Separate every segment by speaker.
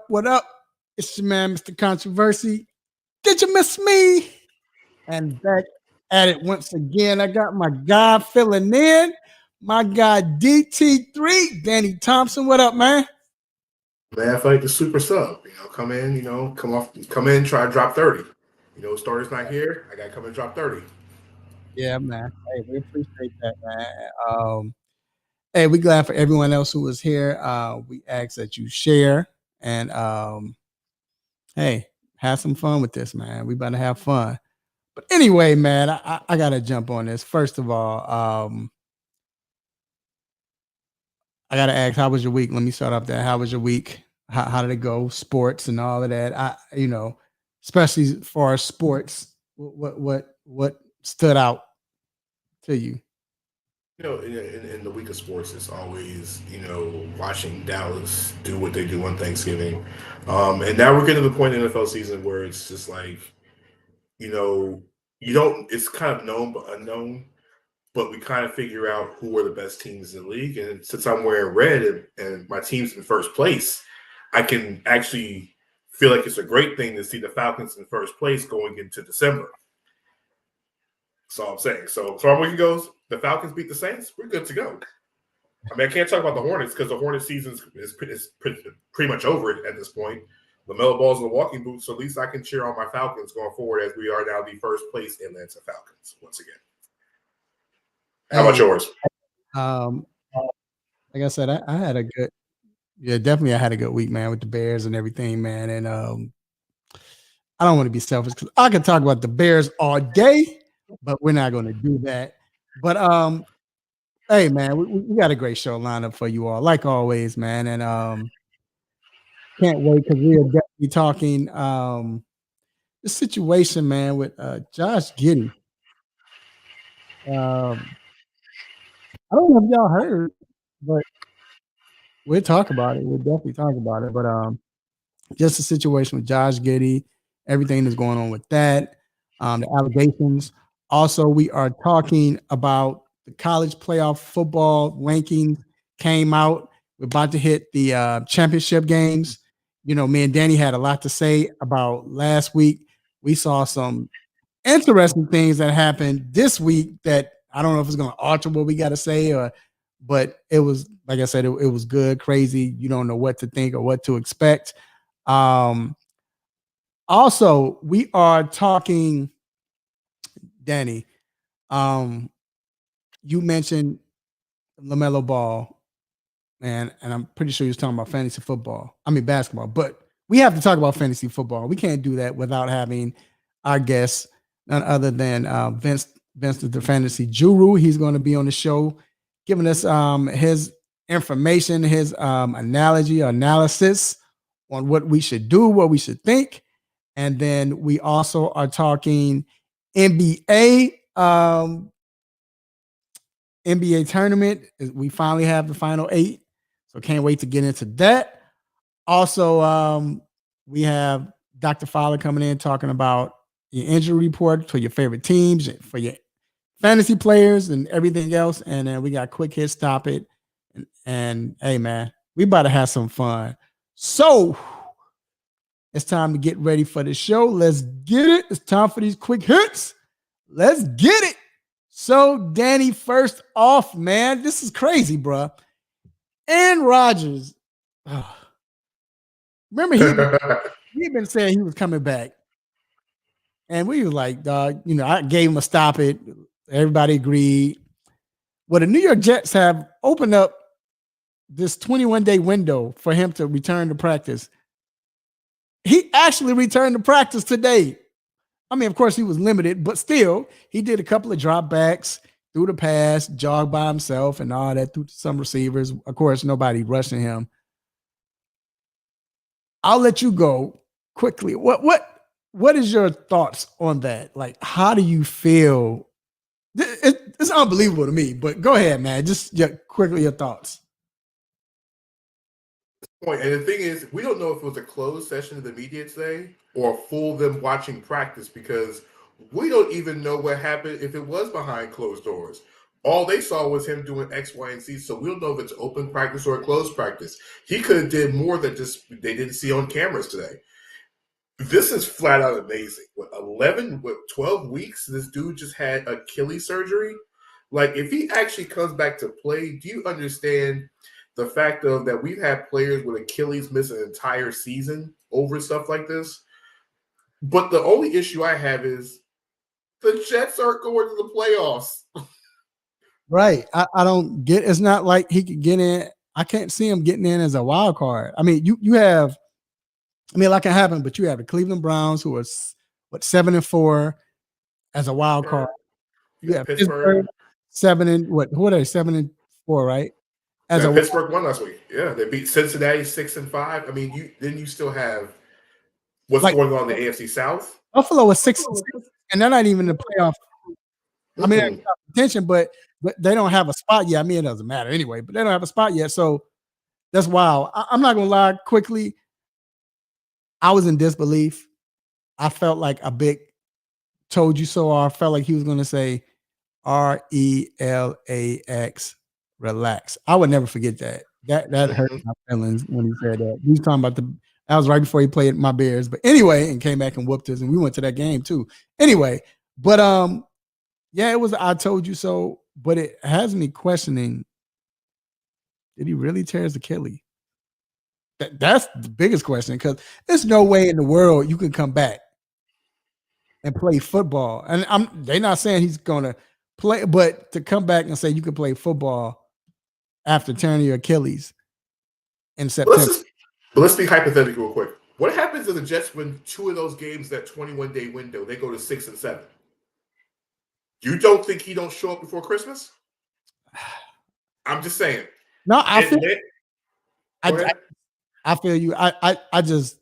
Speaker 1: What up? It's your man, Mr. Controversy. Did you miss me? And back at it once again. I got my guy filling in. My guy DT3, Danny Thompson. What up, man?
Speaker 2: Man, I feel like the super sub. Come in, come in, try to drop 30. Starter's not here. I got to come and drop 30.
Speaker 1: Yeah, man. Hey, we appreciate that, man. Hey, we glad for everyone else who was here. We ask that you share and hey, have some fun with this, man. We about to have fun. But anyway, man, I gotta jump on this. First of all, I gotta ask, how was your week? Let me start off there. How was your week? How did it go? Sports and all of that. Especially for sports, what stood out to you?
Speaker 2: In the week of sports, it's always, watching Dallas do what they do on Thanksgiving. And now we're getting to the point in the NFL season where it's just like, you don't, it's kind of known but unknown, but we kind of figure out who are the best teams in the league. And since I'm wearing red and my team's in first place, I can actually feel like it's a great thing to see the Falcons in first place going into December. That's all I'm saying. So our week goes, the Falcons beat the Saints, we're good to go. I mean, I can't talk about the Hornets because the Hornets season is pretty much over at this point. LaMelo Ball's in the walking boots, so at least I can cheer on my Falcons going forward as we are now the first place Atlanta Falcons once again. How about yours?
Speaker 1: Um, like I said, I had a good, definitely I had a good week, man, with the Bears and everything, man. And I don't want to be selfish because I could talk about the Bears all day, but we're not going to do that. But hey, man, we got a great show lined up for you all, like always, man. And can't wait because we are definitely talking the situation, man, with Josh Giddey. I don't know if y'all heard, but we'll talk about it. We'll definitely talk about it. But just the situation with Josh Giddey, everything that's going on with that, the allegations. Also, we are talking about the college playoff football rankings came out. We're about to hit the championship games. Me and Danny had a lot to say about last week. We saw some interesting things that happened this week that I don't know if it's going to alter what we got to say but it was, like I said, it was good, crazy. You don't know what to think or what to expect. Also, we are talking, Danny. You mentioned LaMelo Ball, man, and I'm pretty sure you're talking about fantasy football. I mean basketball, but we have to talk about fantasy football. We can't do that without having our guest, none other than Vince the Fantasy Guru. He's going to be on the show, giving us his information, his analysis on what we should do, what we should think. And then we also are talking NBA tournament. We finally have the final 8. So can't wait to get into that. Also, we have Dr. Fowler coming in talking about your injury report for your favorite teams, for your fantasy players and everything else. And then we got quick hit, stop it. And hey, man, we about to have some fun. So it's time to get ready for the show. Let's get it. It's time for these quick hits. Let's get it. So, Danny, first off, man, this is crazy, bro. Aaron Rodgers. Remember, he'd been saying he was coming back. And we were like, dog, I gave him a stop it. Everybody agreed. Well, the New York Jets have opened up this 21-day window for him to return to practice. He actually returned to practice today. I mean, of course, he was limited, but still, he did a couple of dropbacks, threw the pass, jogged by himself, and all that, through some receivers. Of course, nobody rushing him. I'll let you go quickly. What is your thoughts on that? Like, how do you feel? It's unbelievable to me, but go ahead, man. Just quickly your thoughts.
Speaker 2: And the thing is, we don't know if it was a closed session of the media today or full them watching practice because we don't even know what happened if it was behind closed doors. all they saw was him doing X, Y, and Z. So we don't know if it's open practice or a closed practice. He could have did more than just they didn't see on cameras today. This is flat out amazing. What 12 weeks? This dude just had Achilles surgery. Like, if he actually comes back to play, do you understand the fact of that we've had players with Achilles miss an entire season over stuff like this? But the only issue I have is the Jets aren't going to the playoffs.
Speaker 1: Right. I don't get. It's not like he could get in. I can't see him getting in as a wild card. I mean, you have. I mean, like it can happen, but you have the Cleveland Browns, who are 7-4 as a wild card. You
Speaker 2: Yeah,
Speaker 1: have Pittsburgh
Speaker 2: Pittsburgh.
Speaker 1: 7 are they 7-4, right? As
Speaker 2: Yeah,
Speaker 1: a
Speaker 2: Pittsburgh won last week. Yeah, they beat Cincinnati 6-5. I mean, you still have what's
Speaker 1: like
Speaker 2: going on in the AFC South.
Speaker 1: Buffalo was 6-6, and they're not even in the playoff. I mean, they're contention, but they don't have a spot yet. I mean, it doesn't matter anyway, but they don't have a spot yet. So that's wild. I'm not gonna lie. Quickly, I was in disbelief. I felt like a big told you so. Or I felt like he was gonna say RELAX, relax. I would never forget that. That hurt my feelings when he said that. He was talking about that was right before he played my Bears. But anyway, and came back and whooped us, and we went to that game too. Anyway, but yeah, it was I told you so, but it has me questioning, did he really tear his Achilles? That's the biggest question, because there's no way in the world you can come back and play football. And they're not saying he's gonna play, but to come back and say you can play football after tearing your Achilles in September.
Speaker 2: Let's be hypothetical real quick. What happens if the Jets win 2 of those games, that 21-day window? They go to 6-7. You don't think he don't show up before Christmas? I'm just saying.
Speaker 1: No, I feel you. I just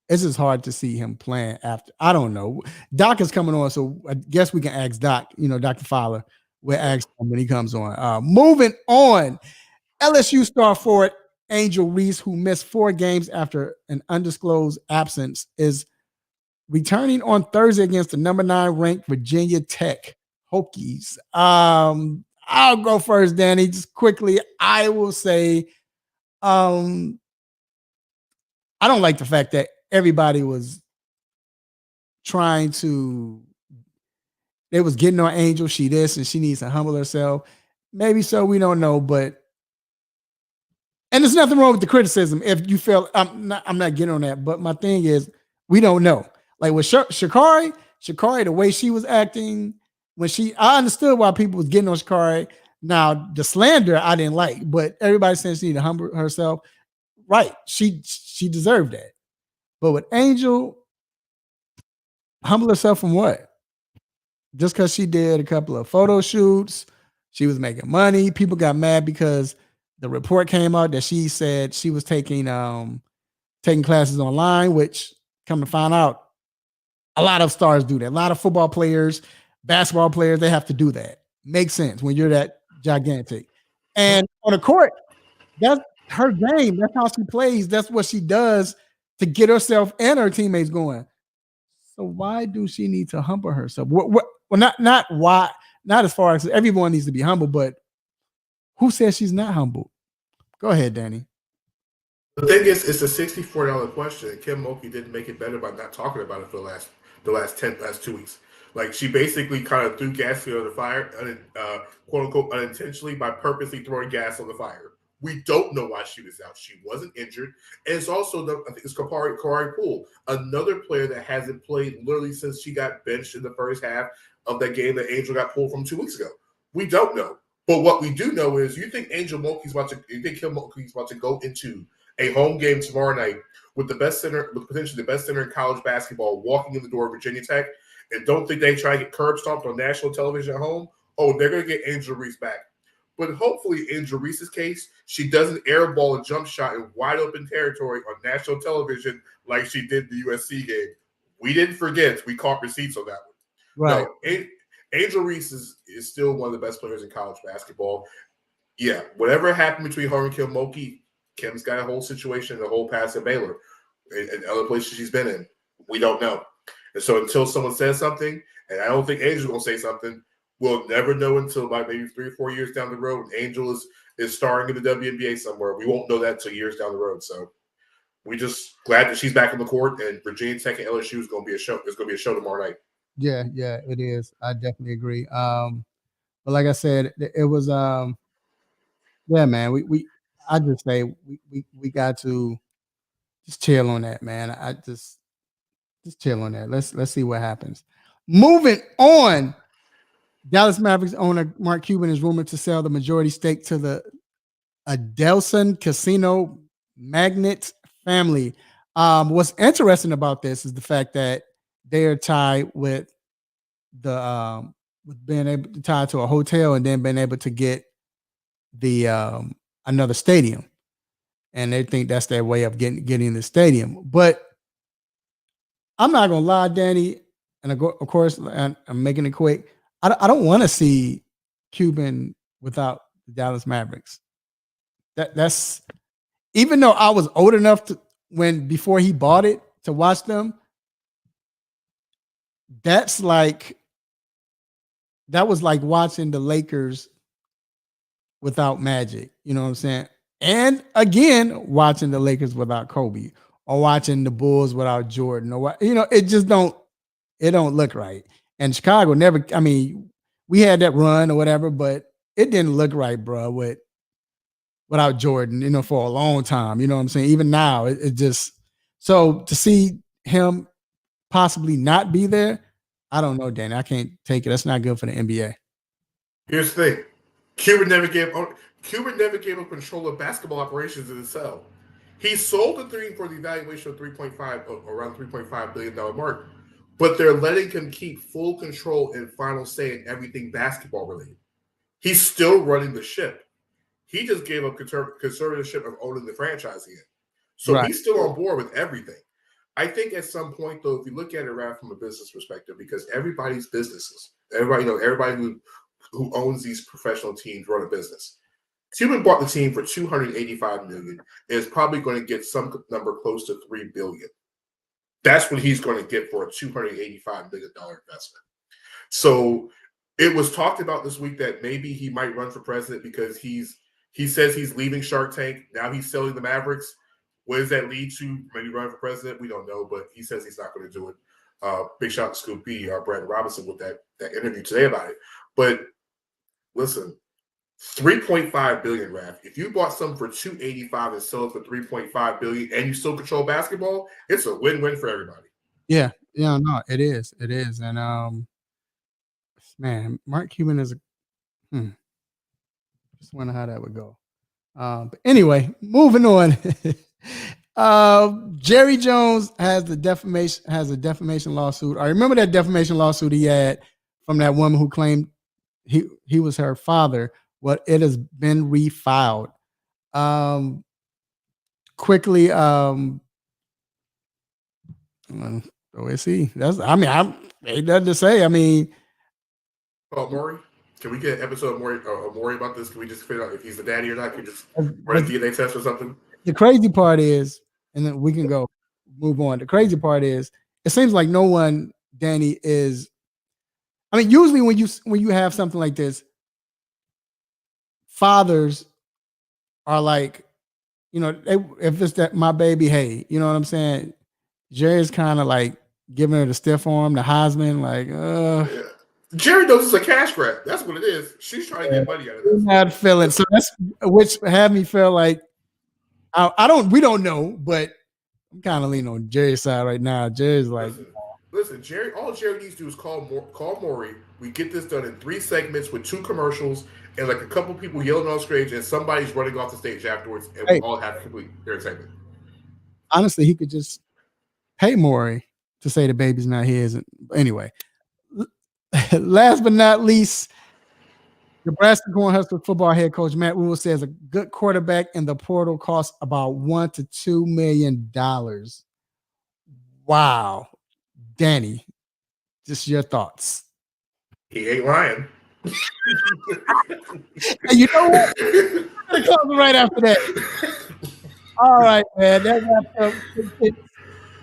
Speaker 1: it's just hard to see him playing after. I don't know. Doc is coming on, so I guess we can ask Doc. Dr. Fowler. We'll ask him when he comes on. Moving on, LSU star forward Angel Reese, who missed 4 games after an undisclosed absence, is returning on Thursday against the number 9 ranked Virginia Tech Hokies. I'll go first, Danny. Just quickly, I will say, I don't like the fact that everybody was trying to. They was getting on Angel. She this and she needs to humble herself. Maybe so. We don't know, but. And there's nothing wrong with the criticism. If you feel I'm not getting on that, but my thing is we don't know. Like with Sha'Carri, the way she was acting I understood why people was getting on Sha'Carri. Now the slander I didn't like, but everybody saying she needed to humble herself. Right, she deserved that. But with Angel, humble herself from what? Just because she did a couple of photo shoots, she was making money. People got mad because the report came out that she said she was taking classes online, which come to find out, a lot of stars do that. A lot of football players, basketball players, they have to do that. Makes sense when you're that gigantic. And on the court, that's her game. That's how she plays. That's what she does to get herself and her teammates going. So why do she need to humble herself? Well, not why, not as far as everyone needs to be humble, but who says she's not humble? Go ahead, Danny.
Speaker 2: The thing is, it's a $64 question, and Kim Mulkey didn't make it better by not talking about it for the last 2 weeks. Like, she basically kind of threw gasoline on the fire, quote unquote, unintentionally, by purposely throwing gas on the fire. We don't know why she was out. She wasn't injured, and it's also I think it's Kari Poole, another player that hasn't played literally since she got benched in the first half of that game that Angel got pulled from 2 weeks ago. We don't know. But what we do know is, you think Kim Mulkey's about to go into a home game tomorrow night with potentially the best center in college basketball walking in the door of Virginia Tech, and don't think they try to get curb stomped on national television at home? Oh, they're going to get Angel Reese back. But hopefully, Angel Reese's case, she doesn't airball a jump shot in wide open territory on national television like she did the USC game. We didn't forget. We caught receipts on that one.
Speaker 1: Right.
Speaker 2: No, Angel Reese is still one of the best players in college basketball. Yeah, whatever happened between her and Kim Mulkey, Kim's got a whole situation, a whole past at Baylor and other places she's been in. We don't know. And so until someone says something, and I don't think Angel's going to say something, We'll never know until about maybe 3 or 4 years down the road. Angel is starring in the WNBA somewhere. We won't know that until years down the road. So we just glad that she's back on the court, and Virginia Tech and LSU is going to be a show. It's going to be a show tomorrow night.
Speaker 1: Yeah, yeah, it is. I definitely agree. But like I said, it was yeah, man. I just say we got to just chill on that, man. I just chill on that. Let's see what happens. Moving on. Dallas Mavericks owner Mark Cuban is rumored to sell the majority stake to the Adelson Casino magnate family. What's interesting about this is the fact that they are tied with with being able to tie to a hotel and then being able to get the another stadium, and they think that's their way of getting the stadium. But I'm not gonna lie, Danny, and of course, and I'm making it quick. I don't want to see Cuban without the Dallas Mavericks. That's even though I was old enough to before he bought it to watch them. That's like that was like watching the Lakers without Magic. You know what I'm saying? And again, watching the Lakers without Kobe, or watching the Bulls without Jordan, or what it just don't look right. And Chicago never. I mean, we had that run or whatever, but it didn't look right, bro. Without Jordan, for a long time. You know what I'm saying? Even now, it just so to see him possibly not be there. I don't know, Danny. I can't take it. That's not good for the NBA.
Speaker 2: Here's the thing: Cuban never gave up control of basketball operations in itself. He sold the team for the evaluation of around $3.5 billion mark, but they're letting him keep full control and final say in everything basketball related. He's still running the ship. He just gave up conservatorship of owning the franchise again. So
Speaker 1: Right.
Speaker 2: He's still on board with everything. I think at some point, though, if you look at it right from a business perspective, because everybody's businesses, everybody who owns these professional teams run a business. Cuban bought the team for $285 million and is probably going to get some number close to $3 billion. That's what he's going to get for a $285 million investment. So it was talked about this week that maybe he might run for president because he says he's leaving Shark Tank. Now he's selling the Mavericks. What does that lead to? Maybe running for president? We don't know, but he says he's not going to do it. Big shout out to Scoop B, Brandon Robinson, with that interview today about it. But listen, $3.5 billion, Raph. If you bought something for $285 and sold it for $3.5 billion, and you still control basketball, it's a win-win for everybody.
Speaker 1: Yeah, no, it is, and man, Mark Cuban is just wonder how that would go. But anyway, moving on. Jerry Jones has a defamation lawsuit. I remember that defamation lawsuit he had from that woman who claimed he was her father. Well, it has been refiled. Quickly, is he? I'm ain't nothing to say. I mean,
Speaker 2: Maury, can we get an episode of Maury about this? Can we just figure out if he's the daddy or not? Can we just run a DNA test or something?
Speaker 1: The crazy part is, and then we can move on. The crazy part is, it seems like no one, Danny, is. I mean, usually when you have something like this, fathers are like, if it's that my baby, hey, you know what I'm saying? Jerry's kind of like giving her the stiff arm, the Heisman, like,
Speaker 2: Yeah. Jerry knows it's a cash grab. That's what it is. She's trying to get money out of this.
Speaker 1: Not feeling so that's which had me feel like we don't know, but I'm kind of leaning on Jerry's side right now. Jerry's like,
Speaker 2: listen, Jerry. All Jerry needs to do is call Maury. We get this done in 3 segments with 2 commercials and like a couple people yelling on stage, and somebody's running off the stage afterwards, and we all have to complete their segment.
Speaker 1: Honestly, he could just pay Maury to say the baby's not his. Anyway, last but not least, Nebraska Cornhusker football head coach Matt Rhule says a good quarterback in the portal costs about $1 to $2 million. Wow. Danny, just your thoughts.
Speaker 2: He ain't lying.
Speaker 1: And you know what? I'm coming right after that. All right, man. That wraps up.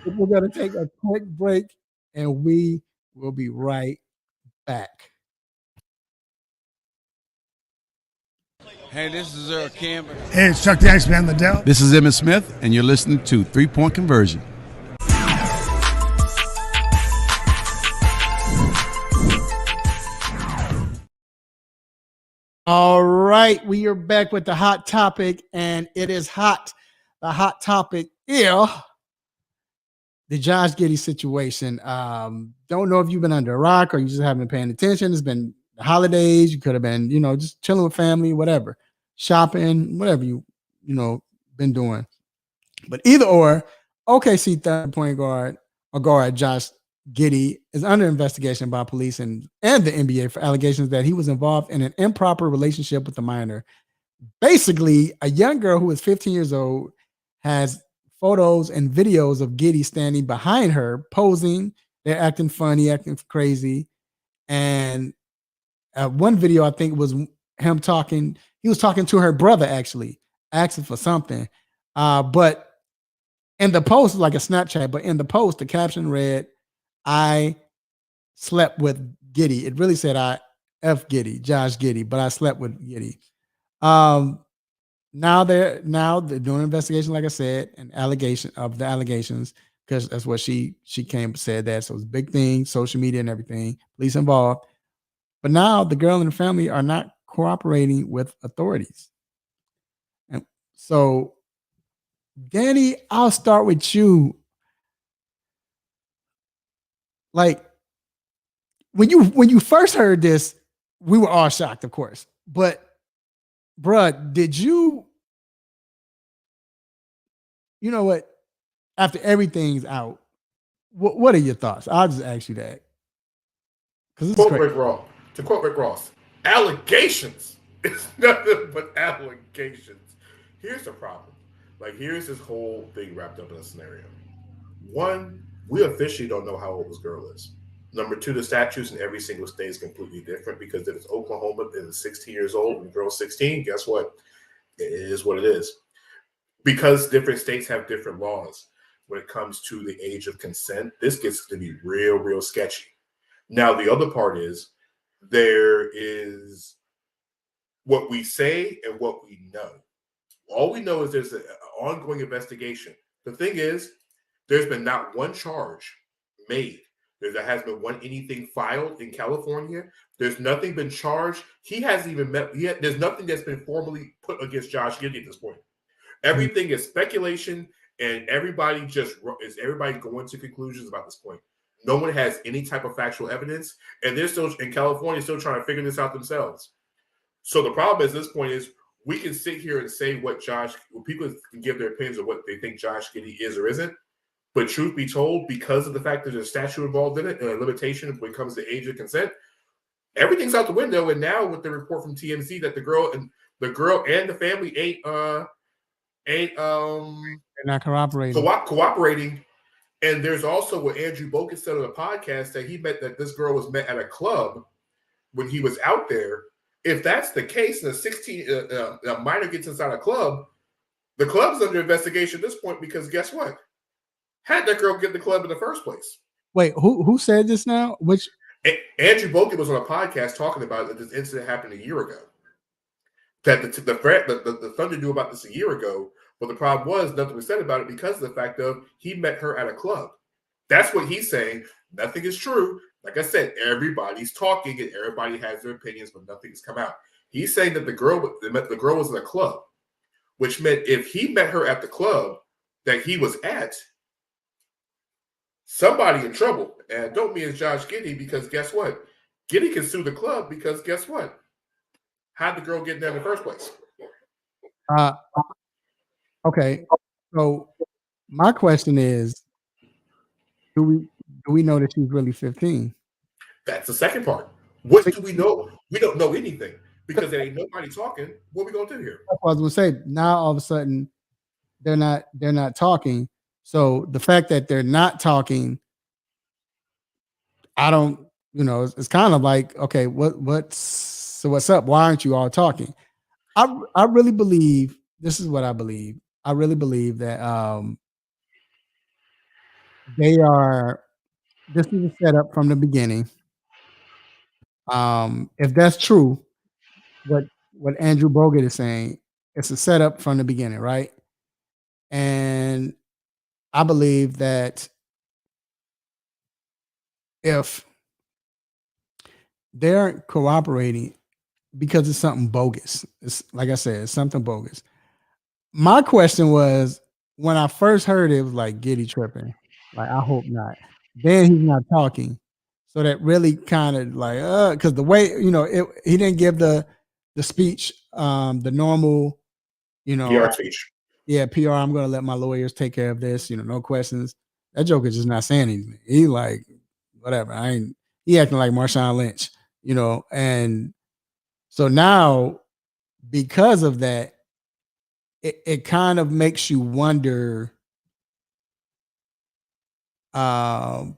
Speaker 1: We're going to take a quick break, and we will be right back.
Speaker 3: Hey, this is Earl Campbell.
Speaker 4: Hey, it's Chuck the Iceman Liddell.
Speaker 5: This is Emmett Smith, and you're listening to 3 Point Conversion.
Speaker 1: All right, we are back with the hot topic, and it is hot. The hot topic is the Josh Giddey situation. Don't know if you've been under a rock or you just haven't been paying attention. It's been the holidays. You could have been, just chilling with family, whatever, shopping, whatever you been doing. But either or, OKC third point guard or guard Josh Giddey is under investigation by police and the NBA for allegations that he was involved in an improper relationship with a minor. Basically, a young girl who is 15 years old has photos and videos of Giddey standing behind her, posing. They're acting funny, acting crazy. And one video, I think, was him talking. He was talking to her brother, actually, asking for something. But in the post, like a Snapchat, but in the post, the caption read, "I slept with Giddey." It really said I F Giddey, Josh Giddey, but I slept with Giddey. Now they're doing an investigation, like I said, an allegation of the allegations, because that's what she said that. So it's a big thing, social media and everything, police involved. But now the girl and the family are not cooperating with authorities. And so, Danny, I'll start with you. Like, when you first heard this, we were all shocked, of course. But, bruh, did you know what? After everything's out, what are your thoughts? I'll just ask you that.
Speaker 2: To quote Rick Ross, allegations. It's nothing but allegations. Here's the problem. Like, here's this whole thing wrapped up in a scenario. One, we officially don't know how old this girl is. Number two, the statutes in every single state is completely different, because if it's Oklahoma and it's 16 years old and the girl's 16, guess what? It is what it is. Because different states have different laws when it comes to the age of consent, this gets to be real, real sketchy. Now, the other part is there is what we say and what we know. All we know is there's an ongoing investigation. The thing is, there's been not one charge made. There hasn't been anything filed in California. There's nothing been charged. He hasn't even there's nothing that's been formally put against Josh Giddey at this point. Everything is speculation, and everybody going to conclusions about this point. No one has any type of factual evidence, and they're still in California, still trying to figure this out themselves. So the problem at this point is we can sit here and say people can give their opinions of what they think Josh Giddey is or isn't. But truth be told, because of the fact that there's a statute involved in it and a limitation when it comes to age of consent, everything's out the window. And now with the report from TMZ that the girl and the family they're
Speaker 1: not
Speaker 2: cooperating. And there's also what Andrew Bogut said on the podcast, that this girl was met at a club when he was out there. If that's the case, and a minor gets inside a club, the club's under investigation at this point, because guess what? How'd that girl get in the club in the first place?
Speaker 1: Wait, who said this now? Which
Speaker 2: Andrew Bogut was on a podcast talking about that this incident happened a year ago. That the Thunder knew about this a year ago, but the problem was nothing was said about it because of the fact of he met her at a club. That's what he's saying. Nothing is true. Like I said, everybody's talking and everybody has their opinions, but nothing has come out. He's saying that the girl was in a club, which meant if he met her at the club that he was at, somebody in trouble. And I don't mean it's Josh Giddey, because guess what? Giddey can sue the club, because guess what? How'd the girl get there in the first place?
Speaker 1: Okay. So my question is, do we know that she's really 15?
Speaker 2: That's the second part. What do we know? We don't know anything, because there ain't nobody talking. What are we gonna do here?
Speaker 1: That's what I was gonna say. Now all of a sudden they're not talking. So the fact that they're not talking, I don't, it's kind of like, okay, what's up? Why aren't you all talking? I really believe, this is what I believe. I really believe that this is a setup from the beginning. If that's true, what what Andrew Bogut is saying, it's a setup from the beginning, right? And I believe that if they're cooperating because it's something bogus, it's like I said, it's something bogus. My question was when I first heard it, it was like Giddey tripping. Like, I hope not. Then he's not talking. So that really kind of like, because the way, he didn't give the speech, the normal,
Speaker 2: PR speech.
Speaker 1: yeah, PR, I'm gonna let my lawyers take care of this, no questions. That joke is just not saying anything. He like, whatever. He acting like Marshawn Lynch, and so now because of that, it kind of makes you wonder um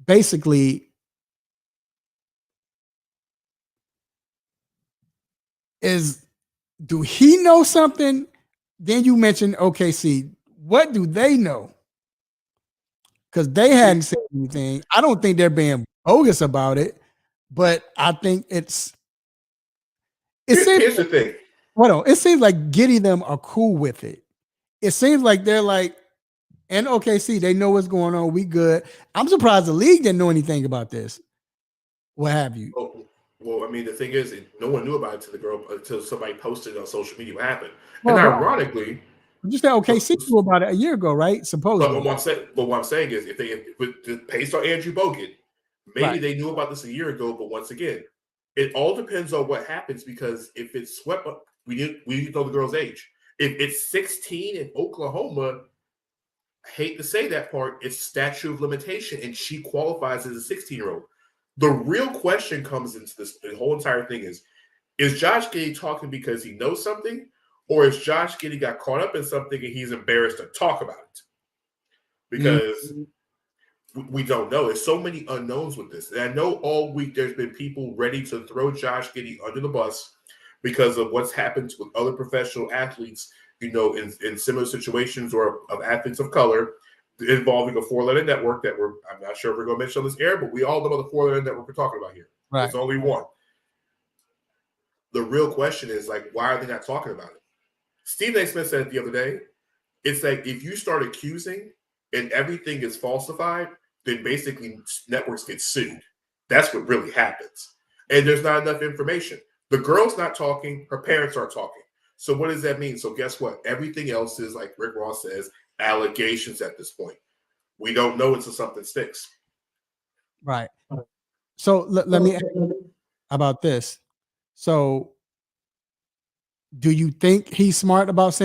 Speaker 1: basically is do he know something? Then you mentioned OKC. What do they know? Because they hadn't said anything. I don't think they're being bogus about it, but I think it seems
Speaker 2: Here's the thing.
Speaker 1: it seems like Giddey them are cool with it. It seems like they're like, and OKC, they know what's going on. We good. I'm surprised the league didn't know anything about this. What have you?
Speaker 2: Well, I mean, the thing is, no one knew about it until somebody posted on social media what happened.
Speaker 1: Well,
Speaker 2: And
Speaker 1: right.
Speaker 2: ironically,
Speaker 1: You said OKC knew about it a year ago, right? Supposedly.
Speaker 2: But what I'm saying is, based on Andrew Bogut, maybe they knew about this a year ago. But once again, it all depends on what happens because if it's swept up, we didn't know the girl's age. If it's 16 in Oklahoma, I hate to say that part, it's statute of limitation, and she qualifies as a 16-year-old. The real question comes into this. The whole entire thing is Josh Giddey talking because he knows something, or is Josh Giddey got caught up in something and he's embarrassed to talk about it? Because we don't know. There's so many unknowns with this. And I know all week there's been people ready to throw Josh Giddey under the bus because of what's happened with other professional athletes, in similar situations or of athletes of color involving a four-letter network that I'm not sure if we're going to mention on this air, but we all know about the four-letter network we're talking about here. Right. There's only one. The real question is, like, why are they not talking about it? Stephen A. Smith said it the other day. It's like if you start accusing and everything is falsified, then basically networks get sued. That's what really happens. And there's not enough information. The girl's not talking. Her parents aren't talking. So what does that mean? So guess what? Everything else is, like Rick Ross says, allegations at this point. We don't know until something sticks.
Speaker 1: Right. So let me ask you about this. So do you think he's smart about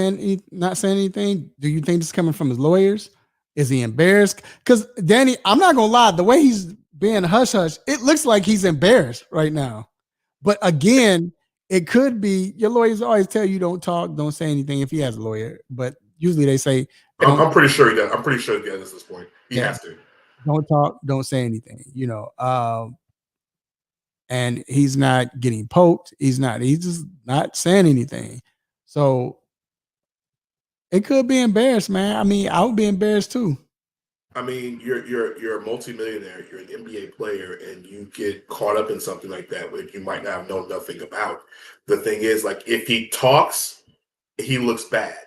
Speaker 1: not saying anything? Do you think this is coming from his lawyers? Is he embarrassed? Because Danny, I'm not gonna lie, the way he's being hush hush, it looks like he's embarrassed right now. But again, it could be your lawyers always tell you don't talk, don't say anything if he has a lawyer. But usually they say
Speaker 2: I'm pretty sure he does. I'm pretty sure he does at this point. He has to.
Speaker 1: Don't talk, don't say anything, and he's not getting poked. He's just not saying anything. So it could be embarrassed, man. I mean, I would be embarrassed too.
Speaker 2: I mean, you're a multimillionaire, you're an NBA player, and you get caught up in something like that which you might not have known nothing about. The thing is, like, if he talks, he looks bad,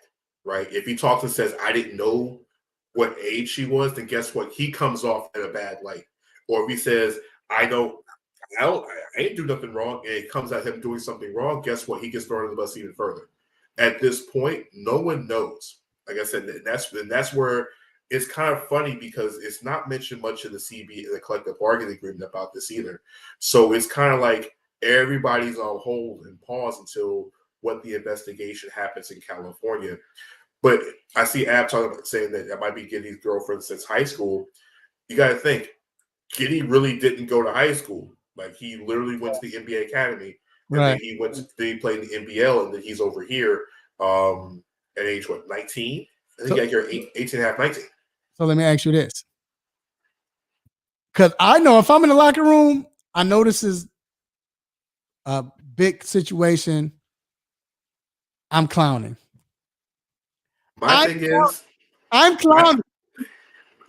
Speaker 2: right? If he talks and says, I didn't know what age she was, then guess what? He comes off in a bad light. Or if he says, I ain't do nothing wrong, and it comes out him doing something wrong, guess what? He gets thrown in the bus even further. At this point, no one knows. Like I said, that's where it's kind of funny because it's not mentioned much in the the collective bargaining agreement about this either. So it's kind of like everybody's on hold and pause until what the investigation happens in California. But I see Ab talking about saying that might be Giddey's girlfriend since high school. You got to think, Giddey really didn't go to high school. Like, he literally went to the NBA Academy, and then he played in the NBL, and then he's over here at age, 19? I think he got here 18 and a half, 19.
Speaker 1: So let me ask you this. Because I know if I'm in the locker room, I know this is a big situation. I'm clowning. I'm clowning.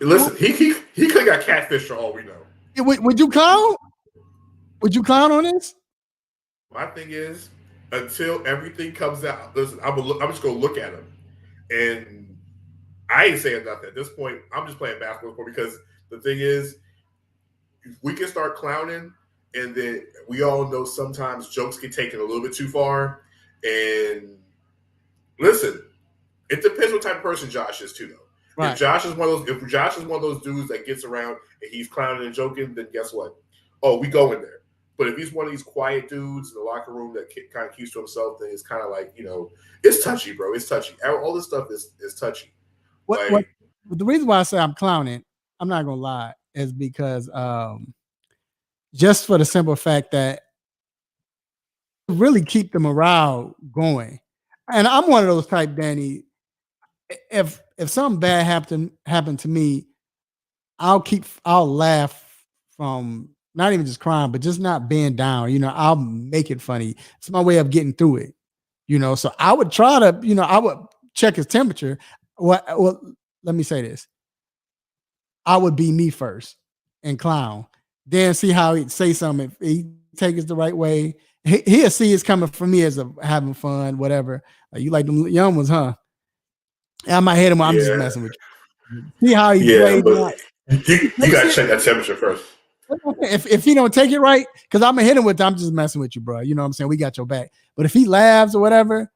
Speaker 2: Listen, he could have got catfished for all we know.
Speaker 1: Would you clown? Would you clown on this?
Speaker 2: My thing is, until everything comes out, listen, I'm just gonna look at him, and I ain't saying nothing at this point. I'm just playing basketball because the thing is, we can start clowning, and then we all know sometimes jokes get taken a little bit too far. And listen, it depends what type of person Josh is too, though.
Speaker 1: Right.
Speaker 2: If Josh is one of those dudes that gets around and he's clowning and joking, then guess what? Oh, we go in there. But if he's one of these quiet dudes in the locker room that kind of keeps to himself, then it's kind of like, it's touchy, bro. It's touchy. All this stuff is touchy.
Speaker 1: What the reason why I say I'm clowning, I'm not gonna lie, is because just for the simple fact that really keep the morale going. And I'm one of those type, Danny. If something bad happened to me, I'll laugh from not even just crying, but just not being down. I'll make it funny. It's my way of getting through it. So I would try to, I would check his temperature. Well, let me say this. I would be me first and clown. Then see how he'd say something. If he take it the right way, he'll see it's coming from me as having fun, whatever. You like them young ones, huh? And I might hit him. I'm just messing with you. See how he plays.
Speaker 2: But you gotta check that temperature first.
Speaker 1: If he don't take it right, because I'm gonna hit him with, I'm just messing with you, bro. You know what I'm saying? We got your back. But if he laughs or whatever,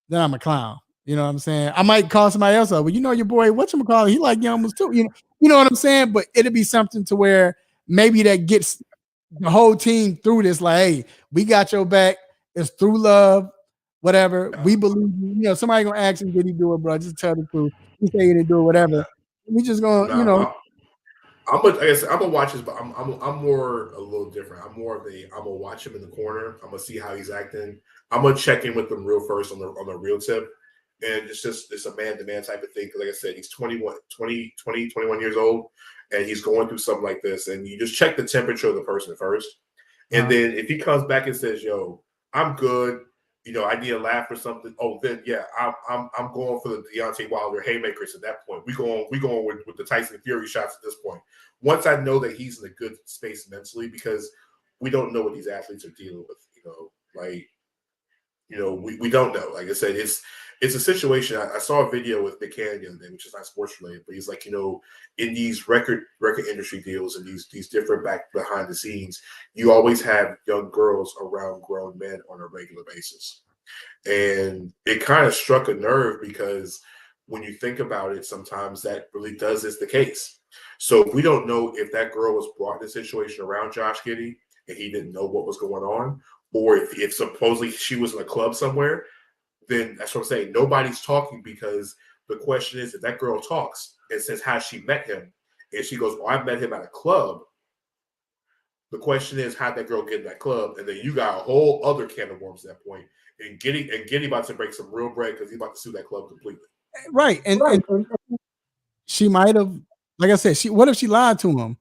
Speaker 1: then I'm a clown. You know what I'm saying? I might call somebody else up. Well, your boy, whatchamacallit, he like young ones too. You know what I'm saying? But it'll be something to where maybe that gets the whole team through this. Like, hey, we got your back. It's through love, whatever. We believe you. Somebody gonna ask him, did he do it, bro? Just tell the truth. He say he didn't do it, whatever. We just gonna,
Speaker 2: I'm gonna watch this, but I'm more a little different. I'm gonna watch him in the corner. I'm gonna see how he's acting. I'm gonna check in with him real first on the real tip. And it's a man-to-man type of thing. Because like I said, he's 21 years old, and he's going through something like this. And you just check the temperature of the person first. And then if he comes back and says, yo, I'm good, I need a laugh or something. Oh, then yeah, I'm going for the Deontay Wilder haymakers at that point. We going with the Tyson Fury shots at this point. Once I know that he's in a good space mentally, because we don't know what these athletes are dealing with, we don't know. Like I said, it's a situation. I saw a video with Nick Cannon the other day, which is not sports related, but he's like, in these record industry deals and these different behind the scenes, you always have young girls around grown men on a regular basis. And it kind of struck a nerve because when you think about it, sometimes that really is the case. So we don't know if that girl was brought in a situation around Josh Giddey and he didn't know what was going on, or if supposedly she was in a club somewhere. Then that's what I'm saying. Nobody's talking, because the question is, if that girl talks and says how she met him, and she goes, I met him at a club. The question is, how'd that girl get in that club? And then you got a whole other can of worms at that point. And Giddey about to break some real bread because he's about to sue that club completely.
Speaker 1: Right. And she might have, like I said, what if she lied to him?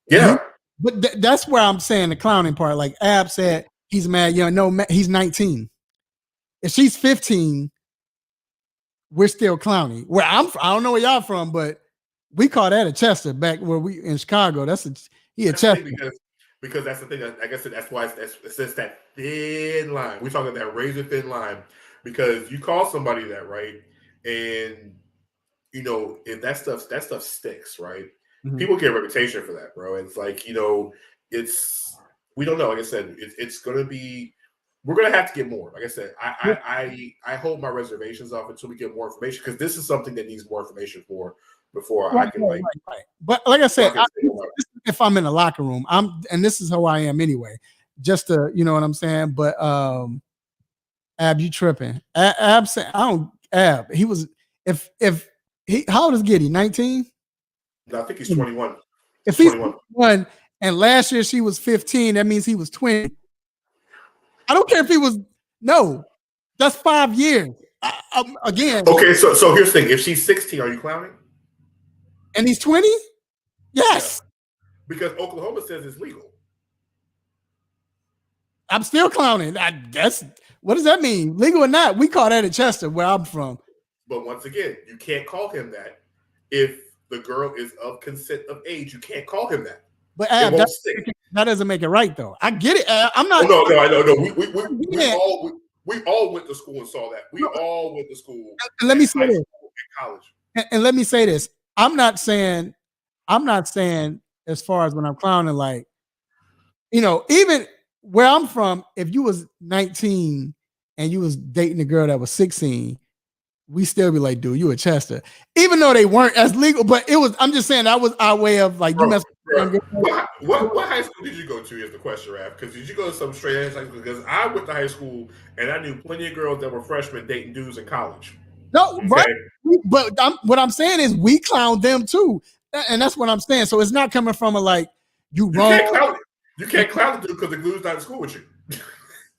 Speaker 2: Yeah.
Speaker 1: But that's where I'm saying the clowning part. Like Ab said, he's mad young. No, he's 19. If she's 15, we're still clowning. Where I don't know where y'all from, but we call that a Chester back where we in Chicago. That's a Chester.
Speaker 2: Because that's the thing. Like I said, that's why it's just that thin line. We're talking that razor thin line, because you call somebody that, right? And if that stuff sticks, right? Mm-hmm. People get a reputation for that, bro. And it's like, we don't know. Like I said, it's gonna be. We're gonna have to get more. Like I said, I hold my reservations off until we get more information, because this is something that needs more information before I can Right.
Speaker 1: But like I said, if I'm in a locker room, and this is how I am anyway. Just to, you know what I'm saying. But Ab, you tripping? Ab said, Ab. He was how old is Giddey? 19?
Speaker 2: No, I think he's 21.
Speaker 1: If he's 21, and last year she was 15, that means he was 20. I don't care if he was. No, that's 5 years. Again.
Speaker 2: Okay, so here's the thing. If she's 16, are you clowning?
Speaker 1: And he's 20? Yes.
Speaker 2: Yeah. Because Oklahoma says it's legal.
Speaker 1: I'm still clowning. I guess. What does that mean? Legal or not? We call that a Chester, where I'm from.
Speaker 2: But once again, you can't call him that if the girl is of consent of age. You can't call him that.
Speaker 1: But
Speaker 2: It
Speaker 1: Ab,
Speaker 2: won't stick.
Speaker 1: that doesn't make it right, though. I get it. I'm not.
Speaker 2: Oh, no, I know. No, we all went to school and saw that. We all went to school.
Speaker 1: And let me say this.
Speaker 2: And college.
Speaker 1: And let me say this. I'm not saying as far as when I'm clowning, like, even where I'm from, if you was 19 and you was dating a girl that was 16, we still be like, dude, you a Chester. Even though they weren't as legal, but I'm just saying that was our way of like, you mess with
Speaker 2: what high school did you go to is the question, Raph? Because did you go to some straight ass high school? Because I went to high school and I knew plenty of girls that were freshmen dating dudes in college.
Speaker 1: No, okay? Right. But what I'm saying is we clown them too. And that's what I'm saying. So it's not coming from a like, you wrong.
Speaker 2: You can't clown the dude because the dude's not in school with you.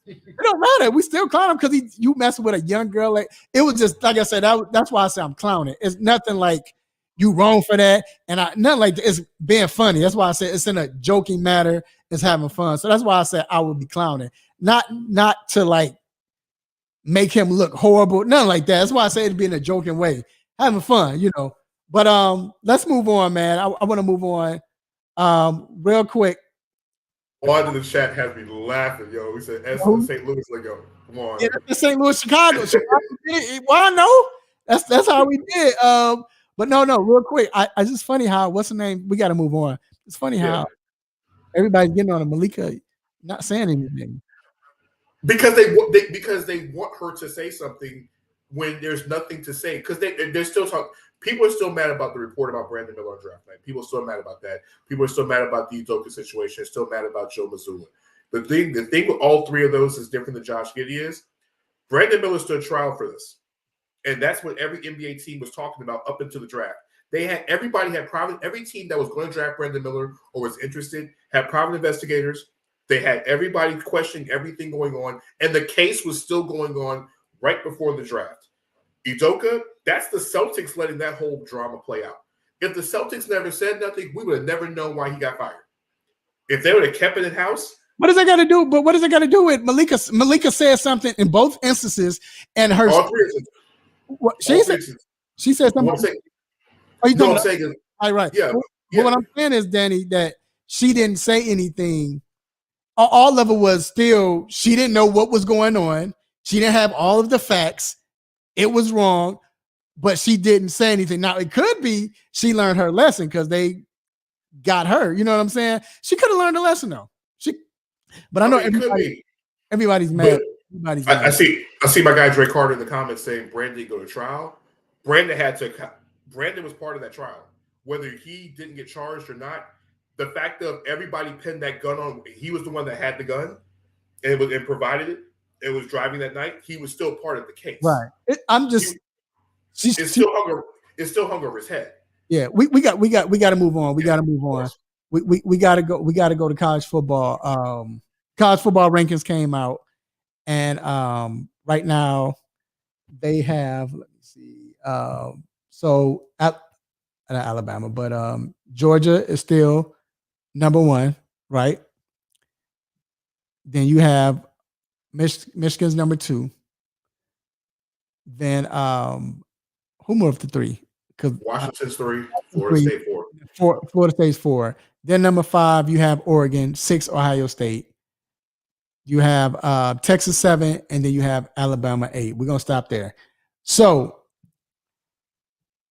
Speaker 1: It don't matter. We still clown him because you messing with a young girl. Like, it was just like I said. That's why I say I'm clowning. It's nothing like you wrong for that, and nothing like that. It's being funny. That's why I said it's in a joking matter. It's having fun. So that's why I said I would be clowning, not to like make him look horrible. Nothing like that. That's why I say it'd be in a joking way, having fun, But let's move on, man. I want to move on real quick.
Speaker 2: One in the chat has me laughing, yo. We said St. Louis lingo. Come on.
Speaker 1: Yeah, that's St. Louis, Chicago. Well, I know. That's how we did. But no, real quick. I just funny how what's the name? We got to move on. It's funny how everybody's getting on a Malika not saying anything.
Speaker 2: Because they want her to say something when there's nothing to say. Because they're still talking. People are still mad about the report about Brandon Miller on draft night. People are still mad about that. People are still mad about the Udoka situation. Still mad about Joe Mazzulla. The thing with all three of those is different than Josh Giddey is. Brandon Miller stood trial for this, and that's what every NBA team was talking about up until the draft. Every team that was going to draft Brandon Miller or was interested had private investigators. They had everybody questioning everything going on, and the case was still going on right before the draft. Udoka, that's the Celtics letting that whole drama play out. If the Celtics never said nothing, we would have never known why he got fired. If they would have kept it in-house.
Speaker 1: What does that got to do? But what does it got to do with Malika? Malika said something in both instances, and her.
Speaker 2: All three instances.
Speaker 1: She said something.
Speaker 2: I'm saying.
Speaker 1: Right. Yeah. But what I'm saying is, Danny, that she didn't say anything. All of it was still, she didn't know what was going on. She didn't have all of the facts. It was wrong, but she didn't say anything. Now, it could be she learned her lesson because they got her. You know what I'm saying? She could have learned a lesson, though. But I know everybody's mad.
Speaker 2: I see my guy Drake Carter in the comments saying Brandon didn't go to trial. Brandon was part of that trial. Whether he didn't get charged or not, the fact of everybody pinned that gun on, he was the one that had the gun and provided it. It was driving that night. He was still part of the case.
Speaker 1: Right. It still
Speaker 2: hung over his head.
Speaker 1: Yeah, we got to move on. We got to move on. We got to go. We got to go to college football. College football rankings came out, and right now they have. Let me see. So not Alabama, but Georgia is still number one, right? Then you have Michigan's number two. Then who moved to three? Because
Speaker 2: Washington's 3, Florida State 4.
Speaker 1: Florida State's 4. Then number 5, you have Oregon. 6, Ohio State. You have Texas 7, and then you have Alabama 8. We're gonna stop there. So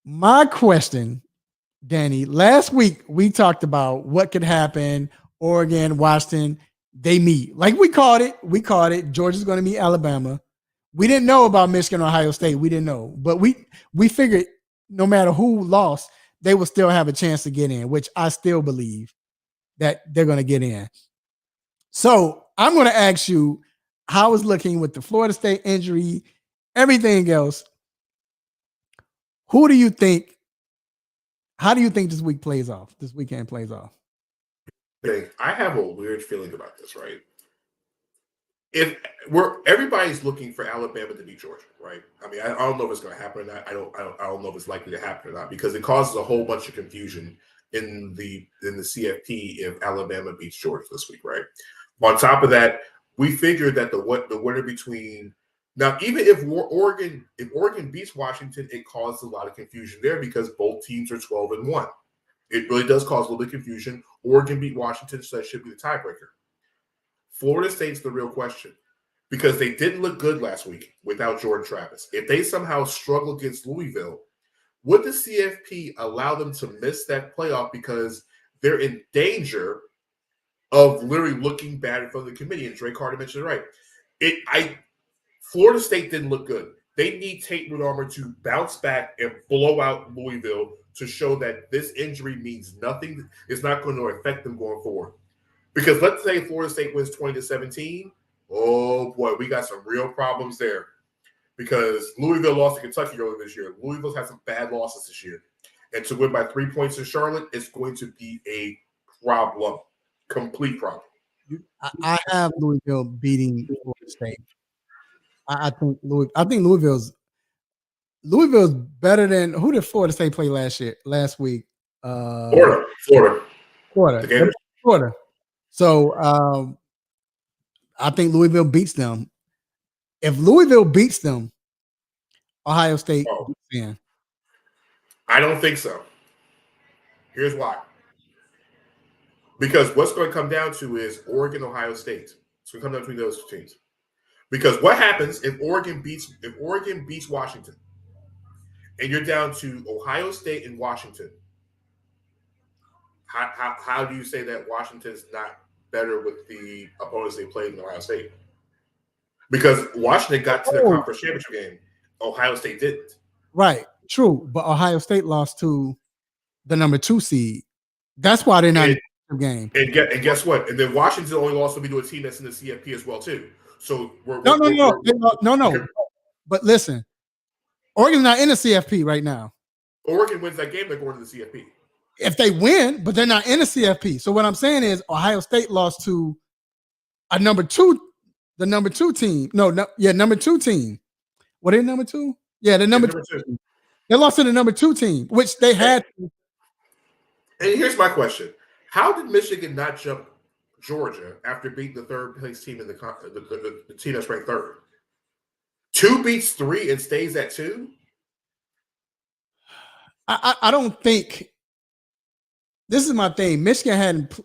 Speaker 1: my question, Danny, last week we talked about what could happen. Oregon, Washington, they meet. Like we called it. Georgia's going to meet Alabama. We didn't know about Michigan or Ohio State. We didn't know. But we figured no matter who lost, they will still have a chance to get in, which I still believe that they're going to get in. So I'm going to ask you how it's looking with the Florida State injury, everything else. Who do you think? How do you think this weekend plays off?
Speaker 2: I have a weird feeling about this, right? Everybody's looking for Alabama to beat Georgia, right? I mean, I don't know if it's going to happen or not. I don't know if it's likely to happen or not because it causes a whole bunch of confusion in the CFP if Alabama beats Georgia this week, right? On top of that, we figured that the winner between now, even if Oregon beats Washington, it causes a lot of confusion there because both teams are 12-1. It really does cause a little bit of confusion. Oregon beat Washington, so that should be the tiebreaker. Florida State's the real question because they didn't look good last week without Jordan Travis. If they somehow struggle against Louisville, would the CFP allow them to miss that playoff because they're in danger of literally looking bad in front of the committee? And Drake Carter mentioned it right. Florida State didn't look good. They need Tate Armor to bounce back and blow out Louisville to show that this injury means nothing. It's not going to affect them going forward. Because let's say Florida State wins 20-17. Oh, boy, we got some real problems there. Because Louisville lost to Kentucky earlier this year. Louisville's had some bad losses this year. And to win by 3 points in Charlotte is going to be a problem. Complete problem.
Speaker 1: I have Louisville beating Florida State. I think Louisville's better than who did Florida State play last week? Florida. So I think Louisville beats them. If Louisville beats them, Ohio State beats them.
Speaker 2: I don't think so. Here's why. Because what's going to come down to is Oregon, Ohio State. It's going to come down between those two teams. Because what happens if Oregon beats Washington, and you're down to Ohio State and Washington? How do you say that Washington's not better with the opponents they played in Ohio State? Because Washington got to the conference championship game, Ohio State didn't.
Speaker 1: Right, true, but Ohio State lost to the number 2 seed. That's why they're not in the game.
Speaker 2: And guess what? And then Washington only lost to a team that's in the CFP as well too. So
Speaker 1: no. But listen, Oregon's not in the CFP right now.
Speaker 2: Oregon wins that game, they're going to the CFP.
Speaker 1: If they win, but they're not in the CFP. So what I'm saying is Ohio State lost to the number 2 team. Number 2 team. What is number 2? Yeah, the number 2 team. They lost to the number 2 team, which they had.
Speaker 2: And here's my question. How did Michigan not jump Georgia after beating the third place team in the team that's ranked third? 2 beats 3 and stays at 2?
Speaker 1: I don't think. This is my thing. Michigan hadn't.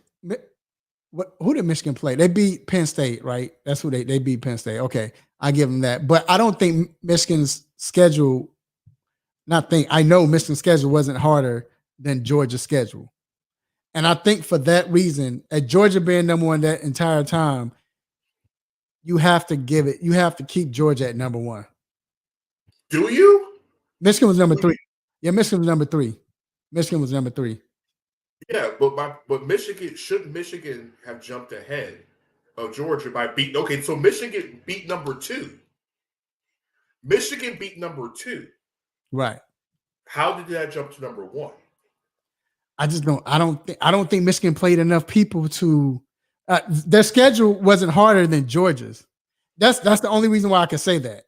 Speaker 1: Who did Michigan play? They beat Penn State, right? That's who they beat Penn State. Okay, I give them that. But I don't think Michigan's schedule. I know Michigan's schedule wasn't harder than Georgia's schedule. And I think for that reason, at Georgia being number 1 that entire time, you have to keep Georgia at number 1.
Speaker 2: Do you?
Speaker 1: Michigan was number 3. Yeah, Michigan was number 3.
Speaker 2: Yeah, but shouldn't Michigan have jumped ahead of Georgia by beating? Okay, so Michigan beat number 2.
Speaker 1: Right.
Speaker 2: How did that jump to number 1?
Speaker 1: I don't think Michigan played enough people to. Their schedule wasn't harder than Georgia's. That's the only reason why I can say that.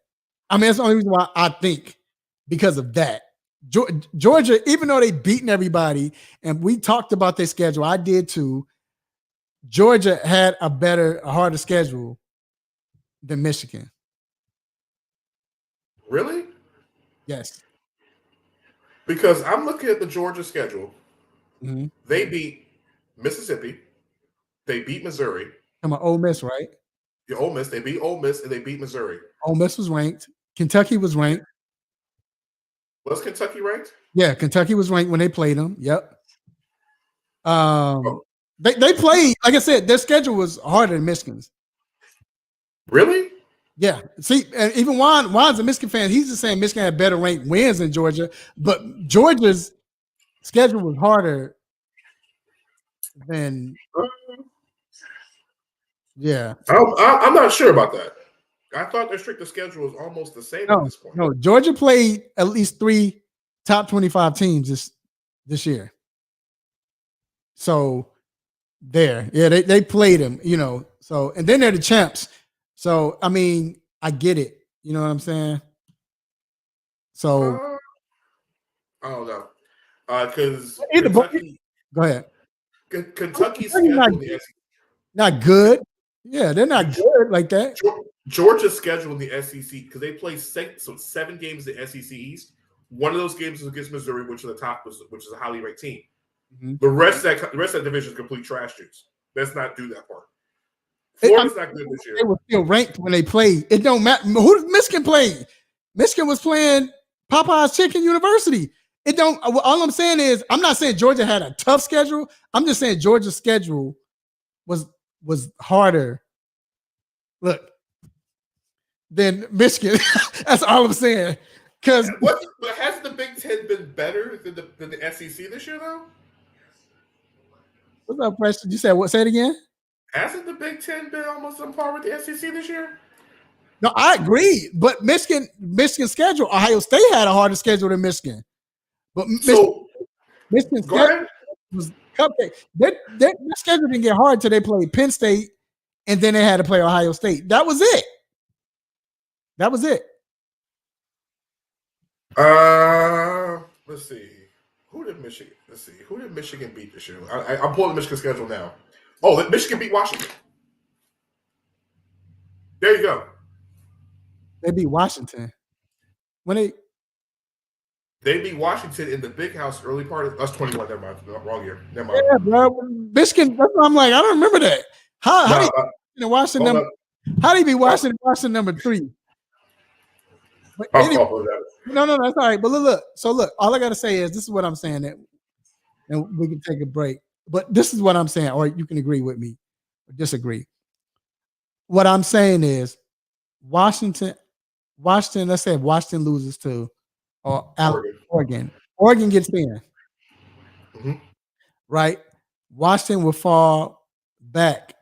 Speaker 1: I mean, that's the only reason why I think because of that. Georgia, even though they beaten everybody, and we talked about their schedule, I did too. Georgia had a harder schedule than Michigan.
Speaker 2: Really?
Speaker 1: Yes.
Speaker 2: Because I'm looking at the Georgia schedule.
Speaker 1: Mm-hmm.
Speaker 2: They beat Mississippi. They beat Missouri.
Speaker 1: I'm an Ole Miss, right?
Speaker 2: Yeah, Ole Miss. They beat Ole Miss and they beat Missouri.
Speaker 1: Ole Miss was ranked. Kentucky was ranked.
Speaker 2: Was Kentucky ranked?
Speaker 1: Yeah, Kentucky was ranked when they played them. Yep. They played, like I said, their schedule was harder than Michigan's.
Speaker 2: Really?
Speaker 1: Yeah. See, and even Juan's a Michigan fan. He's just saying Michigan had better ranked wins than Georgia, but Georgia's schedule was harder than. Yeah.
Speaker 2: I'm not sure about that. I thought their stricter schedule was almost the same at this point.
Speaker 1: No, Georgia played at least 3 top 25 teams this year. So they played them, So and then they're the champs. So I mean, I get it. You know what I'm saying? So
Speaker 2: I don't know. Because
Speaker 1: go ahead.
Speaker 2: Kentucky's schedule
Speaker 1: not good. Yeah, they're not good like that.
Speaker 2: Georgia's schedule in the SEC, because they play 7 games in the SEC East. One of those games is against Missouri, which is a highly ranked team. The rest of that division is complete trash juice. Let's not do that part. Florida's not good this year.
Speaker 1: They were still ranked when they played. It don't matter who Michigan played. Michigan was playing Popeye's Chicken University. It don't. All I'm saying is, I'm not saying Georgia had a tough schedule. I'm just saying Georgia's schedule was harder. Look, than Michigan. That's all I'm saying. Because
Speaker 2: hasn't the Big Ten been better than the SEC this year, though?
Speaker 1: What's up, Preston? You said what? Say it again.
Speaker 2: Hasn't the Big Ten been almost on par with the SEC this year?
Speaker 1: No, I agree. But Michigan's schedule, Ohio State had a harder schedule than Michigan. But Michigan's schedule was cupcake. Their schedule didn't get hard until they played Penn State, and then they had to play Ohio State. That was it.
Speaker 2: Let's see. Who did Michigan beat this year? I'm pulling the Michigan schedule now. Oh, Michigan beat Washington. There you go.
Speaker 1: They beat Washington. When
Speaker 2: they beat Washington in the Big House early part of us 21. Never mind. Wrong year. Never mind.
Speaker 1: Yeah, bro. Michigan. That's what I'm like. I don't remember that. How do you Washington? How do you beat Washington number 3? Anyway, no, that's all right. But look. So look, all I gotta say is this is what I'm saying, and we can take a break. But this is what I'm saying, or you can agree with me or disagree. What I'm saying is Washington. Let's say if Washington loses to Oregon gets in, right? Washington will fall back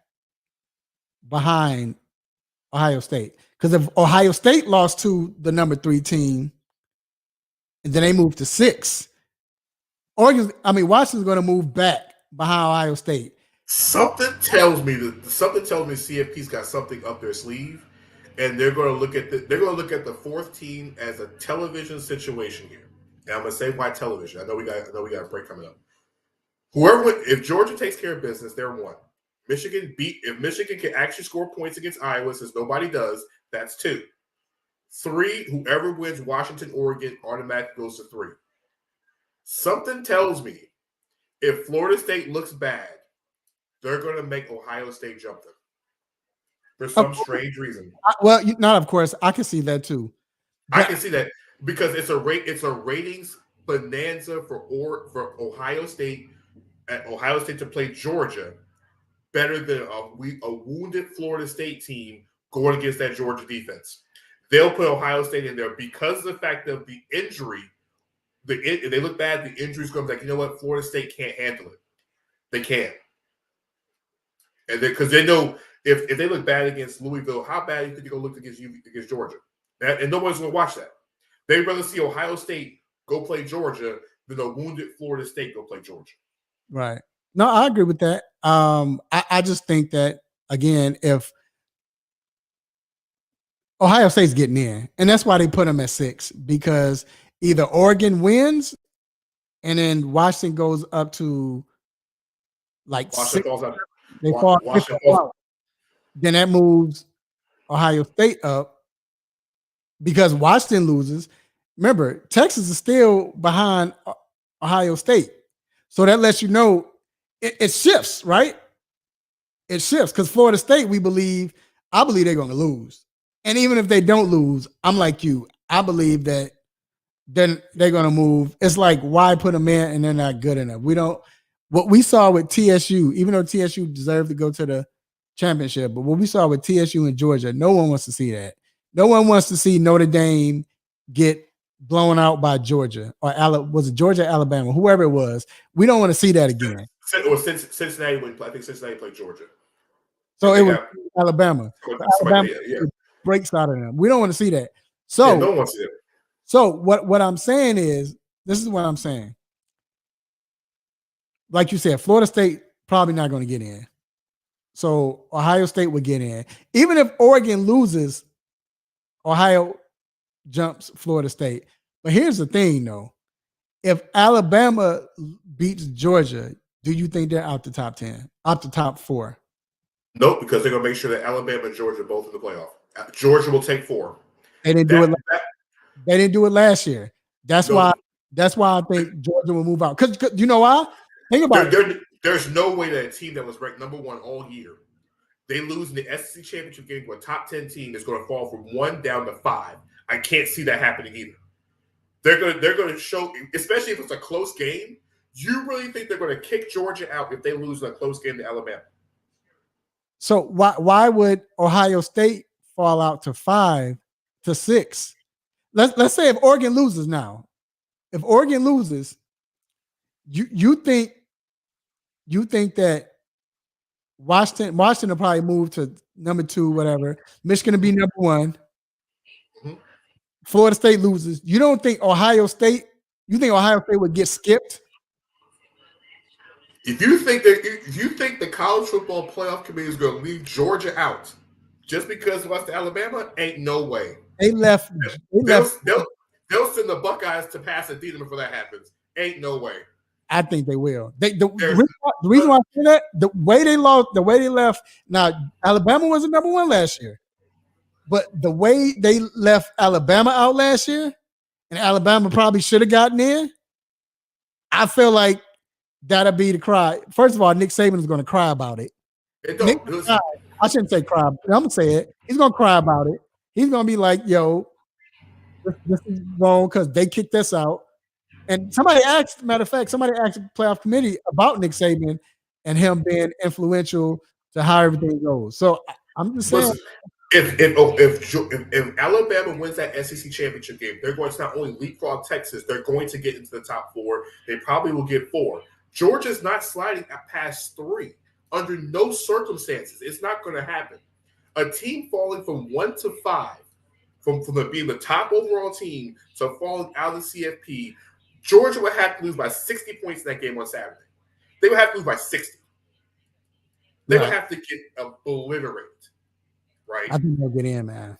Speaker 1: behind Ohio State. Because if Ohio State lost to the number 3 team, and then they moved to 6, Washington's going to move back behind Ohio State.
Speaker 2: Something tells me CFP's got something up their sleeve, and they're going to look at the 4th team as a television situation here. And I'm going to say why television. I know we got a break coming up. If Georgia takes care of business, they're 1. If Michigan can actually score points against Iowa, since nobody does, that's 2. 3, whoever wins Washington, Oregon automatically goes to 3. Something tells me if Florida State looks bad, they're going to make Ohio State jump them for some strange reason.
Speaker 1: Well, not of course. I can see that too.
Speaker 2: I can see that because it's a ratings bonanza for Ohio State to play Georgia better than a wounded Florida State team going against that Georgia defense. They'll put Ohio State in there because of the fact of the injury. If they look bad, the injuries come like, you know what? Florida State can't handle it. They can't. And because they know if they look bad against Louisville, how bad do you think they're going to look against Georgia? And nobody's going to watch that. They'd rather see Ohio State go play Georgia than a wounded Florida State go play Georgia.
Speaker 1: Right. No, I agree with that. I just think that, again, if Ohio State's getting in, and that's why they put them at 6, because either Oregon wins and then Washington goes up to like 6. They fall. Then that moves Ohio State up because Washington loses. Remember, Texas is still behind Ohio State. So that lets you know it shifts, right? It shifts because Florida State, I believe they're going to lose. And even if they don't lose, I'm like you. I believe that then they're going to move. It's like, why put them in and they're not good enough? What we saw with TSU, even though TSU deserved to go to the championship, but what we saw with TSU and Georgia, no one wants to see that. No one wants to see Notre Dame get blown out by Georgia or was it Georgia, Alabama, whoever it was. We don't want to see that again.
Speaker 2: Or Cincinnati, I think Cincinnati played Georgia.
Speaker 1: So it was Alabama. Alabama breaks out of them. We don't want to see that. So
Speaker 2: no one wants to see that.
Speaker 1: So what I'm saying is, this is what I'm saying. Like you said, Florida State probably not going to get in. So Ohio State would get in. Even if Oregon loses, Ohio jumps Florida State. But here's the thing, though. If Alabama beats Georgia, do you think they're out the top 10, out the top 4?
Speaker 2: Nope, because they're going to make sure that Alabama and Georgia are both in the playoff. Georgia will take 4.
Speaker 1: They didn't do it. They didn't do it last year. That's why I think Georgia will move out. Because you know why? Think about it.
Speaker 2: There's no way that a team that was ranked number 1 all year, they lose in the SEC championship game to a top 10 team that's going to fall from 1 down to 5. I can't see that happening either. They're going to show, especially if it's a close game. You really think they're going to kick Georgia out if they lose in a close game to Alabama?
Speaker 1: So why would Ohio State fall out to 5 to 6? Let's say if Oregon loses now. If Oregon loses, you think that Washington will probably move to number 2, whatever. Michigan will be number 1. Mm-hmm. Florida State loses. You don't think Ohio State? You think Ohio State would get skipped?
Speaker 2: If you think the college football playoff committee is going to leave Georgia out just because it lost to Alabama, ain't no way.
Speaker 1: They'll send
Speaker 2: the Buckeyes to Pasadena before that happens. Ain't no way.
Speaker 1: I think they will. The reason why I say that, the way they left. Now Alabama wasn't number 1 last year, but the way they left Alabama out last year, and Alabama probably should have gotten in. I feel like that'll be the cry. First of all, Nick Saban is going to cry about it. I shouldn't say cry. I'm going to say it. He's going to cry about it. He's going to be like, yo, this is wrong because they kicked us out. And matter of fact, somebody asked the playoff committee about Nick Saban and him being influential to how everything goes. So I'm just saying.
Speaker 2: Listen, if Alabama wins that SEC championship game, they're going to not only leapfrog Texas, they're going to get into the top 4. They probably will get 4. Georgia's not sliding past 3 under no circumstances. It's not going to happen. A team falling from 1 to 5, from being the top overall team to falling out of the CFP, Georgia would have to lose by 60 points in that game on Saturday. They would have to lose by 60. They would have to get obliterated. Right?
Speaker 1: I think they'll get in, man.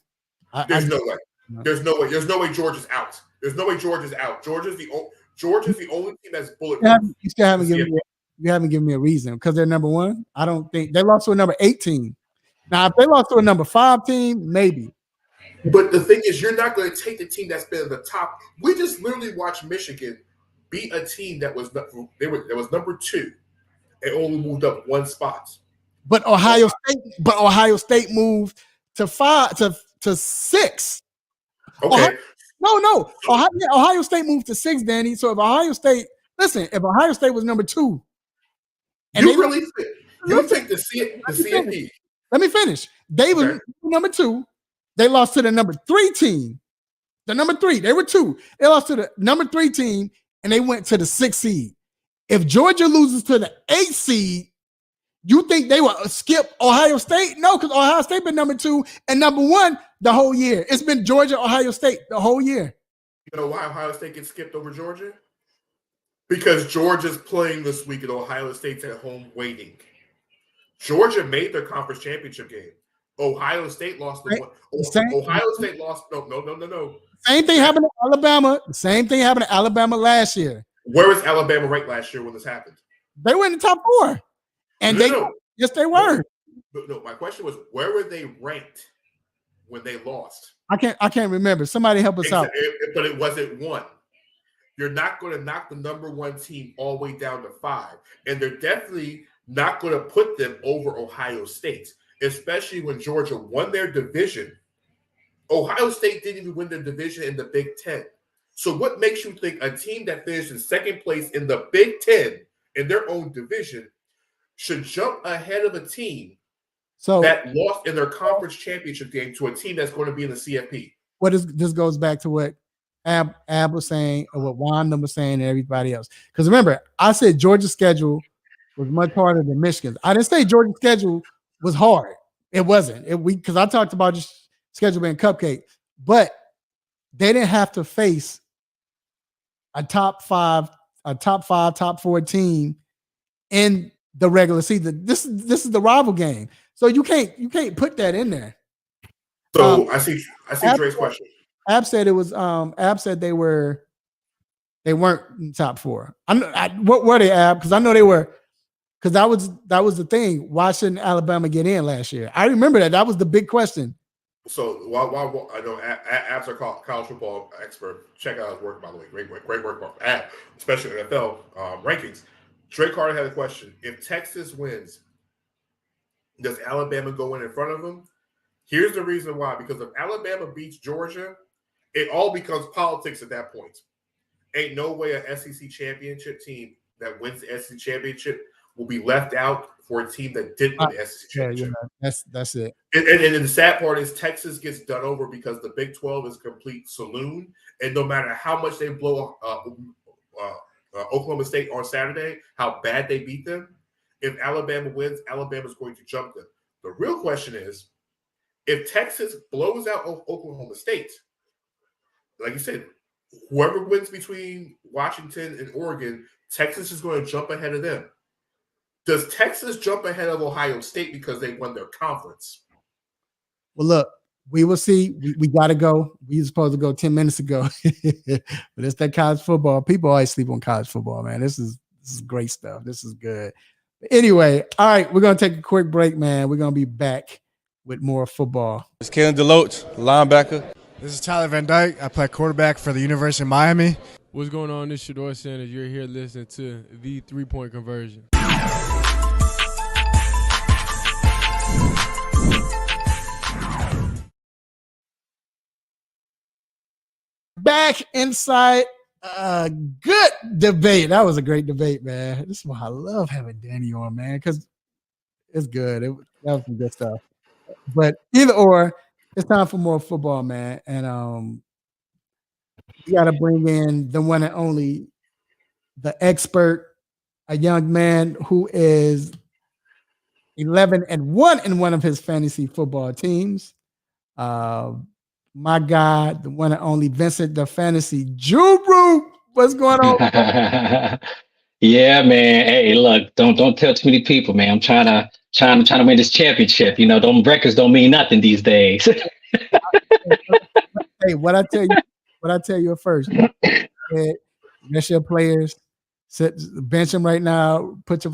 Speaker 2: There's no way. There's no way. There's no way Georgia's out. There's no way Georgia's out. Georgia's the only team that's bulletproof.
Speaker 1: You haven't given me a reason because they're number 1. I don't think they lost to a number 8 team. Now, if they lost to a number 5 team, maybe.
Speaker 2: But the thing is, you're not going to take the team that's been at the top. We just literally watched Michigan beat a team that was number 2 and only moved up 1 spot.
Speaker 1: But Ohio State moved to 5 to 6.
Speaker 2: Okay.
Speaker 1: Ohio State moved to 6, Danny. So if Ohio State was number 2, and
Speaker 2: you think the CFP?
Speaker 1: Let me finish. They were number 2. They lost to the number 3 team. The number 3, they were 2. They lost to the number 3 team, and they went to the 6th seed. If Georgia loses to the 8th seed, you think they will skip Ohio State? No, because Ohio State been number 2 and number 1 the whole year. It's been Georgia, Ohio State the whole year.
Speaker 2: You know why Ohio State gets skipped over Georgia? Because Georgia's playing this week and Ohio State's at home waiting. Georgia made their conference championship game. Ohio State lost the one. Ohio State lost. No.
Speaker 1: Same thing happened to Alabama. The same thing happened to Alabama last year.
Speaker 2: Where was Alabama ranked last year when this happened?
Speaker 1: They were in the top 4. And yes, they were.
Speaker 2: No, my question was, where were they ranked when they lost?
Speaker 1: I can't remember. Somebody help us out.
Speaker 2: But it wasn't 1. You're not going to knock the number 1 team all the way down to 5. And they're definitely not going to put them over Ohio State, especially when Georgia won their division. Ohio State didn't even win their division in the Big Ten. So what makes you think a team that finished in 2nd place in the Big Ten in their own division should jump ahead of a team that lost in their conference championship game to a team that's going to be in the CFP?
Speaker 1: This goes back to what Ab was saying, or what Wanda was saying, and everybody else. Because remember, I said Georgia's schedule was much harder than Michigan's. I didn't say Georgia's schedule was hard. It wasn't. Because I talked about just schedule being cupcake, but they didn't have to face a top 4 team in the regular season. This is the rival game, so you can't put that in there.
Speaker 2: So I see Dre's question.
Speaker 1: Ab said it was. Ab said they weren't in top 4. What were they, Ab? Because I know they were. Because that was the thing. Why shouldn't Alabama get in last year? I remember that. That was the big question.
Speaker 2: So while I know Ab's our college football expert. Check out his work, by the way. Great work, Ab, especially NFL rankings. Drake Carter had a question. If Texas wins, does Alabama go in front of them? Here's the reason why. Because if Alabama beats Georgia, it all becomes politics at that point. Ain't no way an SEC championship team that wins the SEC championship will be left out for a team that didn't win the SEC championship.
Speaker 1: That's it.
Speaker 2: And the sad part is Texas gets done over because the Big 12 is a complete saloon. And no matter how much they blow Oklahoma State on Saturday, how bad they beat them, if Alabama wins, Alabama's going to jump them. The real question is, if Texas blows out Oklahoma State, like you said, whoever wins between Washington and Oregon, Texas is going to jump ahead of them. Does Texas jump ahead of Ohio State because they won their conference?
Speaker 1: Well, look, we will see. We got to go. We were supposed to go 10 minutes ago. But it's that college football. People always sleep on college football, man. This is great stuff. This is good. But anyway, all right, we're going to take a quick break, man. We're going to be back with more football.
Speaker 3: It's Kalen DeLoach, linebacker.
Speaker 4: This is Tyler Van Dyke. I play quarterback for the University of Miami.
Speaker 6: What's going on? This is Shador Sanders. You're here listening to the 3-Point Conversion.
Speaker 1: Back inside good debate. That was a great debate, man. This is why I love having Danny on, man, because it's good. That was some good stuff. But either or, it's time for more football, man. And we got to bring in the one and only, the expert, a young man who is 11-1 in one of his fantasy football teams. My guy, the one and only Vincent, the fantasy Jubru. What's going on?
Speaker 7: Yeah, man. Hey, look, don't tell too many people, man. I'm trying to win this championship. You know, them records don't mean nothing these days.
Speaker 1: Hey, what I tell you at first. That's your players. Bench them right now. Put your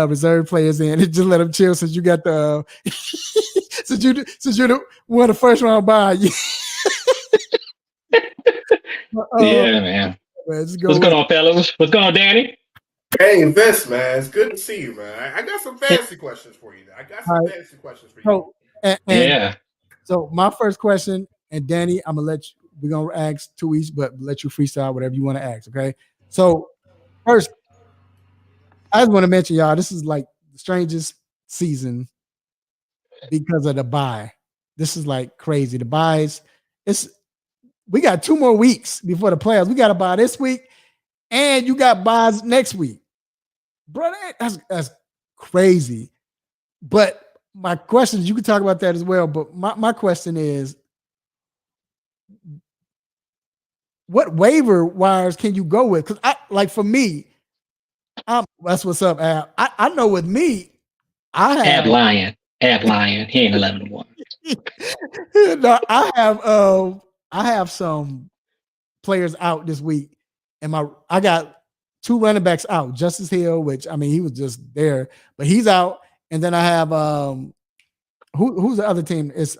Speaker 1: reserve players in and just let them chill since you got the since you're the one of the first round bye.
Speaker 7: Yeah, man. What's going on, fellas? What's going on, Danny?
Speaker 2: Hey, Vince, man. It's good to see you, man. I got some fantasy questions for you.
Speaker 1: Yeah. So my first question, and Danny, I'm gonna we're gonna ask two each, but let you freestyle whatever you want to ask. Okay. So first, I just want to mention, y'all, this is like the strangest season because of the bye. This is like crazy. The buys, we got 2 more weeks before the playoffs. We got a bye this week, and you got buys next week. Bro, that's crazy. But my question is, you can talk about that as well, but my question is, what waiver wires can you go with? Because for me, that's what's up, Ab. I know with me, I have
Speaker 7: Ab Lion. He ain't 11-1.
Speaker 1: No, I have some players out this week, and I got 2 running backs out. Justice Hill, which I mean he was just there, but he's out. And then I have who's the other team? It's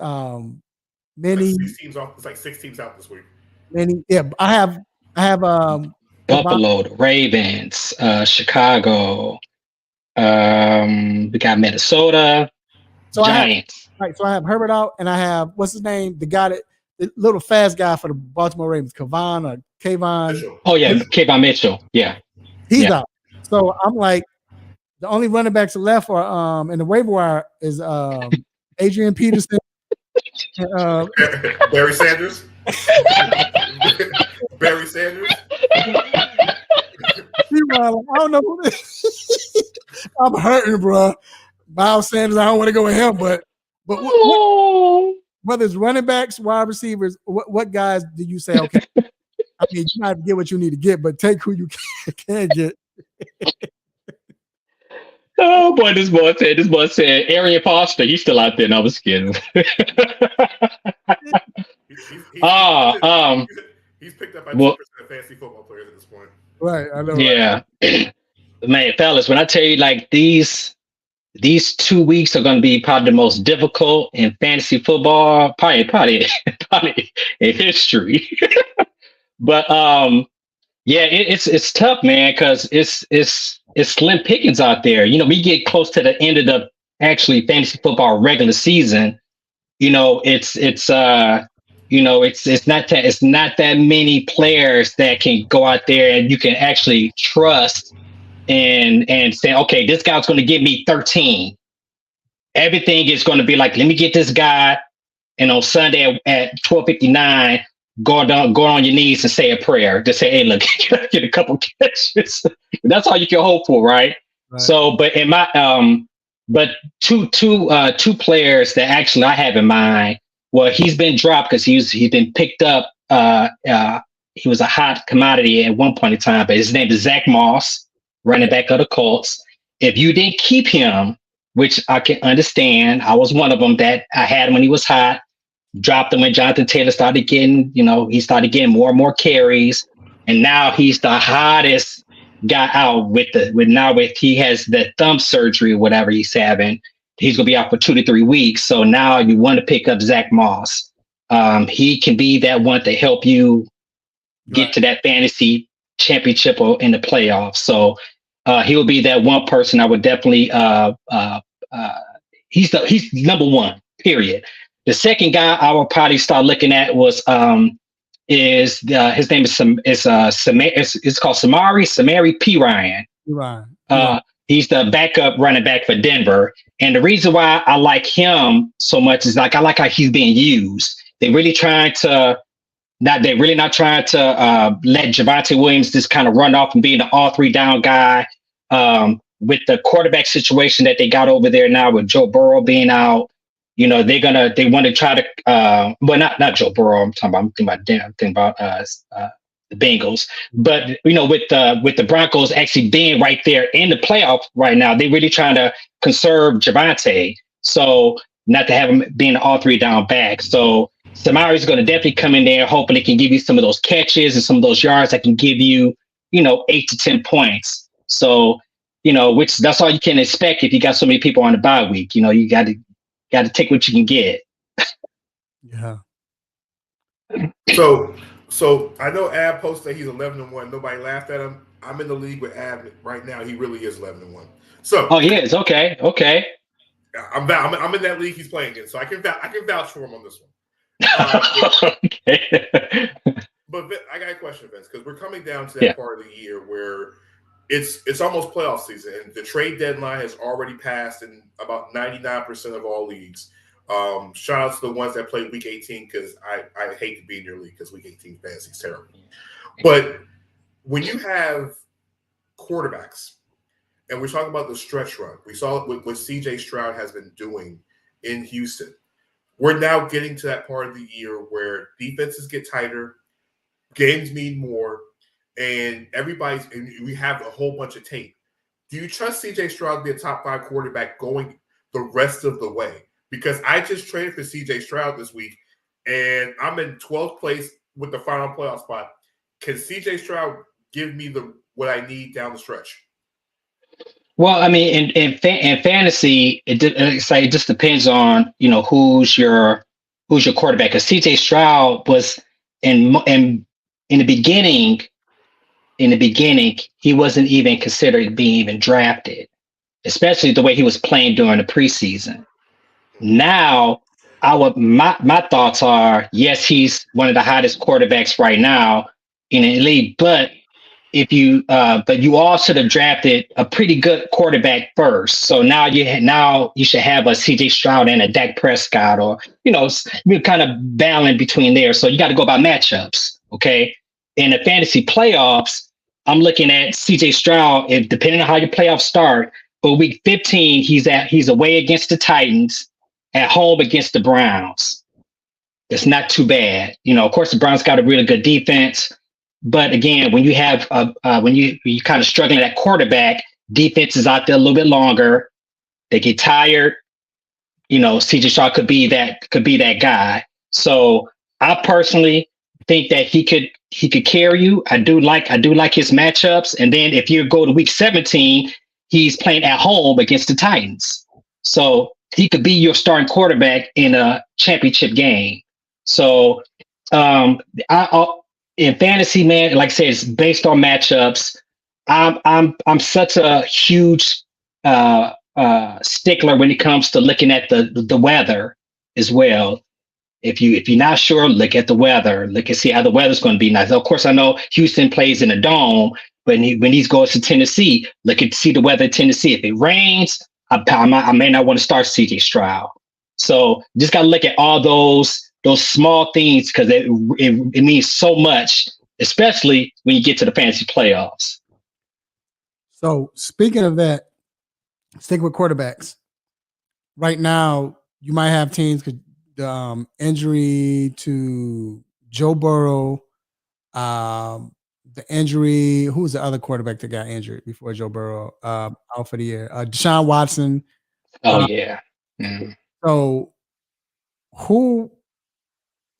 Speaker 1: many
Speaker 2: teams off. It's like 6 teams out this week.
Speaker 1: Many, yeah. I have
Speaker 7: Buffalo, the Ravens, Chicago. We got Minnesota, Giants.
Speaker 1: So I have Herbert out, and I have what's his name? The little fast guy for the Baltimore Ravens, Kayvon.
Speaker 7: Oh yeah, Kayvon Mitchell. Yeah,
Speaker 1: he's out. So I'm like, the only running backs left are in the waiver wire is Adrian Peterson, and,
Speaker 2: Barry Sanders. Barry Sanders.
Speaker 1: I don't know who this is. I'm hurting, bro. Miles Sanders, I don't want to go with him, but whether it's running backs, wide receivers, what guys do you say, okay, I mean, you might have to get what you need to get, but take who you can get.
Speaker 7: Oh boy, this boy said Arian Foster, he's still out there. No, I was kidding.
Speaker 2: He's picked up by 2% of fantasy football players at this point.
Speaker 1: Right, I know.
Speaker 7: Yeah. Right? Man, fellas, when I tell you like these 2 weeks are going to be probably the most difficult in fantasy football, probably in history. But yeah, it's tough, man, because it's it's slim pickings out there. We get close to the end of the actually fantasy football regular season. It's not that many players that can go out there and you can actually trust and say, okay, this guy's going to give me 13. Everything is going to be like, let me get this guy, and on Sunday at 12:59, go on your knees and say a prayer. Just say, hey, look, get a couple catches. That's all you can hope for, right? So, but in my but two players that actually I have in mind. Well, he's been dropped because he's been picked up. He was a hot commodity at one point in time, but his name is Zach Moss, running back of the Colts. If you didn't keep him, which I can understand, I was one of them that I had him when he was hot. Dropped him when Jonathan Taylor started getting, he started getting more and more carries, and now he's the hottest guy out with he has the thumb surgery or whatever he's having. He's gonna be out for 2 to 3 weeks. So now you want to pick up Zach Moss. He can be that one to help you get to that fantasy championship or in the playoffs. So he will be that one person I would definitely. He's number one. Period. The second guy I would probably start looking at was his name is it's called Samari P. Ryan. He's the backup running back for Denver, and the reason why I like him so much is I like how he's being used. They're really not trying to let Javonte Williams just kind of run off and being an all 3 down guy. With the quarterback situation that they got over there now with Joe Burrow being out. They want to try to, not Joe Burrow. I'm thinking about the Bengals, but with the Broncos actually being right there in the playoff right now, they're really trying to conserve Javonte, so not to have him being an all 3 down back. So Samari's going to definitely come in there, hoping it can give you some of those catches and some of those yards that can give you, 8 to 10 points. So which that's all you can expect if you got so many people on the bye week. You got to take what you can get.
Speaker 1: Yeah.
Speaker 2: So I know Ab posted that he's 11-1. Nobody laughed at him. I'm in the league with Ab right now. He really is 11-1. So
Speaker 7: he is okay.
Speaker 2: I'm in that league he's playing in, so I can vouch for him on this one.
Speaker 7: Okay.
Speaker 2: But I got a question, Vince, because we're coming down to that part of the year where it's almost playoff season, and the trade deadline has already passed in about 99% of all leagues. Shout out to the ones that played Week 18, because I hate to be in your league because Week 18 fantasy is terrible. But when you have quarterbacks, and we're talking about the stretch run, we saw what CJ Stroud has been doing in Houston. We're now getting to that part of the year where defenses get tighter, games mean more, and we have a whole bunch of tape. Do you trust CJ Stroud to be a top 5 quarterback going the rest of the way? Because I just traded for CJ Stroud this week, and I'm in 12th place with the final playoff spot. Can CJ Stroud give me what I need down the stretch?
Speaker 7: Well, I mean, in fantasy, it just depends on who's your quarterback. Because CJ Stroud was in the beginning. In the beginning, he wasn't even considered being even drafted, especially the way he was playing during the preseason. Now, my thoughts are, yes, he's one of the hottest quarterbacks right now in the league, but you all should have drafted a pretty good quarterback first. So now you should have a CJ Stroud and a Dak Prescott, or you're kind of battling between there. So you got to go by matchups, okay? In the fantasy playoffs, I'm looking at CJ Stroud. Depending on how your playoffs start, for week 15, he's away against the Titans, at home against the Browns. It's not too bad. Of course, the Browns got a really good defense, but again, when you have when you kind of struggling at quarterback, defense is out there a little bit longer. They get tired. CJ Stroud could be that guy. So I personally think that he could carry you. I do like his matchups. And then if you go to week 17, he's playing at home against the Titans. So he could be your starting quarterback in a championship game. So in fantasy, man, like I said, it's based on matchups. I'm such a huge stickler when it comes to looking at the weather as well. If you're not sure, look at the weather. Look and see how the weather's going to be. Now, of course, I know Houston plays in a dome, but when he goes to Tennessee, look at see the weather in Tennessee. If it rains, I may not want to start CJ Stroud. So just got to look at all those small things because it means so much, especially when you get to the fantasy playoffs.
Speaker 1: So speaking of that, stick with quarterbacks. Right now, you might have teams because injury to Joe Burrow, the injury. Who was the other quarterback that got injured before Joe Burrow? Out for the year. Deshaun Watson.
Speaker 7: Oh yeah. Mm.
Speaker 1: So who,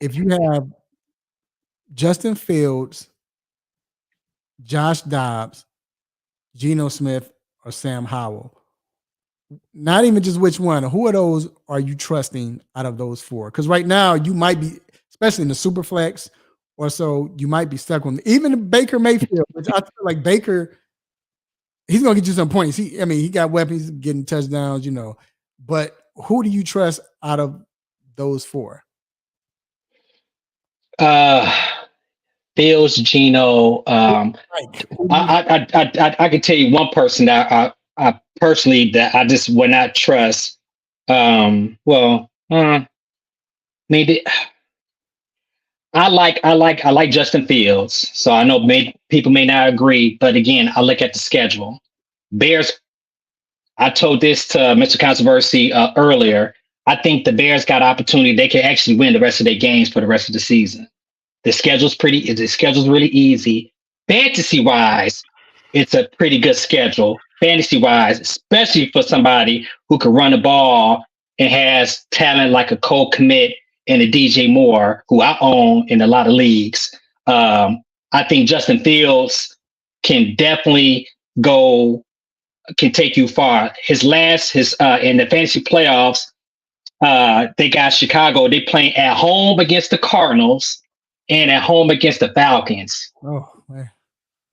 Speaker 1: if you have Justin Fields, Josh Dobbs, Geno Smith, or Sam Howell, not even just which one, who of those are you trusting out of those four? Because right now you might be, especially in the super flex or so, you might be stuck with even Baker Mayfield, which I feel like Baker, he's gonna get you some points. He got weapons, getting touchdowns, but who do you trust out of those four?
Speaker 7: Fields, Geno. I can tell you one person that I personally that I just would not trust. Maybe I like Justin Fields. So I know people may not agree, but again, I look at the schedule. Bears. I told this to Mr. Controversy earlier. I think the Bears got opportunity. They can actually win the rest of their games for the rest of the season. The schedule's really easy. Fantasy wise, it's a pretty good schedule. Fantasy wise, especially for somebody who can run the ball and has talent like a Cole Kmet and a DJ Moore, who I own in a lot of leagues. I think Justin Fields can definitely can take you far. In the fantasy playoffs, they got Chicago. They playing at home against the Cardinals and at home against the Falcons.
Speaker 1: Oh, man.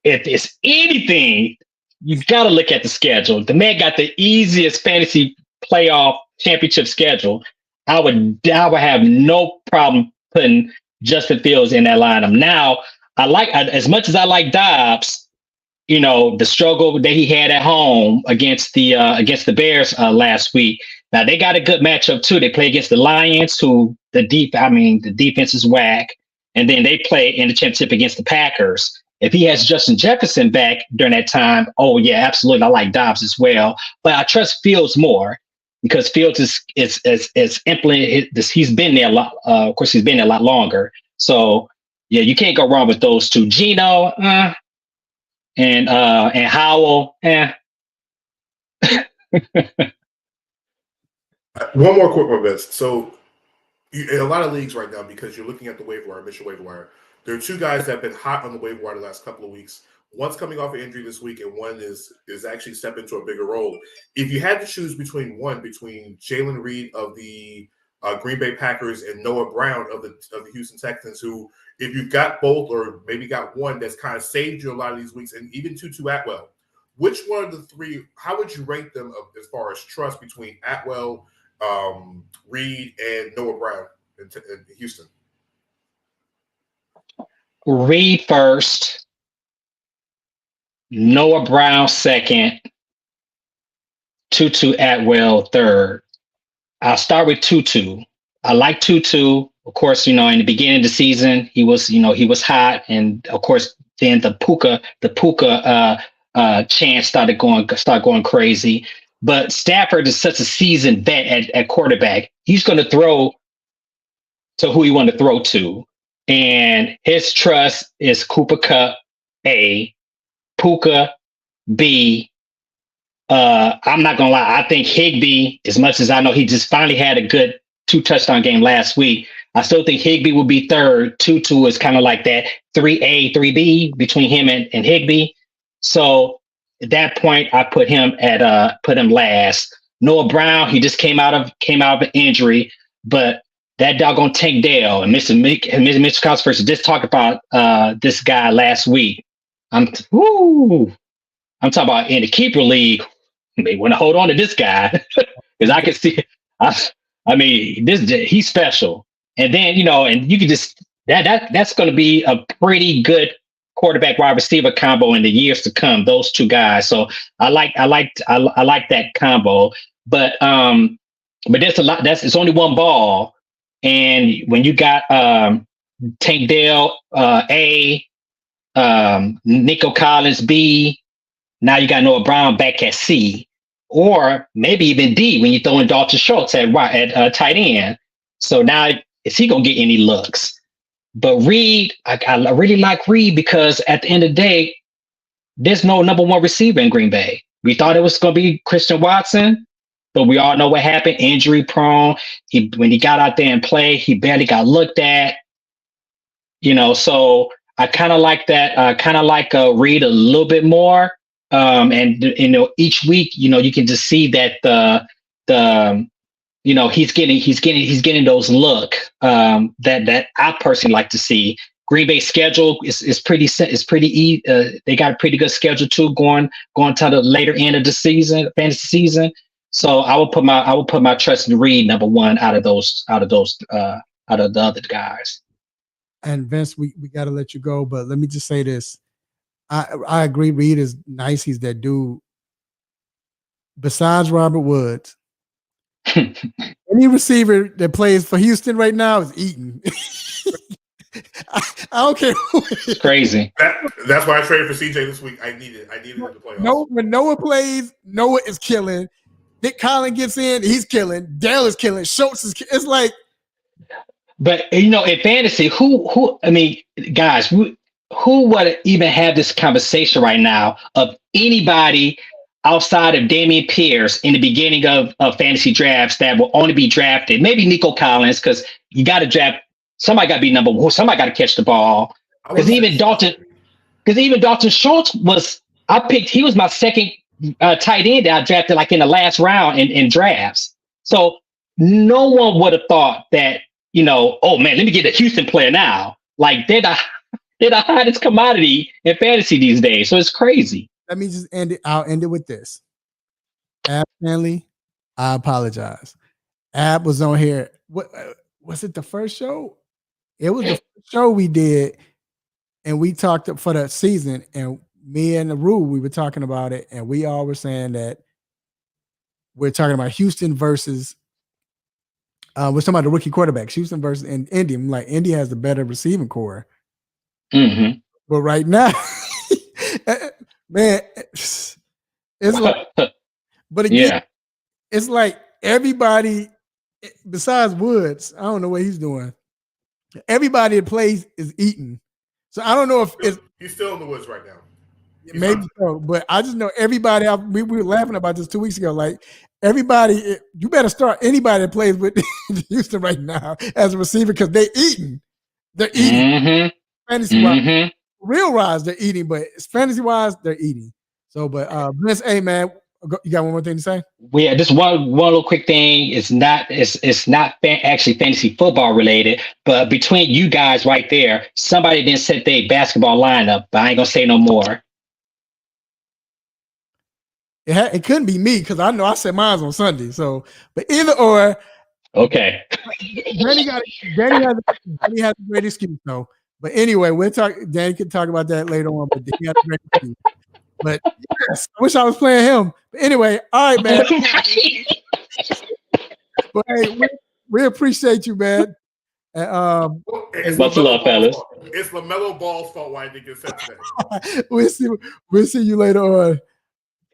Speaker 7: If it's anything, you've got to look at the schedule. The man got the easiest fantasy playoff championship schedule. I would have no problem putting Justin Fields in that lineup. Now, as much as I like Dobbs, the struggle that he had at home against the Bears last week. Now they got a good matchup too. They play against the Lions, who the defense is whack, and then they play in the championship against the Packers. If he has Justin Jefferson back during that time, oh yeah, absolutely. I like Dobbs as well, but I trust Fields more because Fields is implemented. He's been there a lot. Of course, he's been there a lot longer. So yeah, you can't go wrong with those two. Geno, and Howell,
Speaker 2: One more quick one, Vince. So, in a lot of leagues right now, because you're looking at the waiver wire, Mitchell waiver wire, there are two guys that have been hot on the waiver wire the last couple of weeks. One's coming off an injury this week, and one is actually stepping into a bigger role. If you had to choose between Jalen Reed of the Green Bay Packers and Noah Brown of the Houston Texans, who, if you've got both or maybe got one that's kind of saved you a lot of these weeks, and even Tutu Atwell, which one of the three, how would you rank them as far as trust between Atwell, Reed, and Noah Brown in Houston?
Speaker 7: Reed first, Noah Brown second, Tutu Atwell third. I'll start with Tutu. I like Tutu. Of course, in the beginning of the season, he was hot, and of course, then the Puka chance started going crazy. But Stafford is such a seasoned vet at quarterback. He's going to throw to who he want to throw to, and his trust is Cooper Kupp A, Puka B. I'm not gonna lie. I think Higbee, as much as I know he just finally had a good 2-touchdown game last week, I still think Higbee will be third. Tutu is kind of like that 3A, 3B between him and Higbee. So at that point, I put him last. Noah Brown, he just came out of an injury, but that doggone Tank Dell and Mr. Controversy just talked about this guy last week. I'm talking about in the keeper league. They want to hold on to this guy because I can see. I mean, he's special. And then and you can just that's going to be a pretty good quarterback wide receiver combo in the years to come. Those two guys. So I like that combo. But there's a lot. It's only one ball, and when you got Tank Dell A, Nico Collins B. Now you got Noah Brown back at C, or maybe even D when you throw in Dalton Schultz at tight end. So now is he gonna get any looks? But Reed, I really like Reed because at the end of the day, there's no number one receiver in Green Bay. We thought it was gonna be Christian Watson, but we all know what happened. Injury prone. When he got out there and played, he barely got looked at. So I kind of like that. I kind of like Reed a little bit more. And each week, you can just see that he's getting those look that I personally like to see. Green Bay schedule is pretty easy. They got a pretty good schedule too, going to the later end of the season, fantasy season. So I will put my trust in Reed number one out of the other guys.
Speaker 1: And Vince, we got to let you go, but let me just say this. I agree. Reed is nice. He's that dude. Besides Robert Woods, any receiver that plays for Houston right now is eating. I don't care.
Speaker 7: It's crazy.
Speaker 2: That's why I traded for CJ this week. I needed him to play.
Speaker 1: When Noah plays, Noah is killing. Nick Collins gets in, he's killing. Dale is killing. Schultz is. It's like.
Speaker 7: But in fantasy, guys, who would even have this conversation right now of anybody outside of Dameon Pierce in the beginning of fantasy drafts that will only be drafted? Maybe Nico Collins, because you got to draft. Somebody got to be number one. Somebody got to catch the ball. Because even Dalton Schultz was. I picked. He was my second tight end that I drafted like in the last round in drafts. So no one would have thought that. Oh man, let me get a Houston player now. Like they're the hottest commodity in fantasy these days. So it's crazy.
Speaker 1: Let me just end it. I'll end it with this. Ab Stanley, I apologize. Ab was on here. What was it? The first show? It was the first show we did, and we talked for the season. And me and Aru, we were talking about it, and we all were saying that we're talking about Houston versus. We're talking about the rookie quarterbacks, Houston versus Indy. I'm like, Indy has the better receiving core.
Speaker 7: Mm-hmm.
Speaker 1: But right now, man, it's like, but again, it's like everybody besides Woods, I don't know what he's doing. Everybody that plays is eating. So I don't know if
Speaker 2: he's still in the woods right now.
Speaker 1: Maybe so, but I just know everybody. We were laughing about this 2 weeks ago. Like everybody, you better start anybody that plays with Houston right now as a receiver because they're eating. They're eating.
Speaker 7: Mm-hmm.
Speaker 1: Fantasy wise, real wise, they're eating, but fantasy wise, they're eating. So, but Vince, hey man, you got one more thing to say?
Speaker 7: Well, yeah, just one little quick thing. It's not actually fantasy football related, but between you guys right there, somebody didn't set their basketball lineup, but I ain't gonna say no more.
Speaker 1: It couldn't be me because I know I set mine on Sunday. So, but either or.
Speaker 7: Okay.
Speaker 1: Danny has a great excuse though. But anyway, we'll talk. Danny can talk about that later on. But he has a great excuse. But yes, I wish I was playing him. But anyway, all right, man. But hey, we appreciate you, man.
Speaker 7: Much love, fellas.
Speaker 2: It's LaMelo Ball's fault why I didn't get set today.
Speaker 1: We'll see you later on.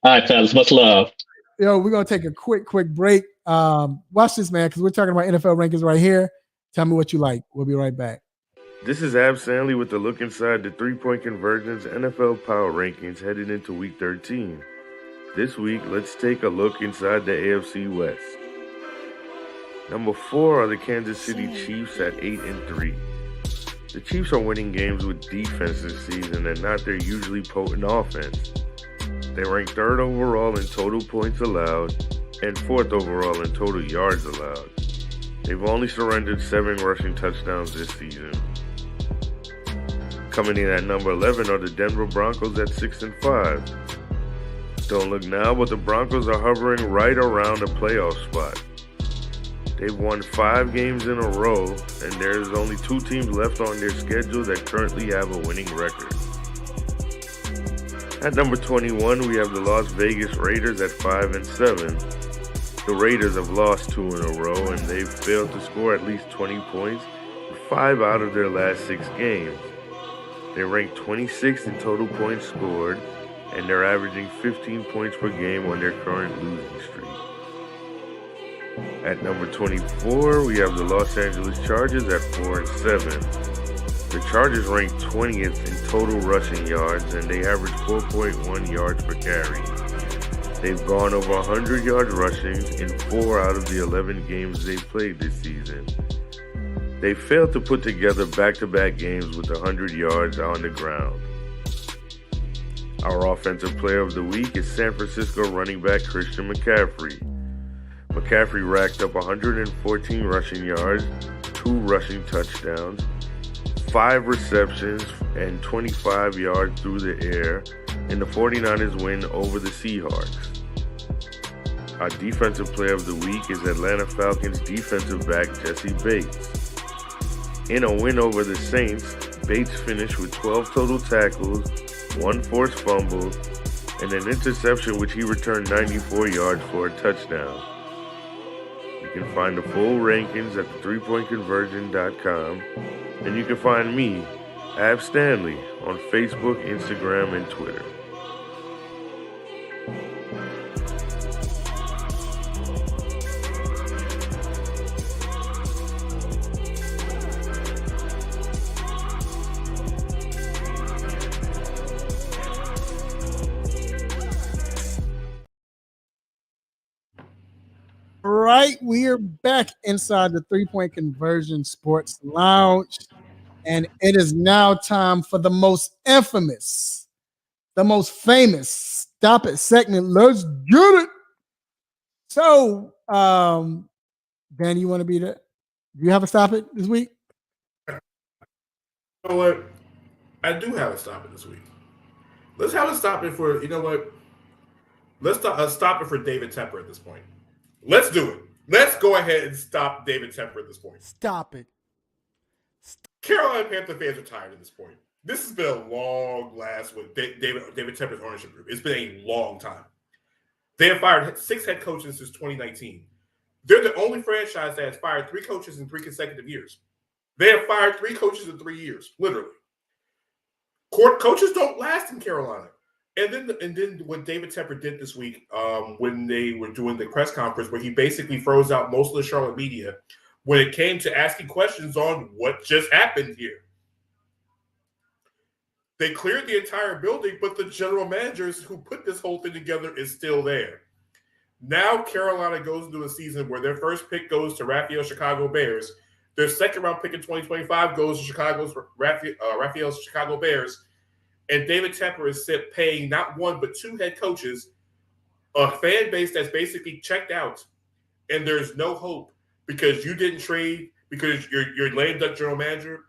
Speaker 7: All right, fellas. Much love.
Speaker 1: Yo, we're gonna take a quick break. Watch this, man, because we're talking about NFL rankings right here. Tell me what you like. We'll be right back.
Speaker 8: This is Ab Stanley with a look inside the 3-point convergence NFL power rankings headed into Week 13. This week, let's take a look inside the AFC West. Number 4 are the Kansas City Chiefs at 8-3. The Chiefs are winning games with defense this season and not their usually potent offense. They rank 3rd overall in total points allowed and 4th overall in total yards allowed. They've only surrendered 7 rushing touchdowns this season. Coming in at number 11 are the Denver Broncos at 6-5. Don't look now, but the Broncos are hovering right around a playoff spot. They've won 5 games in a row, and there's only 2 teams left on their schedule that currently have a winning record. At number 21, we have the Las Vegas Raiders at 5-7. The Raiders have lost 2 in a row, and they've failed to score at least 20 points in 5 out of their last 6 games. They rank 26th in total points scored, and they're averaging 15 points per game on their current losing streak. At number 24, we have the Los Angeles Chargers at 4-7. The Chargers rank 20th in total rushing yards, and they average 4.1 yards per carry. They've gone over 100 yards rushing in 4 out of the 11 games they've played this season. They failed to put together back-to-back games with 100 yards on the ground. Our offensive player of the week is San Francisco running back Christian McCaffrey. McCaffrey racked up 114 rushing yards, 2 rushing touchdowns, 5 receptions, and 25 yards through the air in the 49ers win over the Seahawks. Our defensive player of the week is Atlanta Falcons defensive back Jesse Bates. In a win over the Saints, Bates finished with 12 total tackles, 1 forced fumble, and an interception which he returned 94 yards for a touchdown. You can find the full rankings at the3pointconversion.com, and you can find me, Ab Stanley, on Facebook, Instagram, and Twitter.
Speaker 1: Right, we are back inside the 3-Point Conversion Sports Lounge, and it is now time for the most infamous, the most famous Stop It segment. Let's get it. So, Dan, you want to be there? Do you have a Stop It this week?
Speaker 2: You know what? I do have a Stop It this week. Let's have a Stop It for, you know what? Let's stop it for David Tepper at this point. Let's do it. Let's go ahead and stop David Tepper at this point.
Speaker 4: Stop it.
Speaker 2: Carolina Panther fans are tired at this point. This has been a long last with David Tepper's ownership group. It's been a long time. They have fired 6 head coaches since 2019. They're the only franchise that has fired 3 coaches in 3 consecutive years. They have fired 3 coaches in 3 years, literally. Coaches don't last in Carolina. And then what David Tepper did this week, when they were doing the press conference, where he basically froze out most of the Charlotte media when it came to asking questions on what just happened here. They cleared the entire building, but the general managers who put this whole thing together is still there. Now Carolina goes into a season where their first pick goes to Raphael's Chicago Bears. Their second round pick in 2025 goes to Raphael's Chicago Bears. And David Tepper is paying not 1 but 2 head coaches, a fan base that's basically checked out, and there's no hope because you didn't trade, because your lame duck general manager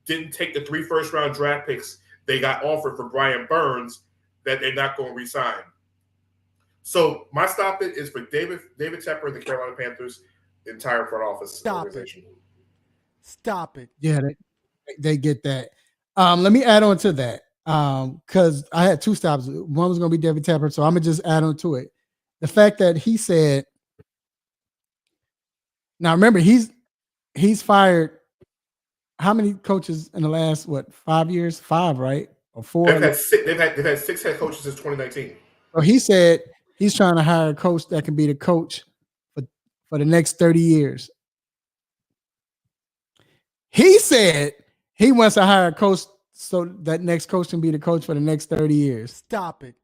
Speaker 2: didn't take the 3 first-round draft picks they got offered for Brian Burns that they're not going to re-sign. So my Stop It is for David Tepper and the Carolina Panthers entire front office organization.
Speaker 4: Stop it.
Speaker 1: Yeah, they get that. Let me add on to that. Because I had 2 stops. One was going to be David Tepper, so I'm going to just add on to it. The fact that he said, now remember, he's fired how many coaches in the last, 5 years? 5, right? Or 4?
Speaker 2: They've had 6 head coaches since 2019.
Speaker 1: So he said he's trying to hire a coach that can be the coach for the next 30 years. He said he wants to hire a coach so that next coach can be the coach for the next 30 years.
Speaker 4: Stop it.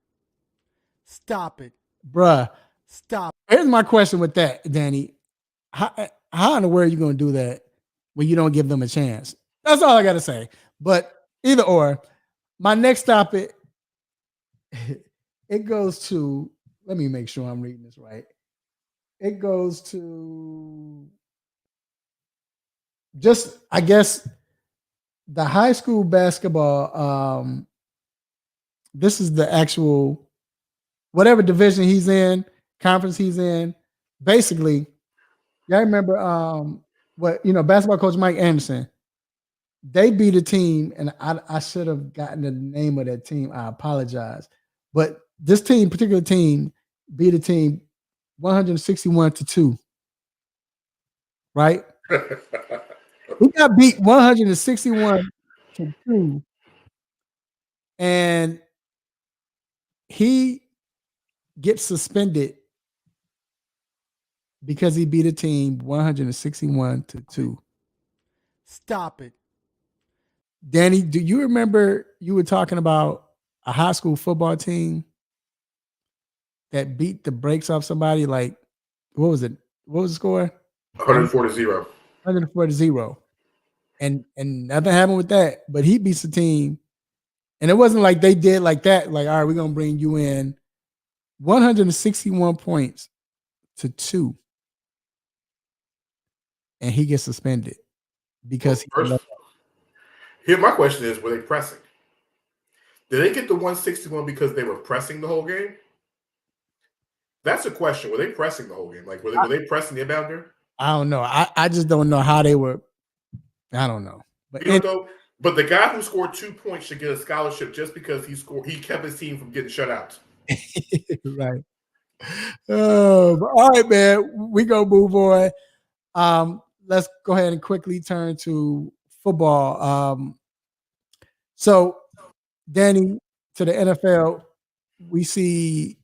Speaker 4: Stop it.
Speaker 1: Bruh.
Speaker 4: Stop.
Speaker 1: Here's my question with that, Danny. How in the world are you going to do that when you don't give them a chance? That's all I got to say. But either or, my next Stop It, it goes to, let me make sure I'm reading this right. It goes to just, I guess, the high school basketball, this is the actual whatever division he's in, conference he's in. Basically, y'all remember basketball coach Mike Anderson. They beat a team, and I should have gotten the name of that team. I apologize, but this particular team, beat a team 161-2. Right? We got beat 161-2, and he gets suspended because he beat a team 161-2.
Speaker 4: Stop it.
Speaker 1: Danny, do you remember you were talking about a high school football team that beat the brakes off somebody? Like, what was it? What was the score?
Speaker 2: 104-0.
Speaker 1: 104-0. And nothing happened with that. But he beats the team. And it wasn't like they did like that. Like, all right, we're gonna bring you in 161 points to 2. And he gets suspended because
Speaker 2: Here, my question is: were they pressing? Did they get the 161 because they were pressing the whole game? That's a question. Were they pressing the whole game? Like, were they pressing the inbounder?
Speaker 1: I don't know. I just don't know how they were. I don't know. But
Speaker 2: but the guy who scored 2 points should get a scholarship just because he kept his team from getting shut out.
Speaker 1: Right. All right, man. We gonna move on. Let's go ahead and quickly turn to football. So, Danny, to the NFL, we see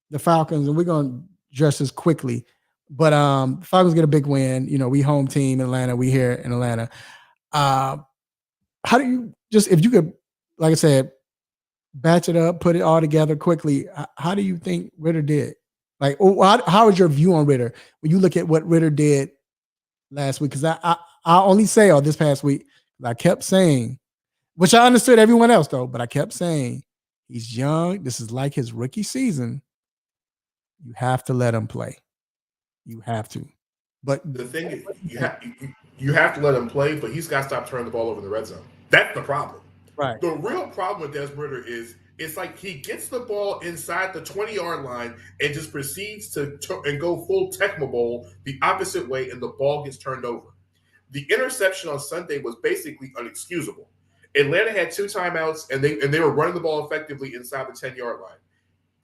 Speaker 1: the Falcons, and we're gonna address this quickly. But Falcons get a big win. We home team in Atlanta. We here in Atlanta. How do you if you could, like I said, batch it up, put it all together quickly? How do you think Ritter did? Like, how is your view on Ritter when you look at what Ritter did last week? Because I only say this past week, I kept saying, which I understood everyone else though, but I kept saying he's young. This is like his rookie season. You have to let him play. You have to. But
Speaker 2: the thing is, you have to let him play, but he's got to stop turning the ball over in the red zone. That's the problem.
Speaker 1: Right.
Speaker 2: The real problem with Desmond Ritter is it's like he gets the ball inside the 20-yard line and just proceeds to go full Tecmo Bowl the opposite way, and the ball gets turned over. The interception on Sunday was basically unexcusable. Atlanta had 2 timeouts, and they were running the ball effectively inside the 10-yard line.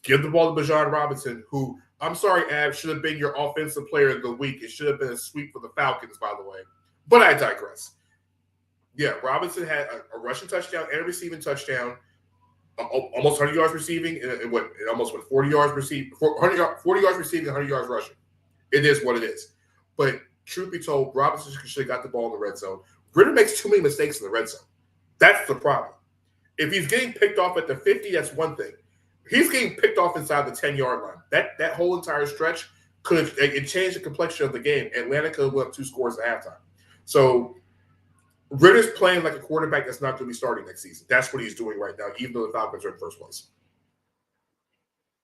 Speaker 2: Give the ball to Bijan Robinson, who, I'm sorry, Ab, should have been your offensive player of the week. It should have been a sweep for the Falcons, by the way. But I digress. Yeah, Robinson had a rushing touchdown and a receiving touchdown, almost 100 yards receiving, and almost 40 yards receiving, 40 yards receiving, 100 yards rushing. It is what it is. But truth be told, Robinson should have got the ball in the red zone. Ritter makes too many mistakes in the red zone. That's the problem. If he's getting picked off at the 50, that's one thing. He's getting picked off inside the 10-yard line. That whole entire stretch could change the complexion of the game. Atlanta could have won 2 scores at halftime. So Ritter's playing like a quarterback that's not going to be starting next season. That's what he's doing right now, even though the Falcons are in first place.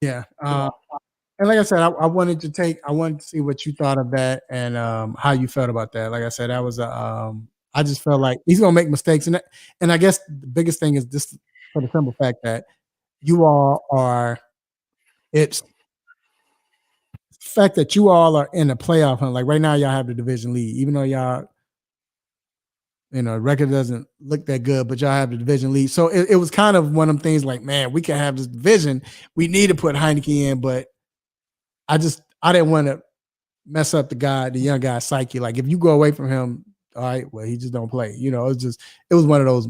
Speaker 1: Yeah. And like I said, I wanted to see what you thought of that and how you felt about that. Like I said, that was I just felt like he's going to make mistakes. And I guess the biggest thing is this, for the simple fact that you all are, it's the fact that you all are in a playoff hunt. Like right now, y'all have the division lead, even though y'all, record doesn't look that good, but y'all have the division lead. So it was kind of one of them things like, man, we can have this division. We need to put Heineke in, but I didn't want to mess up the young guy's psyche. Like if you go away from him, all right, well, he just don't play. It was one of those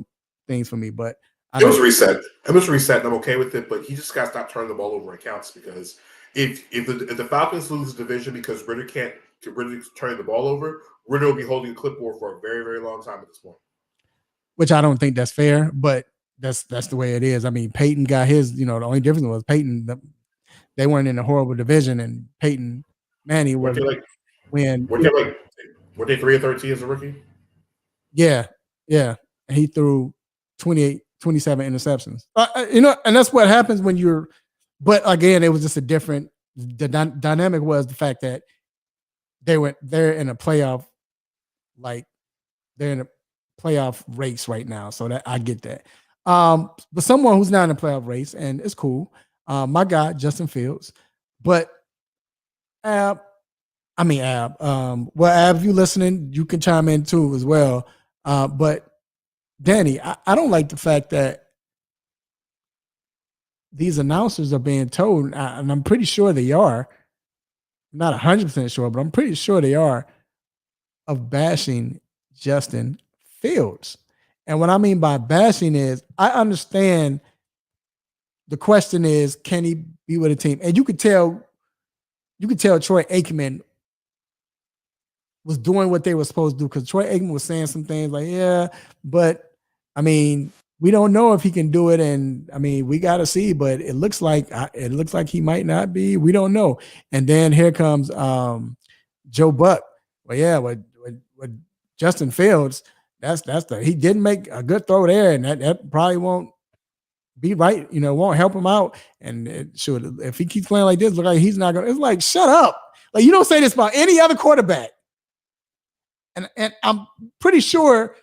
Speaker 1: things for me. But
Speaker 2: it was reset. And I'm okay with it, but he just got to stop turning the ball over in counts, because if the Falcons lose the division because Ritter can't turn the ball over, Ritter will be holding a clipboard for a very, very long time at this point.
Speaker 1: Which I don't think that's fair, but that's the way it is. I mean, Peyton got his. The only difference was Peyton. They weren't in a horrible division, and Peyton Manning was when.
Speaker 2: Were they 3-13 as a rookie?
Speaker 1: Yeah. He threw 27 interceptions. And that's what happens when you're. But again, it was just a different. The dynamic was the fact that they're in a playoff, like they're in a playoff race right now. So that I get that. But someone who's not in a playoff race, and it's cool. my guy, Justin Fields. But Ab, well, Ab, if you listening, you can chime in too as well. But Danny, I don't like the fact that these announcers are being told, and I'm pretty sure they are, not 100% sure, but I'm pretty sure they are, of bashing Justin Fields. And what I mean by bashing is I understand the question is, can he be with a team? And you could tell Troy Aikman was doing what they were supposed to do, because Troy Aikman was saying some things like, yeah, but I mean, we don't know if he can do it, and I mean, we got to see. But it looks like he might not be. We don't know. And then here comes Joe Buck. Well, yeah, with Justin Fields, he didn't make a good throw there, and that probably won't be right. Won't help him out. And if he keeps playing like this, look like he's not going to. It's like, shut up. Like, you don't say this about any other quarterback. And I'm pretty sure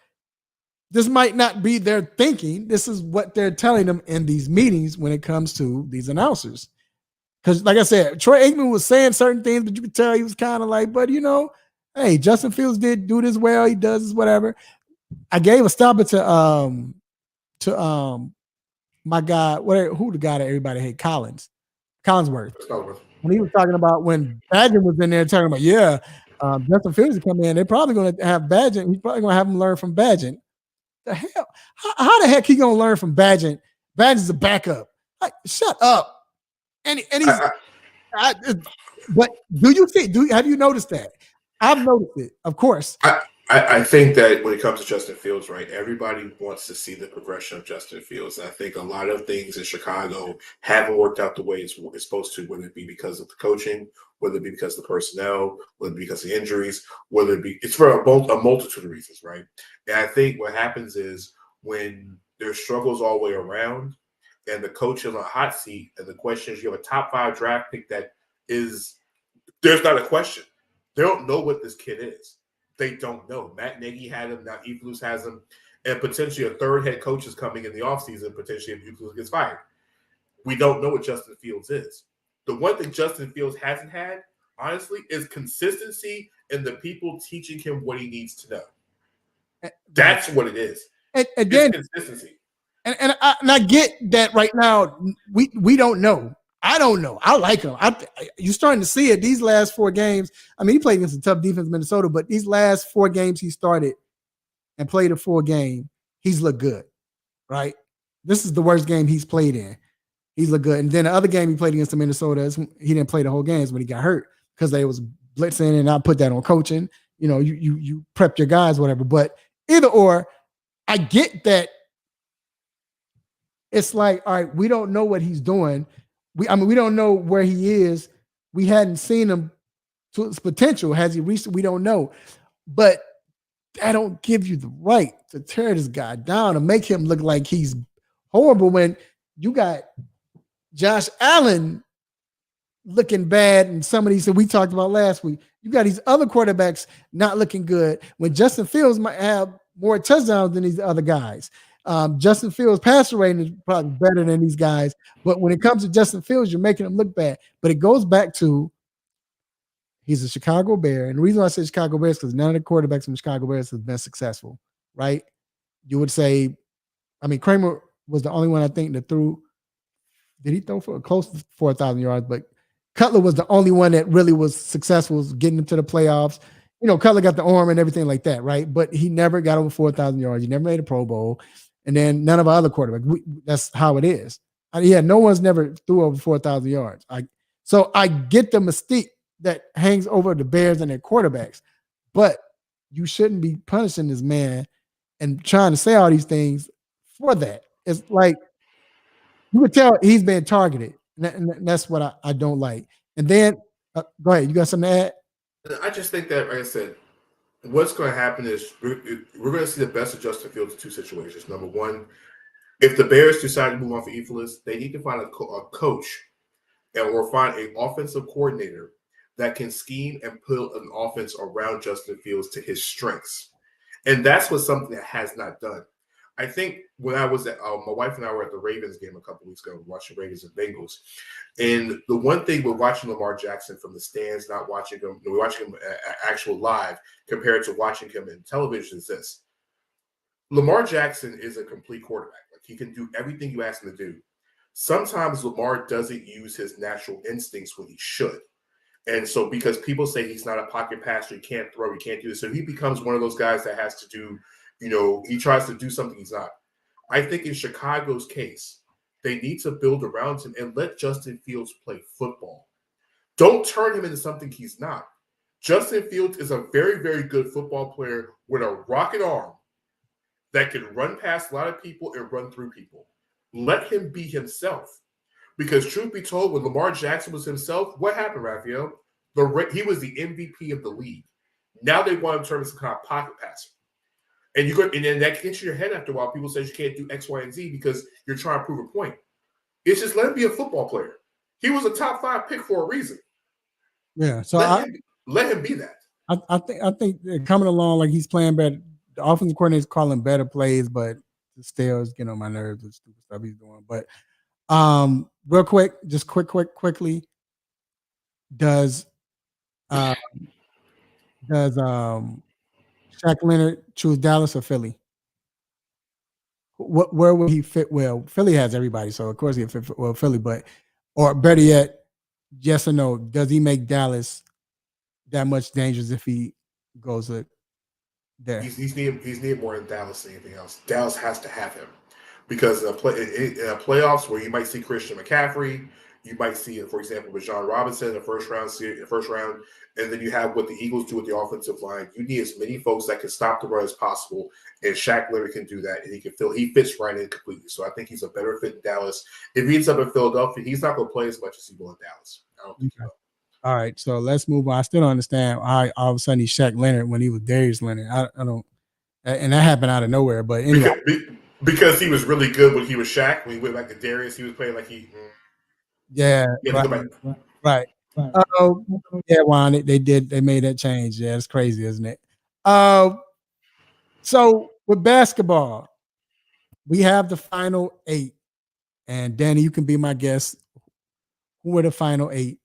Speaker 1: this might not be their thinking. This is what they're telling them in these meetings when it comes to these announcers. Because, like I said, Troy Aikman was saying certain things, but you could tell he was kind of like, but hey, Justin Fields did do this well. He does this, whatever. I gave a stopper to my guy, who the guy that everybody hated, Collinsworth. When he was talking about when Badger was in there talking about, Justin Fields to come in, they're probably going to have Badger. He's probably going to have him learn from Badger. The hell? How the heck he going to learn from Badger? Badger's a backup. Like, shut up. And he's. But have you noticed that? I've noticed it, of course.
Speaker 2: I think that when it comes to Justin Fields, right, everybody wants to see the progression of Justin Fields. And I think a lot of things in Chicago haven't worked out the way it's supposed to, whether it be because of the coaching, whether it be because of the personnel, whether it be because of the injuries, whether it be – it's for a multitude of reasons, right? And I think what happens is when there's struggles all the way around and the coach is on a hot seat and the question is you have a top 5 draft pick that is – there's not a question. They don't know what this kid is. They don't know. Matt Nagy had him. Now Eberflus has him. And potentially a third head coach is coming in the offseason, potentially if Eberflus gets fired. We don't know what Justin Fields is. The one thing Justin Fields hasn't had, honestly, is consistency in the people teaching him what he needs to know. That's what it is.
Speaker 1: And again,
Speaker 2: consistency.
Speaker 1: And I get that right now. We don't know. I don't know. I like him. You're starting to see it. These last 4 games, I mean, he played against a tough defense in Minnesota, but these last 4 games he started and played a full game, he's looked good, right? This is the worst game he's played in. He's looked good. And then the other game he played against the Minnesota, he didn't play the whole game when he got hurt because they was blitzing, and I put that on coaching. You prep your guys, whatever. But either or, I get that it's like, all right, we don't know what he's doing. We don't know where he is. We hadn't seen him to his potential. Has he reached it? We don't know. But that don't give you the right to tear this guy down and make him look like he's horrible when you got Josh Allen looking bad and some of these that we talked about last week. You got these other quarterbacks not looking good when Justin Fields might have more touchdowns than these other guys. Justin Fields' passer rating is probably better than these guys, but when it comes to Justin Fields, you're making him look bad. But it goes back to he's a Chicago Bear, and the reason why I say Chicago Bears is because none of the quarterbacks from Chicago Bears have been successful, right? You would say, Kramer was the only one I think that threw. Did he throw for close to 4,000 yards? But Cutler was the only one that really was successful, was getting them to the playoffs. Cutler got the arm and everything like that, right? But he never got over 4,000 yards. He never made a Pro Bowl. And then none of our other quarterbacks. That's how it is. No one's never threw over 4,000 yards. So I get the mystique that hangs over the Bears and their quarterbacks, but you shouldn't be punishing this man and trying to say all these things for that. It's like you could tell he's been targeted, and that's what I don't like. And then, go ahead. You got something to add?
Speaker 2: I just think that, like I said, what's going to happen is we're going to see the best of Justin Fields in 2 situations. Number one, if the Bears decide to move on for Eberflus, they need to find a coach or find an offensive coordinator that can scheme and put an offense around Justin Fields to his strengths. And that's something that has not done. I think when I was at my wife and I were at the Ravens game a couple weeks ago, watching Ravens and Bengals, and the one thing with watching Lamar Jackson from the stands, not watching him, we're watching him actual live compared to watching him in television is this: Lamar Jackson is a complete quarterback. Like he can do everything you ask him to do. Sometimes Lamar doesn't use his natural instincts when he should. And so, because people say he's not a pocket passer, he can't throw, he can't do this. So he becomes one of those guys that has to do, he tries to do something he's not. I think in Chicago's case, they need to build around him and let Justin Fields play football. Don't turn him into something he's not. Justin Fields is a very, very good football player with a rocket arm that can run past a lot of people and run through people. Let him be himself. Because truth be told, when Lamar Jackson was himself, what happened, Raphael? He was the MVP of the league. Now they want him to turn into some kind of pocket passer. And then that gets in your head after a while. People say you can't do X, Y, and Z because you're trying to prove a point. It's just let him be a football player. He was a top 5 pick for a reason.
Speaker 1: Yeah. So
Speaker 2: let him be that.
Speaker 1: I think they're coming along like he's playing better. The offensive coordinator is calling better plays, but still is getting on my nerves with stupid stuff he's doing. But real quick, just quickly, does Shaq Leonard choose Dallas or Philly? Where would he fit well? Philly has everybody, so of course he'd fit well Philly, but or better yet, yes or no, does he make Dallas that much dangerous if he goes there?
Speaker 2: He's needed more in Dallas than anything else. Dallas has to have him. Because in a playoffs where you might see Christian McCaffrey, you might see, for example, with John Robinson in the first round, and then you have what the Eagles do with the offensive line. You need as many folks that can stop the run as possible, and Shaq Leonard can do that, and he fits right in completely. So I think he's a better fit in Dallas. If he ends up in Philadelphia, he's not going to play as much as he will in Dallas. I don't think so.
Speaker 1: All right, so let's move on. I still don't understand why all of a sudden he's Shaq Leonard when he was Darius Leonard. I don't, and that happened out of nowhere. But anyway.
Speaker 2: Because he was really good when he was Shaq. When he went back to Darius, he was playing like he.
Speaker 1: Yeah, right. Yeah, Juan, they made that change. Yeah, it's crazy, isn't it? So with basketball, we have the final 8, and Danny, you can be my guest. Who are the final 8?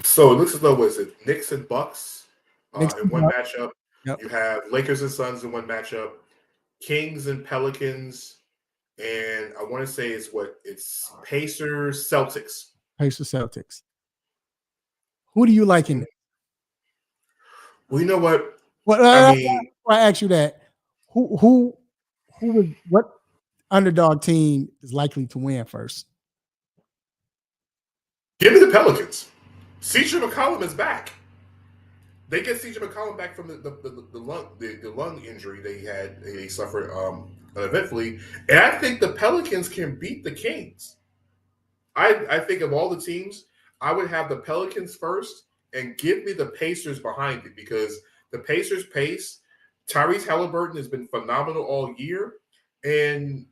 Speaker 2: So it looks as though Knicks and Bucks in one matchup.
Speaker 1: Yep.
Speaker 2: You have Lakers and Suns in one matchup. Kings and Pelicans, and I want to say it's Pacers, Celtics.
Speaker 1: Pacers, Celtics. Who do you like in?
Speaker 2: Well, you know what?
Speaker 1: Well, I ask you that. What underdog team is likely to win first?
Speaker 2: Give me the Pelicans. CJ McCollum is back. They get CJ McCollum back from the lung injury he suffered uneventfully, and I think the Pelicans can beat the Kings. I think of all the teams, I would have the Pelicans first and give me the Pacers behind it because the Pacers pace. Tyrese Halliburton has been phenomenal all year, and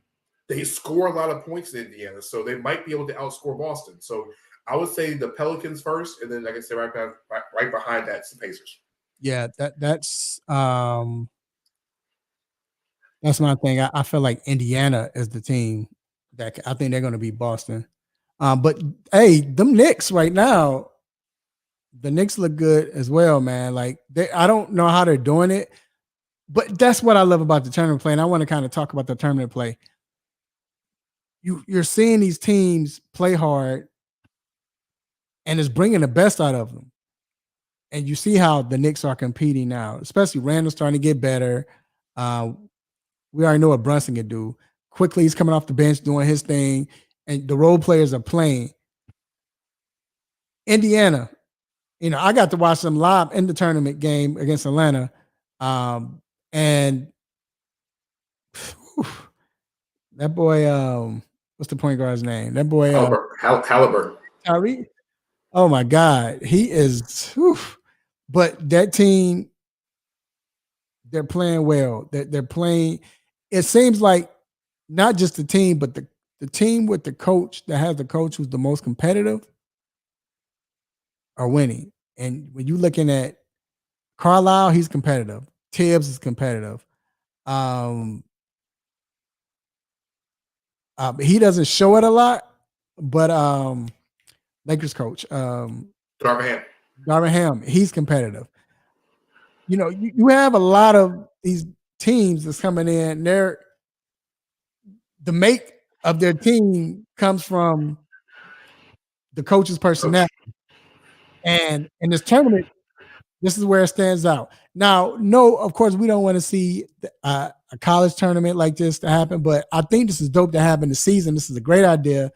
Speaker 2: they score a lot of points in Indiana, so they might be able to outscore Boston. So I would say the Pelicans first, and then like I said, right behind that's the Pacers.
Speaker 1: Yeah, that's my thing. I feel like Indiana is the team that I think they're going to beat Boston. But hey, them Knicks right now, the Knicks look good as well, man. Like I don't know how they're doing it, but that's what I love about the tournament play. And I want to kind of talk about the tournament play. You're seeing these teams play hard, and it's bringing the best out of them. And you see how the Knicks are competing now, especially Randall's starting to get better. We already know what Brunson can do. Quickly, he's coming off the bench doing his thing, and the role players are playing. Indiana, I got to watch them live in the tournament game against Atlanta, and that boy, what's the point guard's name? That boy,
Speaker 2: Halliburton.
Speaker 1: Tyree. Oh my God, he is. But that team, they're playing well. They're playing. It seems like not just the team, but the team with the coach that has the coach who's the most competitive are winning. And when you're looking at Carlisle, he's competitive. Tibbs is competitive. He doesn't show it a lot, but Lakers coach,
Speaker 2: Darvin
Speaker 1: Ham, he's competitive. You have a lot of these teams that's coming in. The make of their team comes from the coach's personality. And in this tournament, this is where it stands out. Now, no, of course, we don't want to see a college tournament like this to happen, but I think this is dope to happen this season. This is a great idea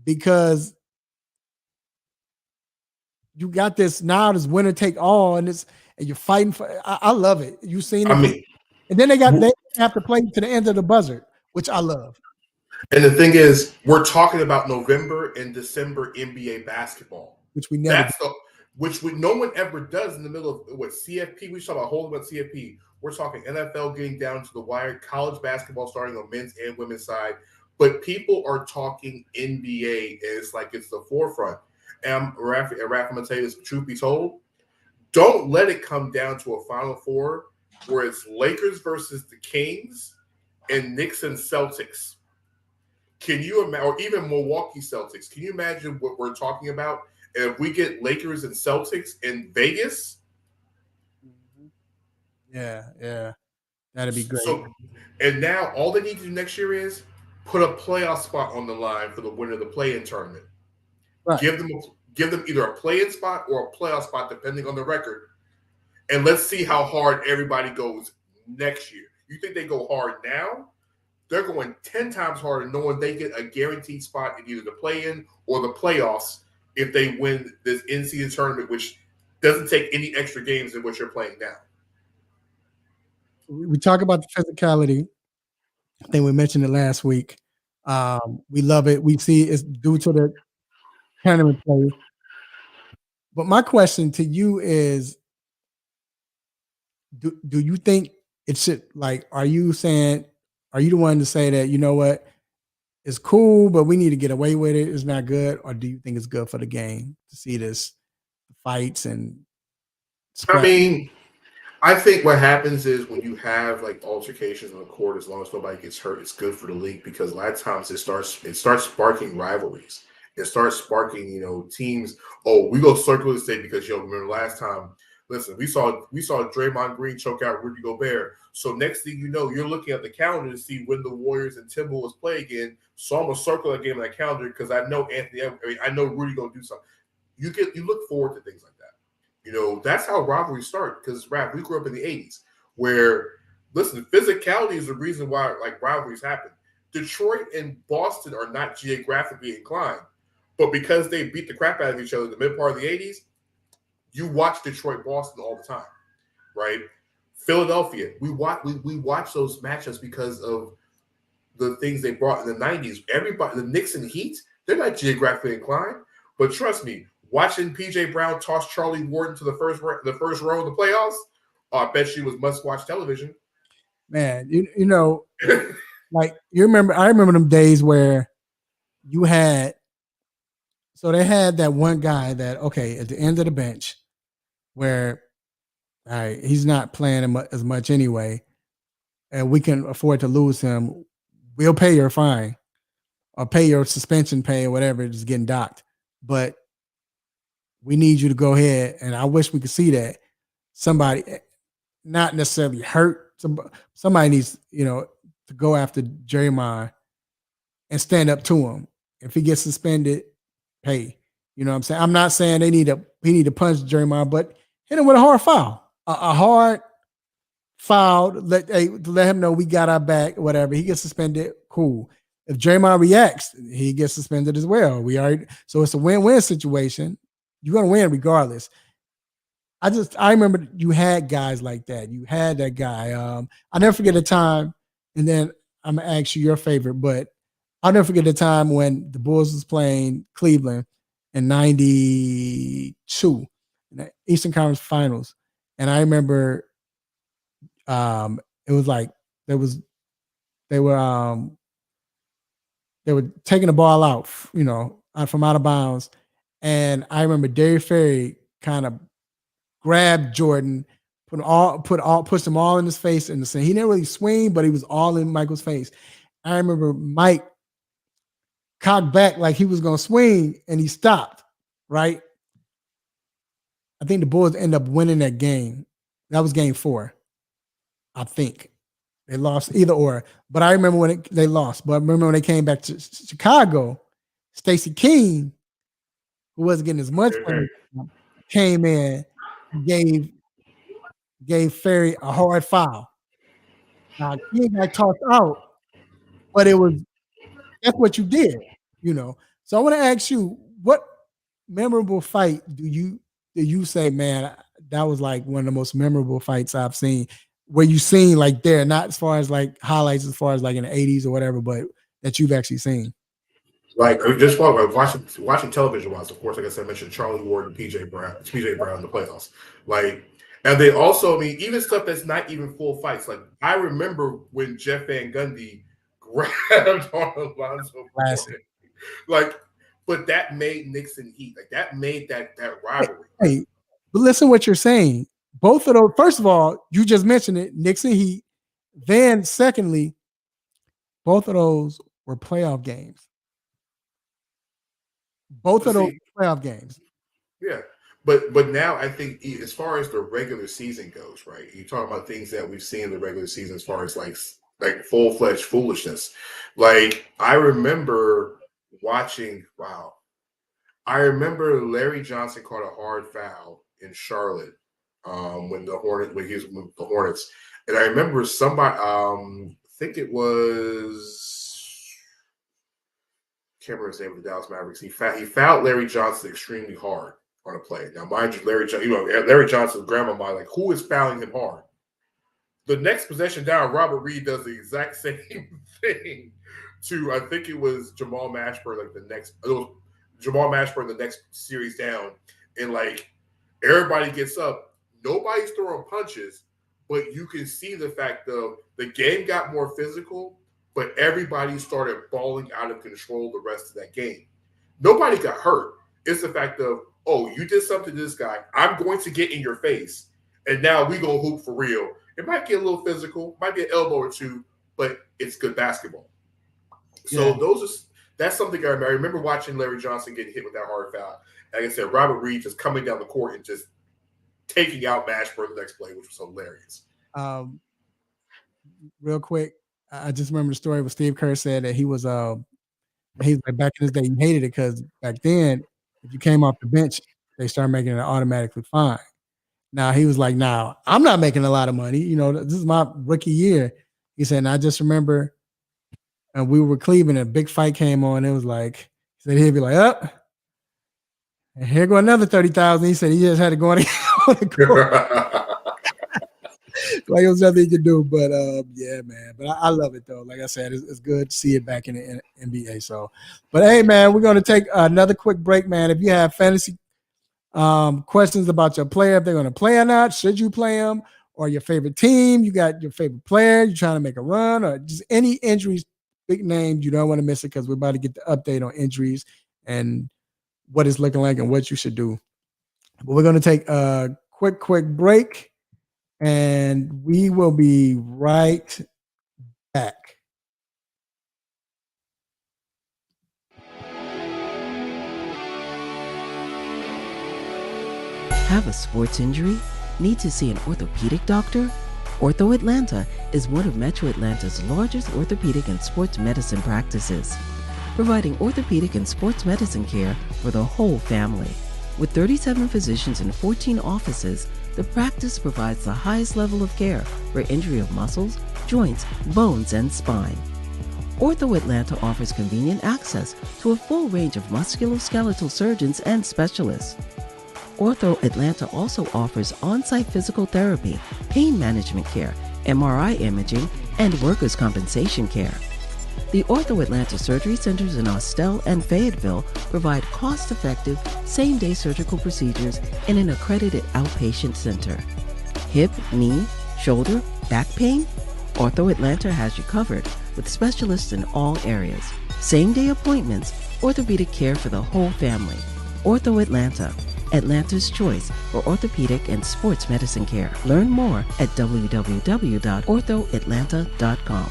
Speaker 1: because you got this now, this winner take all, and you're fighting for. I love it. You've seen it, and then they have to play to the end of the buzzer, which I love.
Speaker 2: And the thing is, we're talking about November and December NBA basketball,
Speaker 1: which we never.
Speaker 2: No one ever does in the middle of what CFP. We talk about holding about CFP. We're talking NFL getting down to the wire, college basketball starting on men's and women's side, but people are talking NBA, and it's like it's the forefront. And Raph, I'm gonna tell you this, truth be told, don't let it come down to a Final Four where it's Lakers versus the Kings and Knicks and Celtics. Can you imagine, or even Milwaukee Celtics? Can you imagine what we're talking about? And if we get Lakers and Celtics in Vegas,
Speaker 1: yeah, that'd be great.
Speaker 2: So, and now all they need to do next year is put a playoff spot on the line for the winner of the play-in tournament. Right. Give them either a play-in spot or a playoff spot, depending on the record. And let's see how hard everybody goes next year. You think they go hard now? They're going 10 times harder, knowing they get a guaranteed spot in either the play-in or the playoffs if they win this in-season tournament, which doesn't take any extra games than what you're playing now.
Speaker 1: We talk about the physicality. I think we mentioned it last week. We love it. We see it's due to the tournament play. But my question to you is, do you think it should, like, are you the one to say that, you know what, it's cool, but we need to get away with it, it's not good? Or do you think it's good for the game to see this fights and
Speaker 2: I think what happens is when you have like altercations on the court, as long as nobody gets hurt, it's good for the league, because a lot of times it starts sparking rivalries. It starts sparking, teams. Oh, we go circle the state because remember last time. Listen, we saw Draymond Green choke out Rudy Gobert. So next thing you know, you're looking at the calendar to see when the Warriors and Timberwolves play again. So I'm gonna circle that game on that calendar because I know I know Rudy gonna do something. You look forward to things like that. That's how rivalries start. Because we grew up in the 80s where, listen, physicality is the reason why like rivalries happen. Detroit and Boston are not geographically inclined, but because they beat the crap out of each other in the mid part of the 80s, you watch Detroit Boston all the time, right? Philadelphia, we watch those matchups because of the things they brought in the 90s. Everybody, the Knicks and Heat, they're not geographically inclined, but trust me, watching PJ Brown toss Charlie Wharton to the first row of the playoffs, I bet you was must-watch television.
Speaker 1: Man, like I remember them days where you had, so they had that one guy that, okay, at the end of the bench where, all right, he's not playing as much anyway, and we can afford to lose him. We'll pay your fine or pay your suspension pay or whatever, it's getting docked. But we need you to go ahead, and I wish we could see that. Somebody, not necessarily hurt, somebody needs, to go after Draymond and stand up to him. If he gets suspended, hey, you know what I'm saying? I'm not saying he need to punch Draymond, but hit him with a hard foul. A hard foul to let him know we got our back, whatever. He gets suspended, cool. If Draymond reacts, he gets suspended as well. So it's a win-win situation. You're gonna win regardless. I remember you had guys like that. You had that guy. I'll never forget the time, and then I'm gonna ask you your favorite, but I'll never forget the time when the Bulls was playing Cleveland in '92 in the Eastern Conference Finals. And I remember it was like they were taking the ball out, from out of bounds. And I remember Darius Ferry kind of grabbed Jordan, pushed them all in his face in the center. He didn't really swing, but he was all in Michael's face. I remember Mike cocked back like he was going to swing, and he stopped, right? I think the Bulls end up winning that game. That was game 4, I think. They lost either or. But I remember when they lost. But I remember when they came back to Chicago, Stacey King, who wasn't getting as much playing, came in and gave Ferry a hard foul. Now, King got tossed out, but that's what you did, So I want to ask you, what memorable fight do you say, man, that was like one of the most memorable fights I've seen? Where you seen like there, not as far as like highlights, as far as like in the 80s or whatever, but that you've actually seen?
Speaker 2: Like just watching television wise, of course, like I said, I mentioned Charlie Ward and PJ Brown in the playoffs. Like, and they also, I mean, even stuff that's not even full fights. Like, I remember when Jeff Van Gundy grabbed on Alonzo Mourning. Like, but that made Knicks and Heat. Like, that made that rivalry.
Speaker 1: Hey, but listen what you're saying. Both of those, first of all, you just mentioned it, Knicks and Heat. Then, secondly, both of those were playoff games. Both of those playoff games.
Speaker 2: Yeah. But now I think as far as the regular season goes, right? You talk about things that we've seen in the regular season as far as like full-fledged foolishness. Like, I remember watching, I remember Larry Johnson caught a hard foul in Charlotte when he was with the Hornets. And I remember somebody, I think it was, can't remember his name of the Dallas Mavericks. He fouled Larry Johnson extremely hard on a play. Now, mind you, Larry Johnson's grandma mind, like, who is fouling him hard? The next possession down, Robert Reed does the exact same thing to, I think it was Jamal Mashburn, the next series down. And like, everybody gets up. Nobody's throwing punches, but you can see the fact of the game got more physical, but everybody started balling out of control the rest of that game. Nobody got hurt. It's the fact of, oh, you did something to this guy. I'm going to get in your face. And now we going to hoop for real. It might get a little physical, might be an elbow or two, but it's good basketball. So that's something I remember. I remember watching Larry Johnson get hit with that hard foul. Like I said, Robert Reed just coming down the court and just taking out Mashburn the next play, which was hilarious.
Speaker 1: Real quick, I just remember the story where Steve Kerr said that he was like, back in his day, he hated it because back then, if you came off the bench, they started making it automatically fine. Now he was like, "Now I'm not making a lot of money. This is my rookie year." He said, and I just remember, and we were Cleveland, and a big fight came on. It was like, he said he'd be like, "Up, and here go another 30,000." He said he just had to go on the court. Like, it was nothing he could do, but yeah, man. But I love it though. Like I said, it's good to see it back in the NBA. So, but hey, man, we're gonna take another quick break, man. If you have fantasy questions about your player, if they're going to play or not, should you play them, or your favorite team, you got your favorite player, you're trying to make a run, or just any injuries, big names, you don't want to miss it because we're about to get the update on injuries and what it's looking like and what you should do. But we're going to take a quick break, and we will be right back.
Speaker 9: Have a sports injury? Need to see an orthopedic doctor? Ortho Atlanta is one of Metro Atlanta's largest orthopedic and sports medicine practices, providing orthopedic and sports medicine care for the whole family. With 37 physicians and 14 offices, the practice provides the highest level of care for injury of muscles, joints, bones, and spine. Ortho Atlanta offers convenient access to a full range of musculoskeletal surgeons and specialists. Ortho Atlanta also offers on-site physical therapy, pain management care, MRI imaging, and workers' compensation care. The Ortho Atlanta surgery centers in Austell and Fayetteville provide cost-effective, same-day surgical procedures in an accredited outpatient center. Hip, knee, shoulder, back pain? Ortho Atlanta has you covered with specialists in all areas. Same-day appointments, orthopedic care for the whole family. Ortho Atlanta, Atlanta's choice for orthopedic and sports medicine care. Learn more at www.orthoatlanta.com.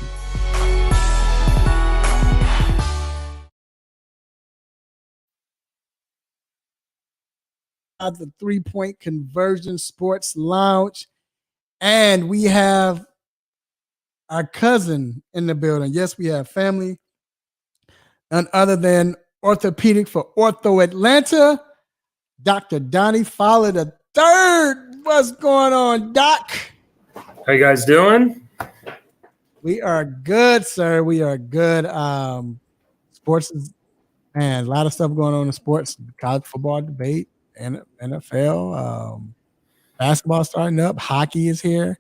Speaker 1: the 3-Point Conversion Sports Lounge. And we have our cousin in the building. Yes, we have family. None other than orthopedic for Ortho Atlanta, Dr. Donnie Fowler III. What's going on, Doc?
Speaker 10: How you guys doing?
Speaker 1: We are good, sir. We are good. Sports is, and a lot of stuff going on in sports, college football debate, and NFL, basketball starting up, hockey is here,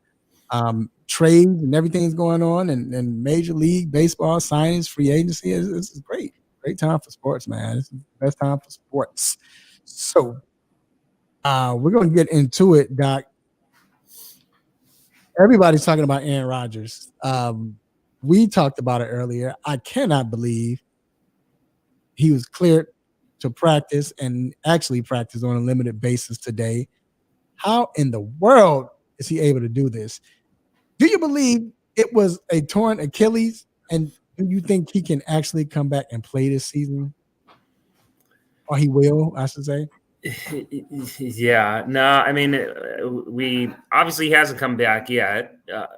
Speaker 1: trades and everything's going on, and Major League Baseball signings, free agency. This is great. Great time for sports, man. This is the best time for sports. So we're going to get into it, Doc. Everybody's talking about Aaron Rodgers. We talked about it earlier. I cannot believe he was cleared to practice and actually practice on a limited basis today. How in the world is he able to do this? Do you believe it was a torn Achilles? And do you think he can actually come back and play this season? Or he will, I should say.
Speaker 10: Yeah, no, I mean, we obviously he hasn't come back yet.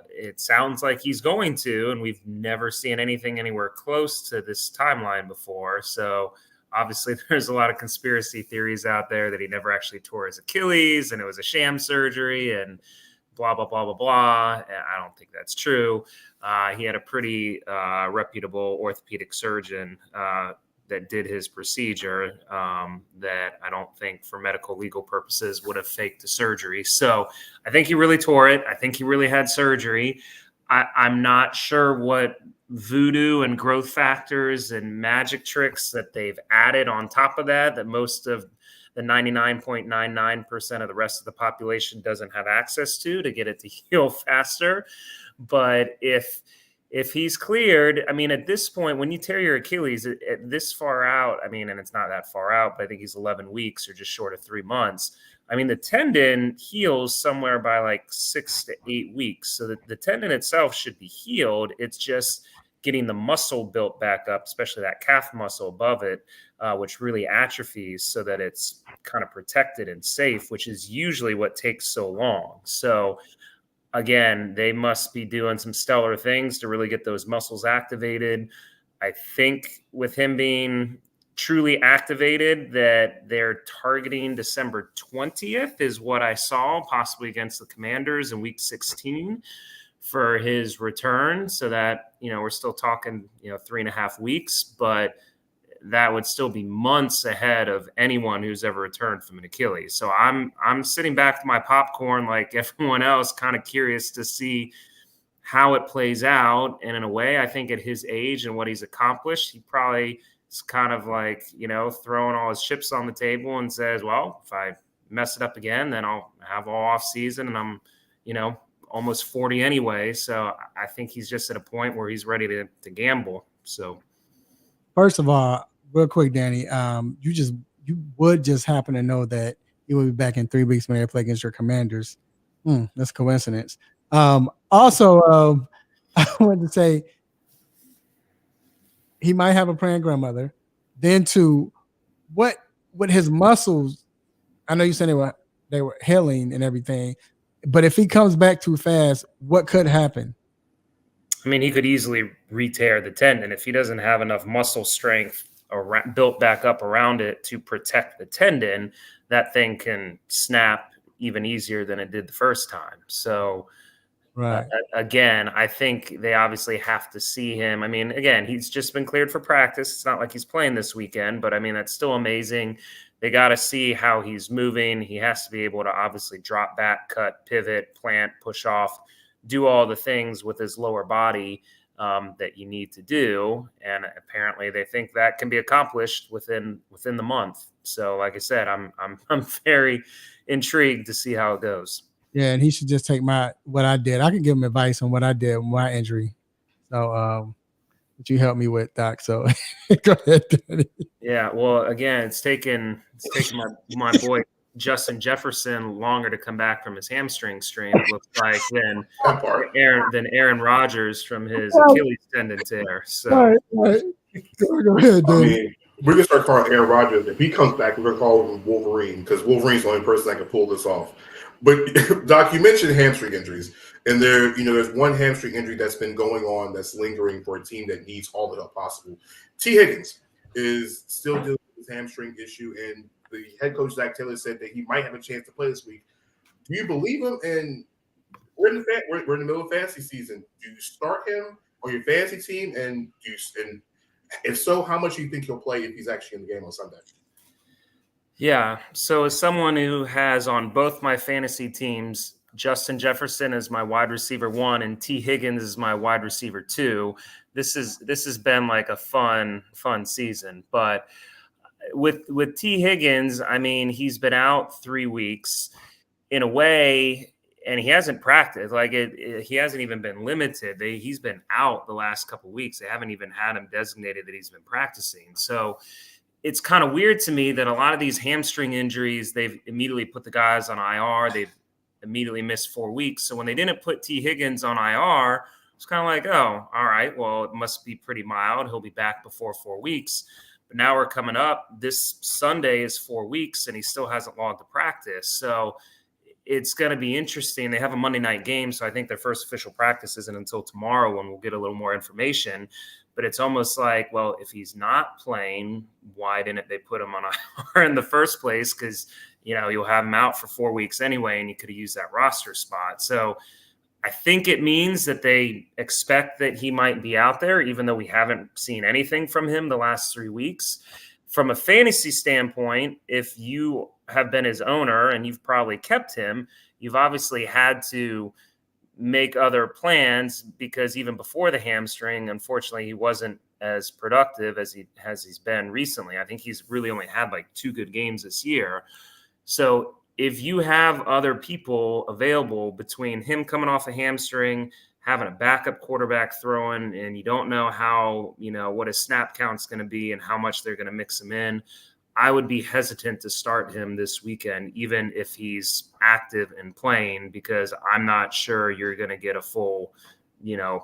Speaker 10: It sounds like he's going to, and we've never seen anything anywhere close to this timeline before. So obviously there's a lot of conspiracy theories out there that he never actually tore his Achilles and it was a sham surgery and blah, blah, blah, blah, blah. And I don't think that's true. He had a pretty reputable orthopedic surgeon that did his procedure that I don't think for medical legal purposes would have faked the surgery. So I think he really tore it. I think he really had surgery. I'm not sure what voodoo and growth factors and magic tricks that they've added on top of that most of the 99.99% of the rest of the population doesn't have access to get it to heal faster. But if he's cleared, I mean, at this point, when you tear your Achilles at this far out, I mean, and it's not that far out, but I think he's 11 weeks or just short of 3 months. I mean, the tendon heals somewhere by like 6 to 8 weeks. So the tendon itself should be healed. It's just getting the muscle built back up, especially that calf muscle above it, which really atrophies so that it's kind of protected and safe, which is usually what takes so long. So again, they must be doing some stellar things to really get those muscles activated. I think with him being truly activated that they're targeting December 20th is what I saw, possibly against the Commanders in week 16 for his return. So that, we're still talking, 3.5 weeks, but that would still be months ahead of anyone who's ever returned from an Achilles. So I'm sitting back with my popcorn like everyone else, kind of curious to see how it plays out. And in a way, I think at his age and what he's accomplished, he probably is kind of like, throwing all his chips on the table and says, well, if I mess it up again, then I'll have all off season and I'm, almost 40 anyway. So I think he's just at a point where he's ready to gamble. So
Speaker 1: first of all, real quick, Danny, you would just happen to know that you will be back in 3 weeks when they play against your Commanders. That's a coincidence. Also, I wanted to say he might have a praying grandmother. Then to what with his muscles, I know you said they were healing and everything, but if he comes back too fast, what could happen?
Speaker 10: I mean, he could easily re-tear the tendon if he doesn't have enough muscle strength built back up around it to protect the tendon. That thing can snap even easier than it did the first time. So,
Speaker 1: right.
Speaker 10: Again, I think they obviously have to see him. I mean, again, he's just been cleared for practice. It's not like he's playing this weekend, but I mean, that's still amazing. They got to see how he's moving. He has to be able to obviously drop back, cut, pivot, plant, push off, do all the things with his lower body that you need to do. And apparently they think that can be accomplished within the month. So like I said, I'm very intrigued to see how it goes.
Speaker 1: Yeah, and he should just take what I did. I can give him advice on what I did with my injury. So that you helped me with, Doc. So go ahead, Danny.
Speaker 10: Yeah, well, again, it's taken my boy Justin Jefferson longer to come back from his hamstring strain, it looks like, than Aaron Rodgers from his Achilles tendon tear. So
Speaker 1: right. Go ahead, Danny.
Speaker 2: We're gonna start calling Aaron Rodgers. If he comes back, we're gonna call him Wolverine because Wolverine's the only person that can pull this off. But Doc, you mentioned hamstring injuries, and there's one hamstring injury that's been going on that's lingering for a team that needs all the help possible. T. Higgins is still dealing with his hamstring issue, and the head coach Zach Taylor said that he might have a chance to play this week. Do you believe him? And we're in the middle of fantasy season. Do you start him on your fantasy team, and if so, how much do you think he'll play if he's actually in the game on Sunday?
Speaker 10: Yeah. So as someone who has on both my fantasy teams, Justin Jefferson is my wide receiver 1 and T. Higgins is my wide receiver 2. This has been like a fun season. But with T. Higgins, I mean, he's been out 3 weeks in a way, and he hasn't practiced. Like he hasn't even been limited. He's been out the last couple of weeks. They haven't even had him designated that he's been practicing. So it's kind of weird to me that a lot of these hamstring injuries, they've immediately put the guys on IR. They've immediately missed 4 weeks. So when they didn't put T. Higgins on IR, it's kind of like, oh, all right, well, it must be pretty mild. He'll be back before 4 weeks. But now we're coming up. This Sunday is 4 weeks, and he still hasn't logged the practice. So it's going to be interesting. They have a Monday night game, so I think their first official practice isn't until tomorrow when we'll get a little more information. But it's almost like, well, if he's not playing, why didn't they put him on IR in the first place? Because, you'll have him out for 4 weeks anyway, and you could have used that roster spot. So I think it means that they expect that he might be out there, even though we haven't seen anything from him the last 3 weeks. From a fantasy standpoint, if you have been his owner and you've probably kept him, you've obviously had to make other plans because even before the hamstring, unfortunately, he wasn't as productive as he's been recently. I think he's really only had like 2 good games this year. So if you have other people available between him coming off a hamstring, having a backup quarterback throwing, and you don't know how, what his snap count's going to be and how much they're going to mix him in, I would be hesitant to start him this weekend, even if he's active and playing, because I'm not sure you're going to get a full,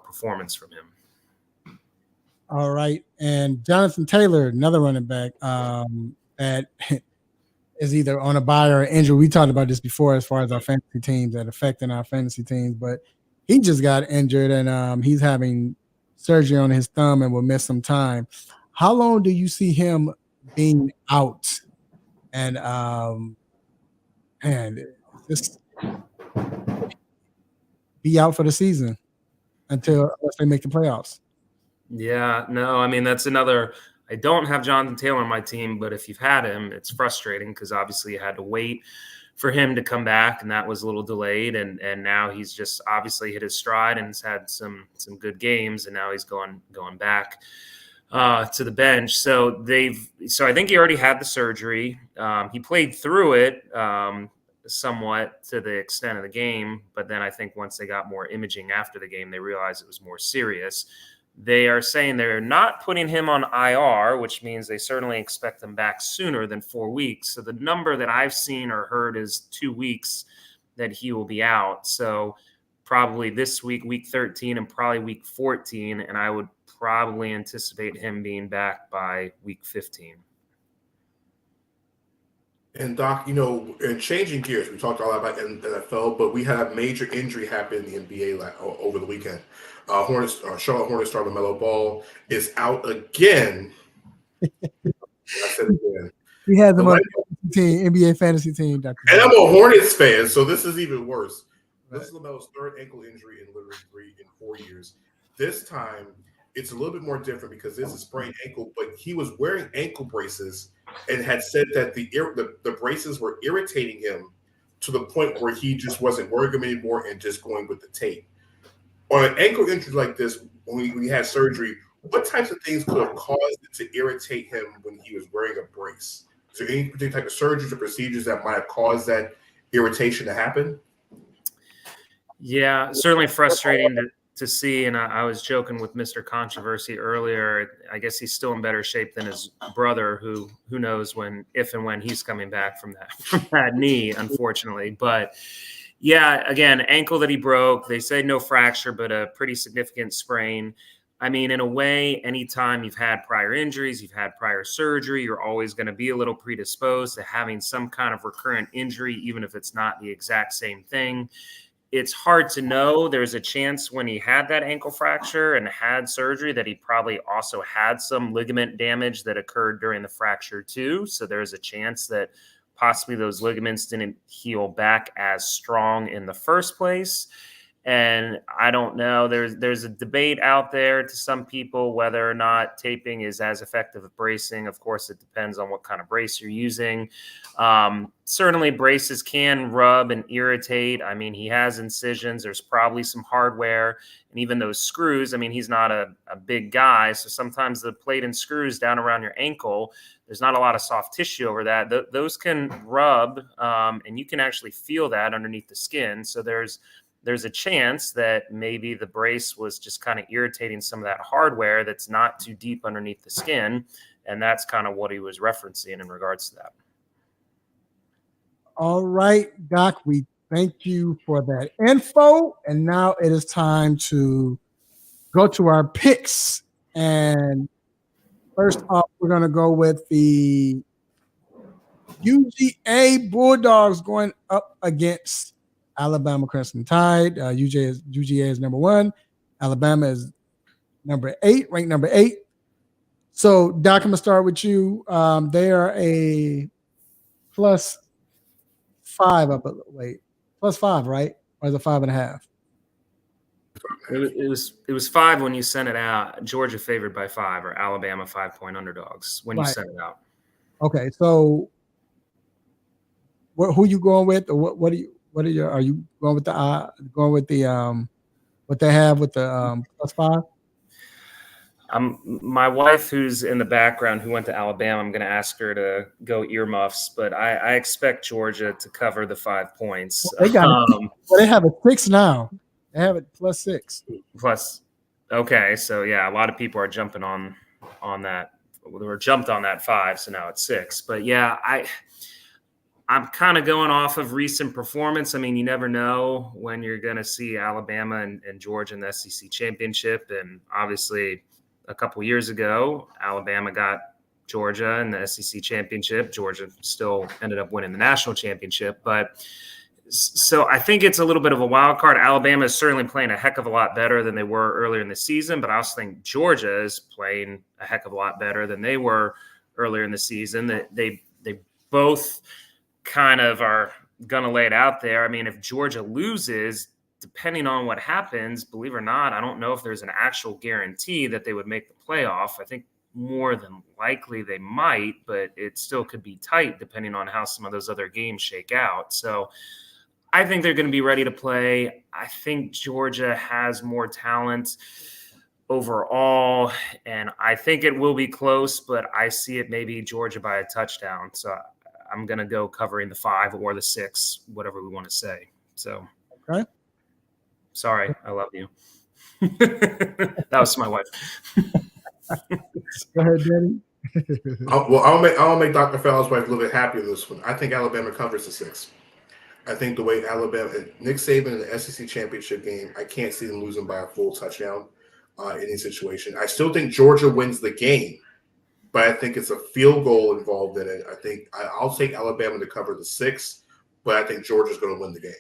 Speaker 10: performance from him.
Speaker 1: All right. And Jonathan Taylor, another running back that is either on a bye or injury. We talked about this before as far as our fantasy teams that affecting our fantasy teams, but he just got injured and he's having surgery on his thumb and will miss some time. How long do you see him being out? And just be out for the season unless they make the playoffs.
Speaker 10: Yeah, no, I mean, that's another. I don't have Jonathan Taylor on my team, but if you've had him, it's frustrating because obviously you had to wait for him to come back, and that was a little delayed. And now he's just obviously hit his stride and has had some good games, and now he's going back to the bench. So I think he already had the surgery. He played through it somewhat to the extent of the game, but then I think once they got more imaging after the game, they realized it was more serious. They are saying they're not putting him on IR, which means they certainly expect him back sooner than 4 weeks. So the number that I've seen or heard is 2 weeks that he will be out. So probably this week, week 13, and probably week 14. And I would probably anticipate him being back by week 15.
Speaker 2: And Doc, and changing gears, we talked a lot about NFL, but we had a major injury happen in the NBA over the weekend. Charlotte Hornets star LaMelo Ball is out again. I said again.
Speaker 1: He has him on the NBA fantasy team, Dr.
Speaker 2: And I'm a Hornets fan, so this is even worse. Right. This is LaMelo's 3rd ankle injury in literally 4 years. This time, it's a little bit more different because this is sprained ankle, but he was wearing ankle braces and had said that the braces were irritating him to the point where he just wasn't wearing them anymore and just going with the tape. On an ankle injury like this, when he had surgery, what types of things could have caused it to irritate him when he was wearing a brace? Is there any particular type of surgeries or procedures that might have caused that irritation to happen?
Speaker 10: Yeah, certainly frustrating to see. And I was joking with Mr. Controversy earlier. I guess he's still in better shape than his brother, who knows if and when he's coming back from that knee, unfortunately. But yeah, again, ankle that he broke. They say no fracture, but a pretty significant sprain. I mean, in a way, anytime you've had prior injuries, you've had prior surgery, you're always going to be a little predisposed to having some kind of recurrent injury, even if it's not the exact same thing. It's hard to know. There's a chance when he had that ankle fracture and had surgery that he probably also had some ligament damage that occurred during the fracture too. So there's a chance that possibly those ligaments didn't heal back as strong in the first place. And I don't know. There's a debate out there to some people whether or not taping is as effective as bracing. Of course, it depends on what kind of brace you're using. Certainly, braces can rub and irritate. I mean, he has incisions. There's probably some hardware. And even those screws, I mean, he's not a big guy. So sometimes the plate and screws down around your ankle, there's not a lot of soft tissue over that. Those can rub, and you can actually feel that underneath the skin. So there's a chance that maybe the brace was just kind of irritating some of that hardware that's not too deep underneath the skin. And that's kind of what he was referencing in regards to that.
Speaker 1: All right, Doc, we thank you for that info. And now it is time to go to our picks. And first off, we're going to go with the UGA Bulldogs going up against Alabama Crimson Tide. UGA is number 1. Alabama is number 8, ranked number 8. So, Doc, I'm going to start with you. They are a plus 5 plus 5, right? Or is it 5.5?
Speaker 10: It was 5 when you sent it out. Georgia favored by 5, or Alabama 5-point underdogs when you sent it out.
Speaker 1: Okay, so who you going with, or what are you going with the what they have with the plus 5?
Speaker 10: My wife, who's in the background, who went to Alabama, I'm going to ask her to go earmuffs, but I expect Georgia to cover the 5 points.
Speaker 1: They have a 6 now. They have it plus 6.
Speaker 10: Okay, so yeah, a lot of people are jumping on that. They were jumped on that 5, so now it's 6. But yeah, I'm kind of going off of recent performance. I mean, you never know when you're going to see Alabama and Georgia in the SEC championship. And obviously, a couple years ago, Alabama got Georgia in the SEC championship. Georgia still ended up winning the national championship. But so I think it's a little bit of a wild card. Alabama is certainly playing a heck of a lot better than they were earlier in the season. But I also think Georgia is playing a heck of a lot better than they were earlier in the season. They both kind of are going to lay it out there. I mean, if Georgia loses, depending on what happens, believe it or not, I don't know if there's an actual guarantee that they would make the playoff. I think more than likely they might, but it still could be tight depending on how some of those other games shake out. So I think they're going to be ready to play. I think Georgia has more talent overall, and I think it will be close, but I see it maybe Georgia by a touchdown. So I'm going to go covering the 5 or the 6, whatever we want to say. So,
Speaker 1: okay.
Speaker 10: Sorry, I love you. That was my wife.
Speaker 1: Go ahead, Danny.
Speaker 2: I'll make Dr. Fowler's wife a little bit happier this one. I think Alabama covers the 6. I think the way Nick Saban in the SEC championship game, I can't see them losing by a full touchdown in any situation. I still think Georgia wins the game, but I think it's a field goal involved in it. I think I'll take Alabama to cover the 6, but I think Georgia's going to win the game.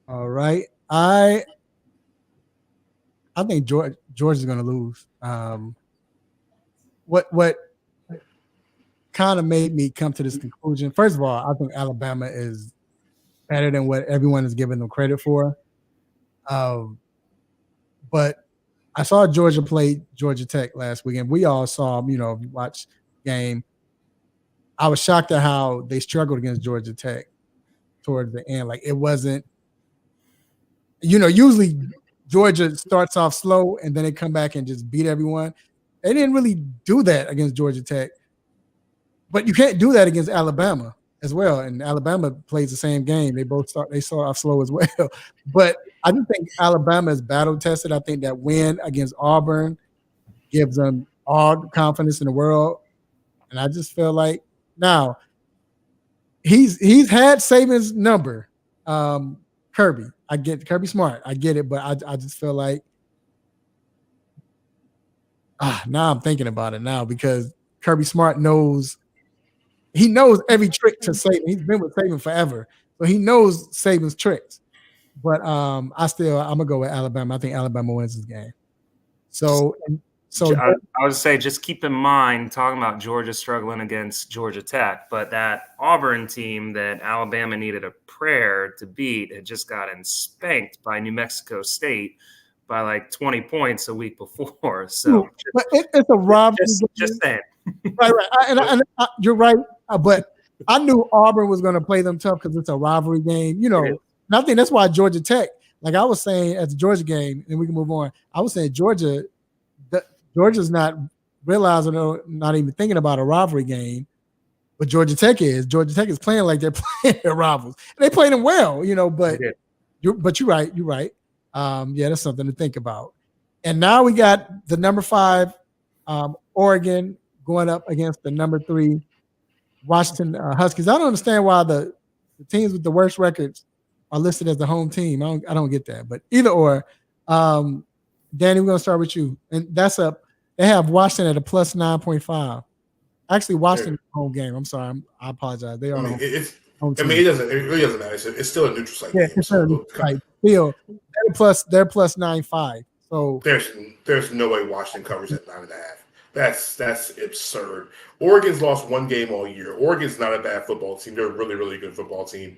Speaker 1: All right. I think Georgia's going to lose. What kind of made me come to this conclusion? First of all, I think Alabama is better than what everyone is giving them credit for. But I saw Georgia play Georgia Tech last weekend. We all saw, if you watch the game, I was shocked at how they struggled against Georgia Tech towards the end. Like, it wasn't, usually Georgia starts off slow and then they come back and just beat everyone. They didn't really do that against Georgia Tech. But you can't do that against Alabama as well. And Alabama plays the same game. They start off slow as well. But I do think Alabama is battle tested. I think that win against Auburn gives them all the confidence in the world. And I just feel like now he's had Saban's number. Kirby. I get Kirby Smart. I get it, but I just feel like Now I'm thinking about it now because Kirby Smart knows every trick to Saban. He's been with Saban forever, so he knows Saban's tricks. But I'm gonna go with Alabama. I think Alabama wins this game. So
Speaker 10: I would say just keep in mind talking about Georgia struggling against Georgia Tech, but that Auburn team that Alabama needed a prayer to beat had just gotten spanked by New Mexico State by like 20 points a week before. So
Speaker 1: but it's a rivalry.
Speaker 10: Just saying.
Speaker 1: Right. You're right. But I knew Auburn was going to play them tough because it's a rivalry game. And I think that's why Georgia Tech, like I was saying at the Georgia game, and we can move on. I was saying Georgia's not realizing or not even thinking about a rivalry game, but Georgia Tech is. Georgia Tech is playing like they're playing their rivals. And they played them well, but you're right. You're right. That's something to think about. And now we got the number 5 Oregon going up against the number 3 Washington Huskies. I don't understand why the teams with the worst records are listed as the home team. I don't get that. But either or, Danny, we're going to start with you. And that's they have Washington at a plus 9.5. Actually, Washington home game. I'm sorry. I apologize. They are home team.
Speaker 2: It really doesn't matter. It's still a neutral site game.
Speaker 1: Still, they're plus 9.5. So
Speaker 2: there's no way Washington covers at 9.5. That's absurd. Oregon's lost one game all year. Oregon's not a bad football team. They're a really, really good football team.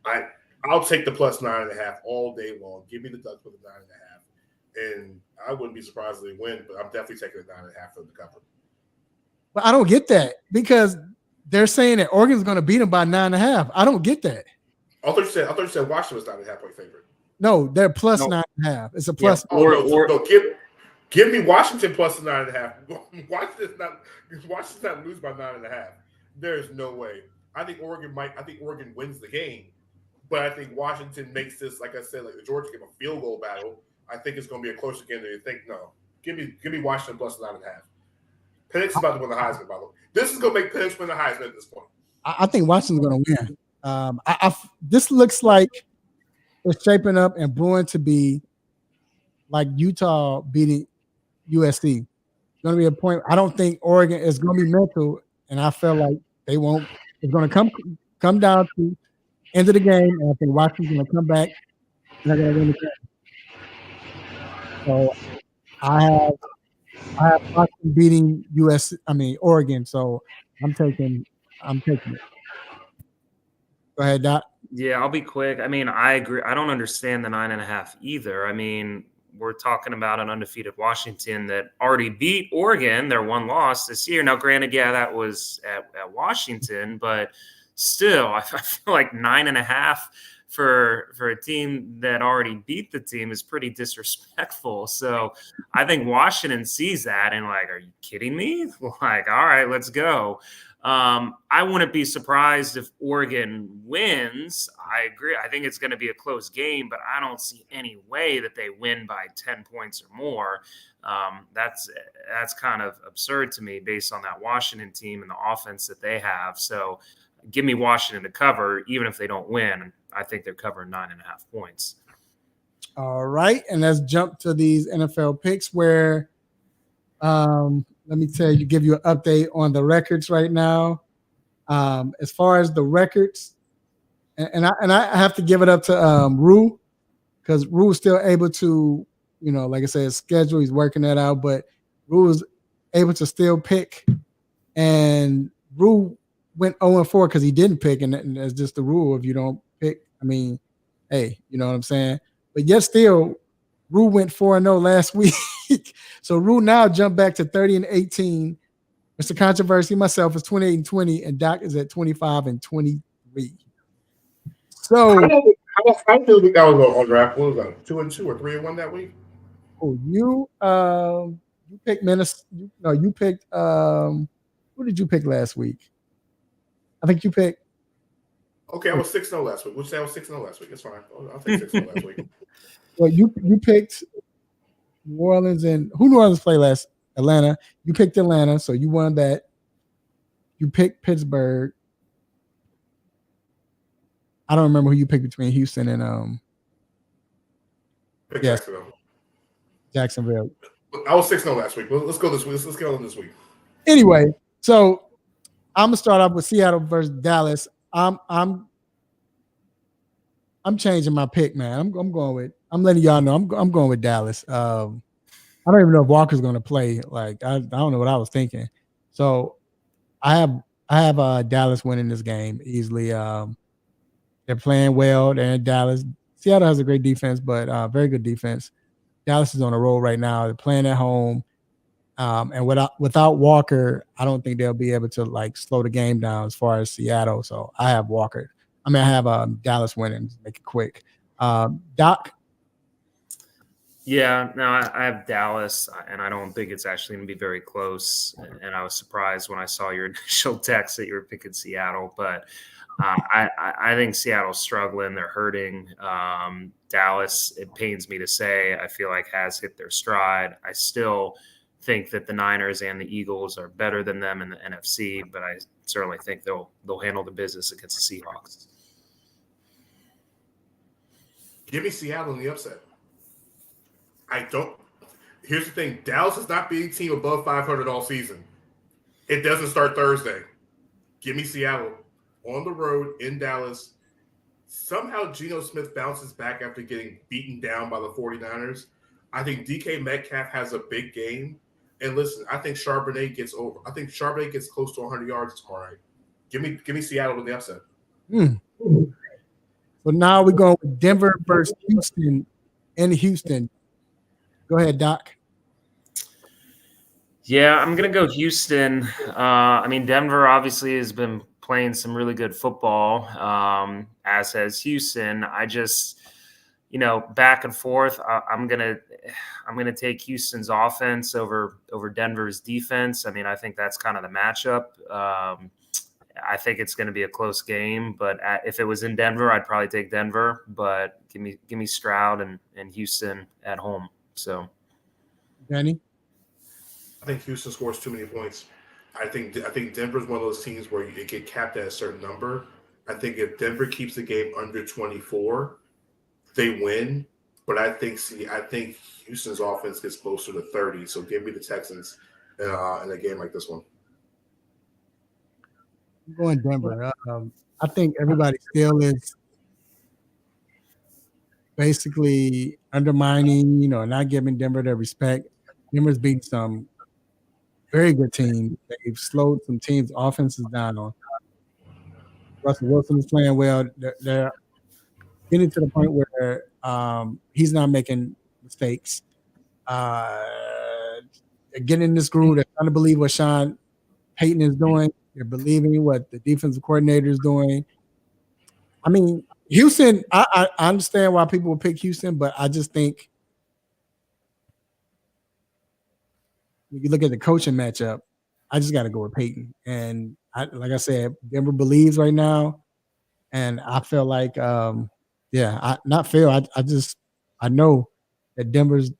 Speaker 2: I'll take the plus 9.5 all day long. Give me the Ducks with the 9.5. And I wouldn't be surprised if they win, but I'm definitely taking the 9.5 for the cover.
Speaker 1: But I don't get that because they're saying that Oregon's going to beat them by 9.5. I don't get that.
Speaker 2: I thought you said Washington was 9.5 point favorite.
Speaker 1: No, they're plus 9.5. It's a plus.
Speaker 2: Give me Washington plus 9.5. Washington's not lose by 9.5. There's no way. I think Oregon wins the game, but I think Washington makes this, like I said, like the Georgia game, a field goal battle. I think it's going to be a closer game than you think. No, give me Washington plus 9.5. Penix is about to win the Heisman, by the way. This is going to make Penix win the Heisman at this point.
Speaker 1: I think Washington's going to win. This looks like it's shaping up and brewing to be like Utah beating USC. It's going to be a point. I don't think Oregon is going to be mental, and I feel like they won't. It's going to come down to end of the game, and I think Washington's going to come back and they're going to win the game. So I have Washington beating Oregon. So I'm taking it. Go ahead, Doc.
Speaker 10: Yeah, I'll be quick. I agree. I don't understand the 9.5 either. We're talking about an undefeated Washington that already beat Oregon, their one loss this year. Now, granted, that was at Washington, but still, I feel like 9.5 for a team that already beat the team is pretty disrespectful. So I think Washington sees that and like, are you kidding me? Like, all right, let's go. I wouldn't be surprised if Oregon wins. I agree. I think it's going to be a close game, but I don't see any way that they win by 10 points or more. That's kind of absurd to me based on that Washington team and the offense that they have. So give me Washington to cover, even if they don't win. I think they're covering 9.5 points.
Speaker 1: All right. And let's jump to these NFL picks where let me give you an update on the records right now. As far as the records, and I have to give it up to Rue, because Rue is still able to, like I said, his schedule, he's working that out, but Rue is able to still pick. And Rue went 0-4 because he didn't pick, and that's just the rule. If you don't pick, hey, you know what I'm saying? But yet still, Rue went 4-0 last week. So Rue now jumped back to 30-18. Mr. Controversy, myself, is 28-20, and Doc is at 25-23. So
Speaker 2: how did we go on draft? What was that? 2-2 or 3-1 that week?
Speaker 1: Oh, you picked Minnesota. No, you picked who did you pick last week? I think you picked.
Speaker 2: Okay, I was 6-0 last week. We'll say I was 6-0 last week. It's fine. I'll take 6-0 last week.
Speaker 1: Well, you picked New Orleans, and who New Orleans played last? Atlanta. You picked Atlanta, so you won that. You picked Pittsburgh. I don't remember who you picked between Houston and Jacksonville.
Speaker 2: I was 6-0 last week. Let's go this week. Let's get on this week.
Speaker 1: Anyway, so I'm gonna start off with Seattle versus Dallas. I'm changing my pick, man. I'm going with. I'm letting y'all know. I'm going with Dallas. I don't even know if Walker's going to play. Like I don't know what I was thinking. So I have Dallas winning this game easily. They're playing well. They're in Dallas. Seattle has a great defense, but very good defense. Dallas is on a roll right now. They're playing at home. And without Walker, I don't think they'll be able to like slow the game down as far as Seattle. So I have Walker. I have Dallas winning. Make it quick. Doc.
Speaker 10: Yeah, no, I have Dallas, and I don't think it's actually going to be very close. And I was surprised when I saw your initial text that you were picking Seattle, but I think Seattle's struggling. They're hurting. Dallas, it pains me to say, I feel like has hit their stride. I still think that the Niners and the Eagles are better than them in the NFC, but I certainly think they'll handle the business against the Seahawks.
Speaker 2: Give me Seattle in the upset. Here's the thing. Dallas has not been a team above 500 all season. It doesn't start Thursday. Give me Seattle on the road in Dallas. Somehow Geno Smith bounces back after getting beaten down by the 49ers. I think DK Metcalf has a big game. And listen, I think Charbonnet gets over. I think Charbonnet gets close to 100 yards tomorrow night. Give me Seattle with the upset.
Speaker 1: So now we're going with Denver versus Houston in Houston. Go ahead, Doc.
Speaker 10: Yeah, I'm going to go Houston. Denver obviously has been playing some really good football, as has Houston. I just, back and forth. I'm gonna take Houston's offense over Denver's defense. I think that's kind of the matchup. I think it's going to be a close game, but if it was in Denver, I'd probably take Denver. But give me Stroud and Houston at home. So,
Speaker 1: Danny,
Speaker 2: I think Houston scores too many points. I think Denver's one of those teams where you get capped at a certain number. I think if Denver keeps the game under 24, they win. But I think Houston's offense gets closer to 30. So give me the Texans in a game like this one.
Speaker 1: I'm going Denver. I think everybody still is basically undermining, not giving Denver their respect. Denver's beaten some very good teams. They've slowed some teams' offenses down on. Russell Wilson is playing well. They're getting to the point where he's not making mistakes. They're getting in this groove. They're trying to believe what Sean Payton is doing. They're believing what the defensive coordinator is doing. Houston, I understand why people will pick Houston, but I just think when you look at the coaching matchup, I just got to go with Payton. And like I said, Denver believes right now. And I feel like, I know that Denver's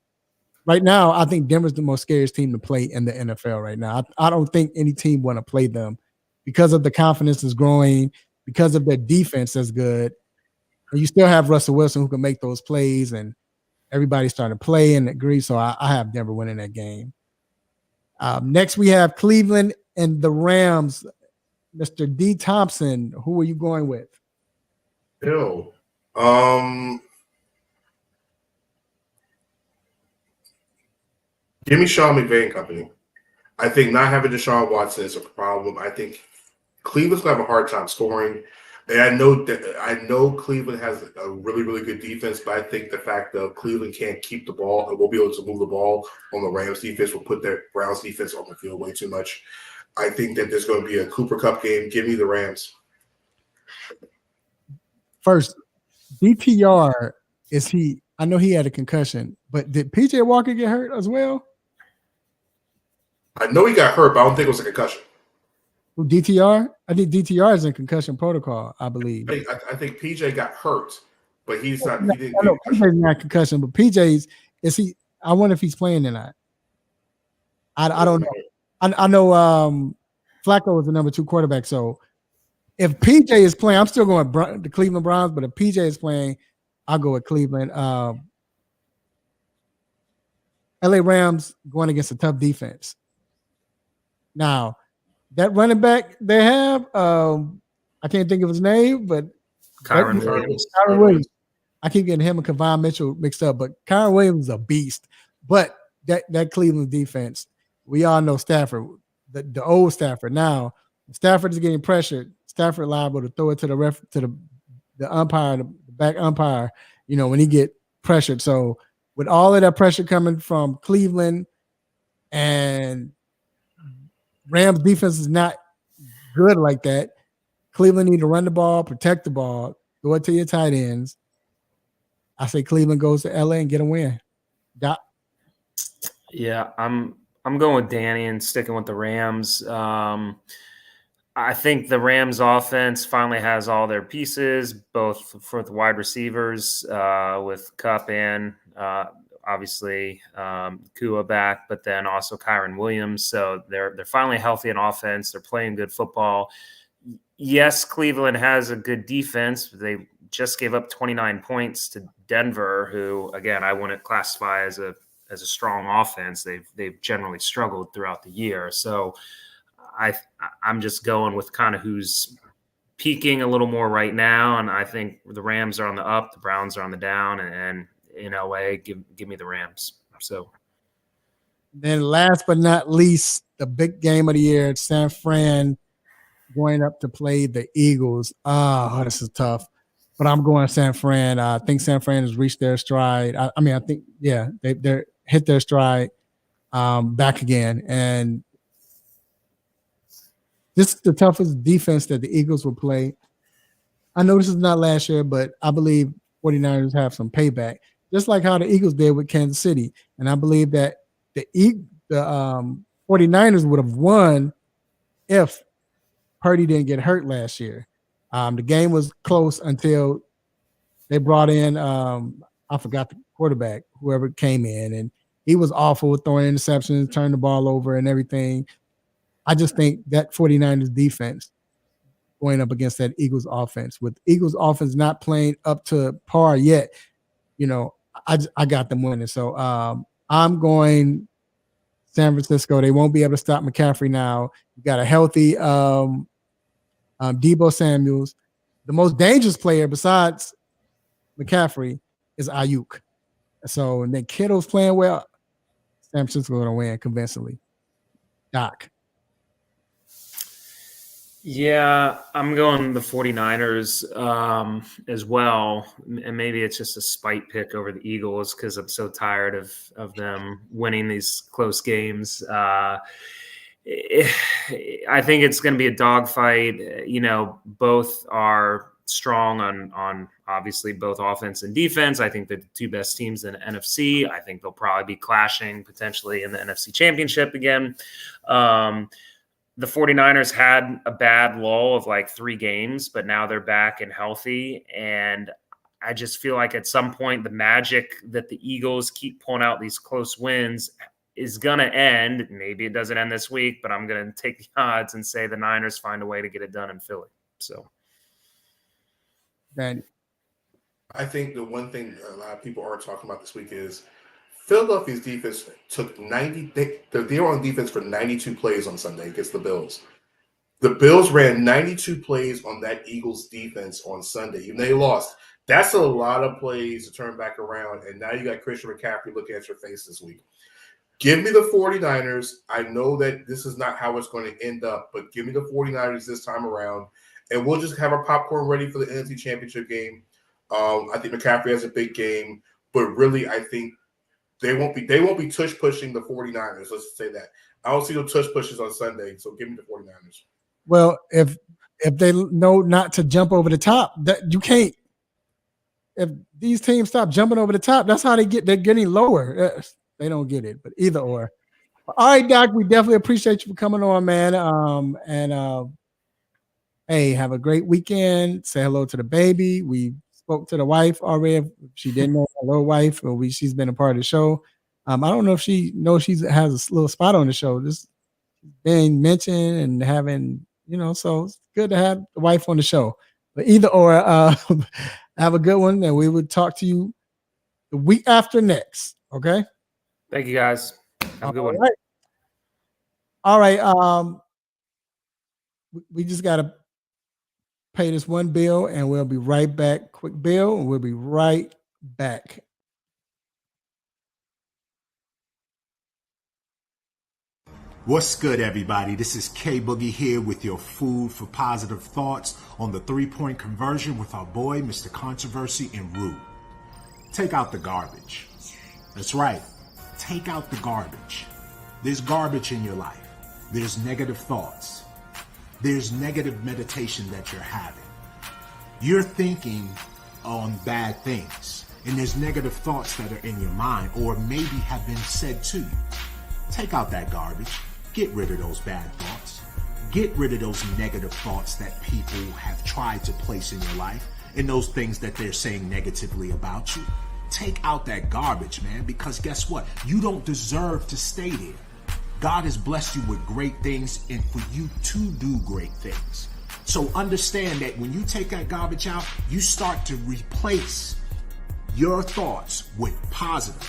Speaker 1: right now. I think Denver's the most scariest team to play in the NFL right now. I don't think any team want to play them because of the confidence is growing, because of their defense that's good. And you still have Russell Wilson who can make those plays, and everybody's starting to play and agree. So I have Denver winning that game. Next, we have Cleveland and the Rams. Mr. D. Thompson, who are you going with?
Speaker 2: Give me Sean McVay and company. I think not having Deshaun Watson is a problem. I think Cleveland's going to have a hard time scoring. And I know Cleveland has a really, really good defense, but I think the fact that Cleveland can't keep the ball and will be able to move the ball on the Rams defense will put their Browns defense on the field way too much. I think that there's going to be a Cooper Kupp game. Give me the Rams.
Speaker 1: First, DTR, I know he had a concussion, but did PJ Walker get hurt as well?
Speaker 2: I know he got hurt, but I don't think it was a concussion.
Speaker 1: Who, DTR? I think DTR is in concussion protocol, I believe.
Speaker 2: I think PJ got hurt, but he's not.
Speaker 1: He didn't. I know PJ's not concussion, but PJ's is he? I wonder if he's playing or not. I don't know. I know Flacco was the number 2 quarterback, so if PJ is playing, I'm still going with the Cleveland Browns. But if PJ is playing, I'll go with Cleveland. LA Rams going against a tough defense. Now, that running back they have, I can't think of his name, but
Speaker 10: Kyron Williams.
Speaker 1: Kyron Williams. I keep getting him and Kevon Mitchell mixed up, but Kyron Williams is a beast. But that Cleveland defense, we all know Stafford, the old Stafford. Now, Stafford is getting pressured. Stafford liable to throw it to the umpire, the back umpire, when he get pressured. So with all of that pressure coming from Cleveland, and Rams defense is not good like that, Cleveland need to run the ball, protect the ball, throw it to your tight ends. I say Cleveland goes to LA and get a win. Doc?
Speaker 10: Yeah, I'm going with Danny and sticking with the Rams. I think the Rams offense finally has all their pieces, both for the wide receivers with Kupp and obviously Kua back, but then also Kyron Williams. So they're finally healthy in offense. They're playing good football. Yes, Cleveland has a good defense. They just gave up 29 points to Denver, who, again, I wouldn't classify as a strong offense. They've generally struggled throughout the year. So I'm just going with kind of who's peaking a little more right now, and I think the Rams are on the up, the Browns are on the down, and in LA, give me the Rams. So
Speaker 1: then last but not least, the big game of the year, San Fran going up to play the Eagles. This is tough, but I'm going San Fran. I think San Fran has reached their stride. I think, they're hit their stride back again, and this is the toughest defense that the Eagles will play. I know this is not last year, but I believe 49ers have some payback, just like how the Eagles did with Kansas City. And I believe that the 49ers would have won if Purdy didn't get hurt last year. The game was close until they brought in, I forgot the quarterback, whoever came in, and he was awful with throwing interceptions, turning the ball over and everything. I just think that 49ers defense going up against that Eagles offense, with Eagles offense not playing up to par yet, I got them winning. So I'm going San Francisco. They won't be able to stop McCaffrey now. You got a healthy Deebo Samuels. The most dangerous player besides McCaffrey is Ayuk. So, and then Kittle's playing well. San Francisco going to win convincingly. Doc.
Speaker 10: Yeah, I'm going the 49ers as well. And maybe it's just a spite pick over the Eagles because I'm so tired of them winning these close games. I think it's going to be a dogfight. Both are strong on obviously both offense and defense. I think the two best teams in the NFC. I think they'll probably be clashing potentially in the NFC Championship again. The 49ers had a bad lull of like 3 games, but now they're back and healthy. And I just feel like at some point, the magic that the Eagles keep pulling out these close wins is going to end. Maybe it doesn't end this week, but I'm going to take the odds and say the Niners find a way to get it done in Philly. So,
Speaker 1: Danny.
Speaker 2: I think the one thing a lot of people are talking about this week is Philadelphia's defense took 90. They were on defense for 92 plays on Sunday against the Bills. The Bills ran 92 plays on that Eagles defense on Sunday. Even they lost. That's a lot of plays to turn back around. And now you got Christian McCaffrey looking at your face this week. Give me the 49ers. I know that this is not how it's going to end up, but give me the 49ers this time around. And we'll just have our popcorn ready for the NFC Championship game. I think McCaffrey has a big game, but really I think they won't be tush pushing the 49ers. Let's say that. I don't see no tush pushes on Sunday, so give me the 49ers.
Speaker 1: Well, if they know not to jump over the top, that you can't. If these teams stop jumping over the top, that's how they're getting lower. They don't get it, but either or. All right, Doc, we definitely appreciate you for coming on, man. Hey, have a great weekend. Say hello to the baby. We spoke to the wife already. If she didn't know, hello, wife. She's been a part of the show. I don't know if she knows she has a little spot on the show. Just being mentioned and having, so it's good to have the wife on the show. But either or, have a good one, and we would talk to you the week after next. Okay.
Speaker 10: Thank you, guys. Have a good one.
Speaker 1: All right. We just got to pay this one bill, and we'll be right back. Quick bill, and we'll be right back.
Speaker 11: What's good, everybody? This is K Boogie here with your food for positive thoughts on the 3-point conversion with our boy, Mr. Controversy and Rue. Take out the garbage. That's right. Take out the garbage. There's garbage in your life. There's negative thoughts. There's negative meditation that you're having. You're thinking on bad things, and there's negative thoughts that are in your mind or maybe have been said to you. Take out that garbage. Get rid of those bad thoughts. Get rid of those negative thoughts that people have tried to place in your life and those things that they're saying negatively about you. Take out that garbage, man, because guess what? You don't deserve to stay there. God has blessed you with great things and for you to do great things. So understand that when you take that garbage out, you start to replace your thoughts with positive,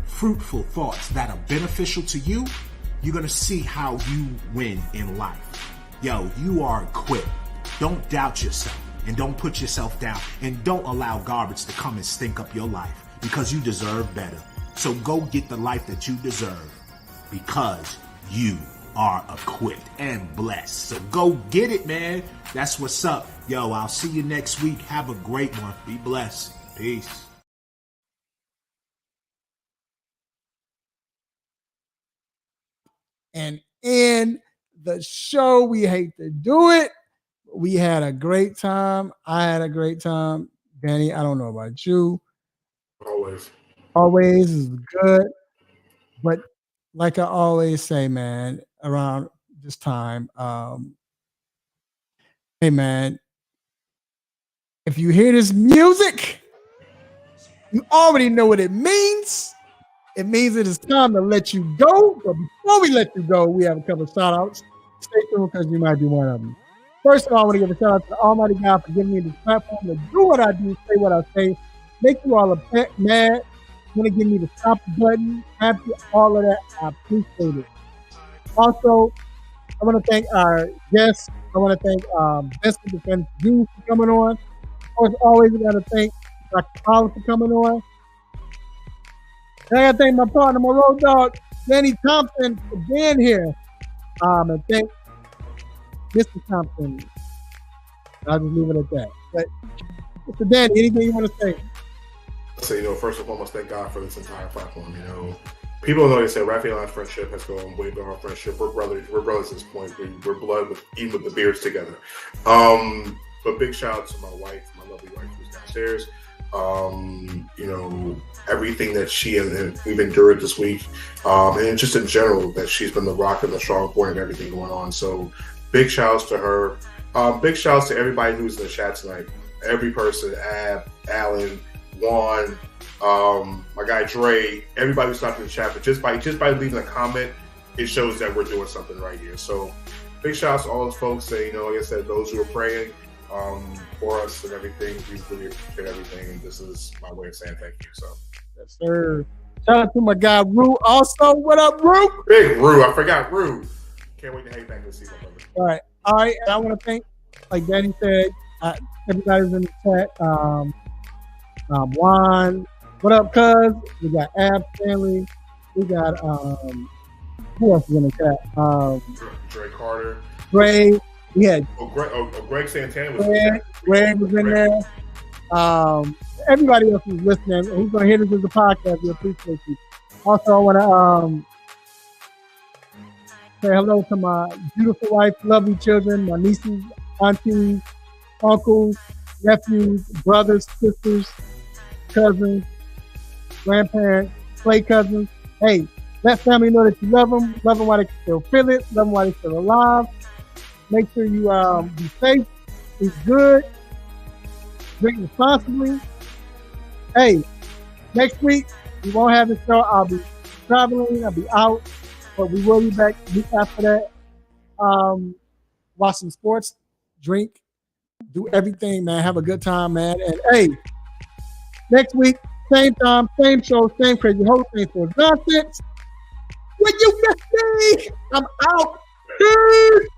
Speaker 11: fruitful thoughts that are beneficial to you. You're going to see how you win in life. Yo, you are equipped. Don't doubt yourself and don't put yourself down and don't allow garbage to come and stink up your life because you deserve better. So go get the life that you deserve because you are equipped and blessed. So go get it, man. That's what's up. Yo, I'll see you next week. Have a great one. Be blessed. Peace.
Speaker 1: And in the show, we hate to do it. We had a great time. I had a great time. Danny, I don't know about you. Always is good. But like I always say, man, around this time, hey, man, if you hear this music, you already know what it means. It means it is time to let you go. But before we let you go, we have a couple of shout outs. Stay tuned because you might be one of them. First of all, I want to give a shout out to the Almighty God for giving me this platform to do what I do, say what I say, make you all mad, want to give me the stop button, happy, all of that. I appreciate it. Also, I want to thank our guests. I want to thank Best Defense Jews for coming on. As always, we got to thank Dr. Powell for coming on. And I got to thank my partner, my road dog, Danny Thompson, for being here. And thank Mr. Thompson. I'll just leave it at that. But, Mr. Danny, anything you want to say?
Speaker 2: So, first and foremost, thank God for this entire platform. People know they say Raphael and I's friendship has gone way beyond friendship. We're brothers. We're brothers at this point. We're blood, even with the beards together. But big shout out to my wife, my lovely wife who's downstairs. Everything that she and we've endured this week, and just in general, that she's been the rock and the strong point of everything going on. So big shouts to her. Big shouts to everybody who's in the chat tonight. Every person, Ab, Alan, Juan, my guy Dre, everybody who stopped in the chat. But just by leaving a comment, it shows that we're doing something right here. So big shouts to all those folks. Like I said, those who are praying for us and everything. We really appreciate everything. And this is my way of saying thank you. So
Speaker 1: yes, sir. Shout out to my guy Rue. Also, what up, Rue?
Speaker 2: Big Rue. I forgot Rue. Can't wait to have you back to see my brother.
Speaker 1: All right. And I want to thank, like Danny said, everybody's in the chat. Juan, what up, cuz? We got Ab Stanley. We got who else is in the chat?
Speaker 2: Dre Carter.
Speaker 1: Gray. We had
Speaker 2: Greg Santana was
Speaker 1: Greg was in there. Everybody else who's listening, who's going to hear this as a podcast, we appreciate you. Also, I want to say hello to my beautiful wife, lovely children, my nieces, aunties, uncles, nephews, brothers, sisters, cousins, grandparents, play cousins. Hey, let family know that you love them while they can still feel it, love them while they're still alive. Make sure you be safe, be good, drink responsibly. Hey, next week we won't have the show. I'll be traveling, I'll be out, but we will be back the week after that. Watch some sports, drink, do everything, man. Have a good time, man. And hey, next week, same time, same show, same crazy host, same for nonsense. When you miss me, I'm out. Peace.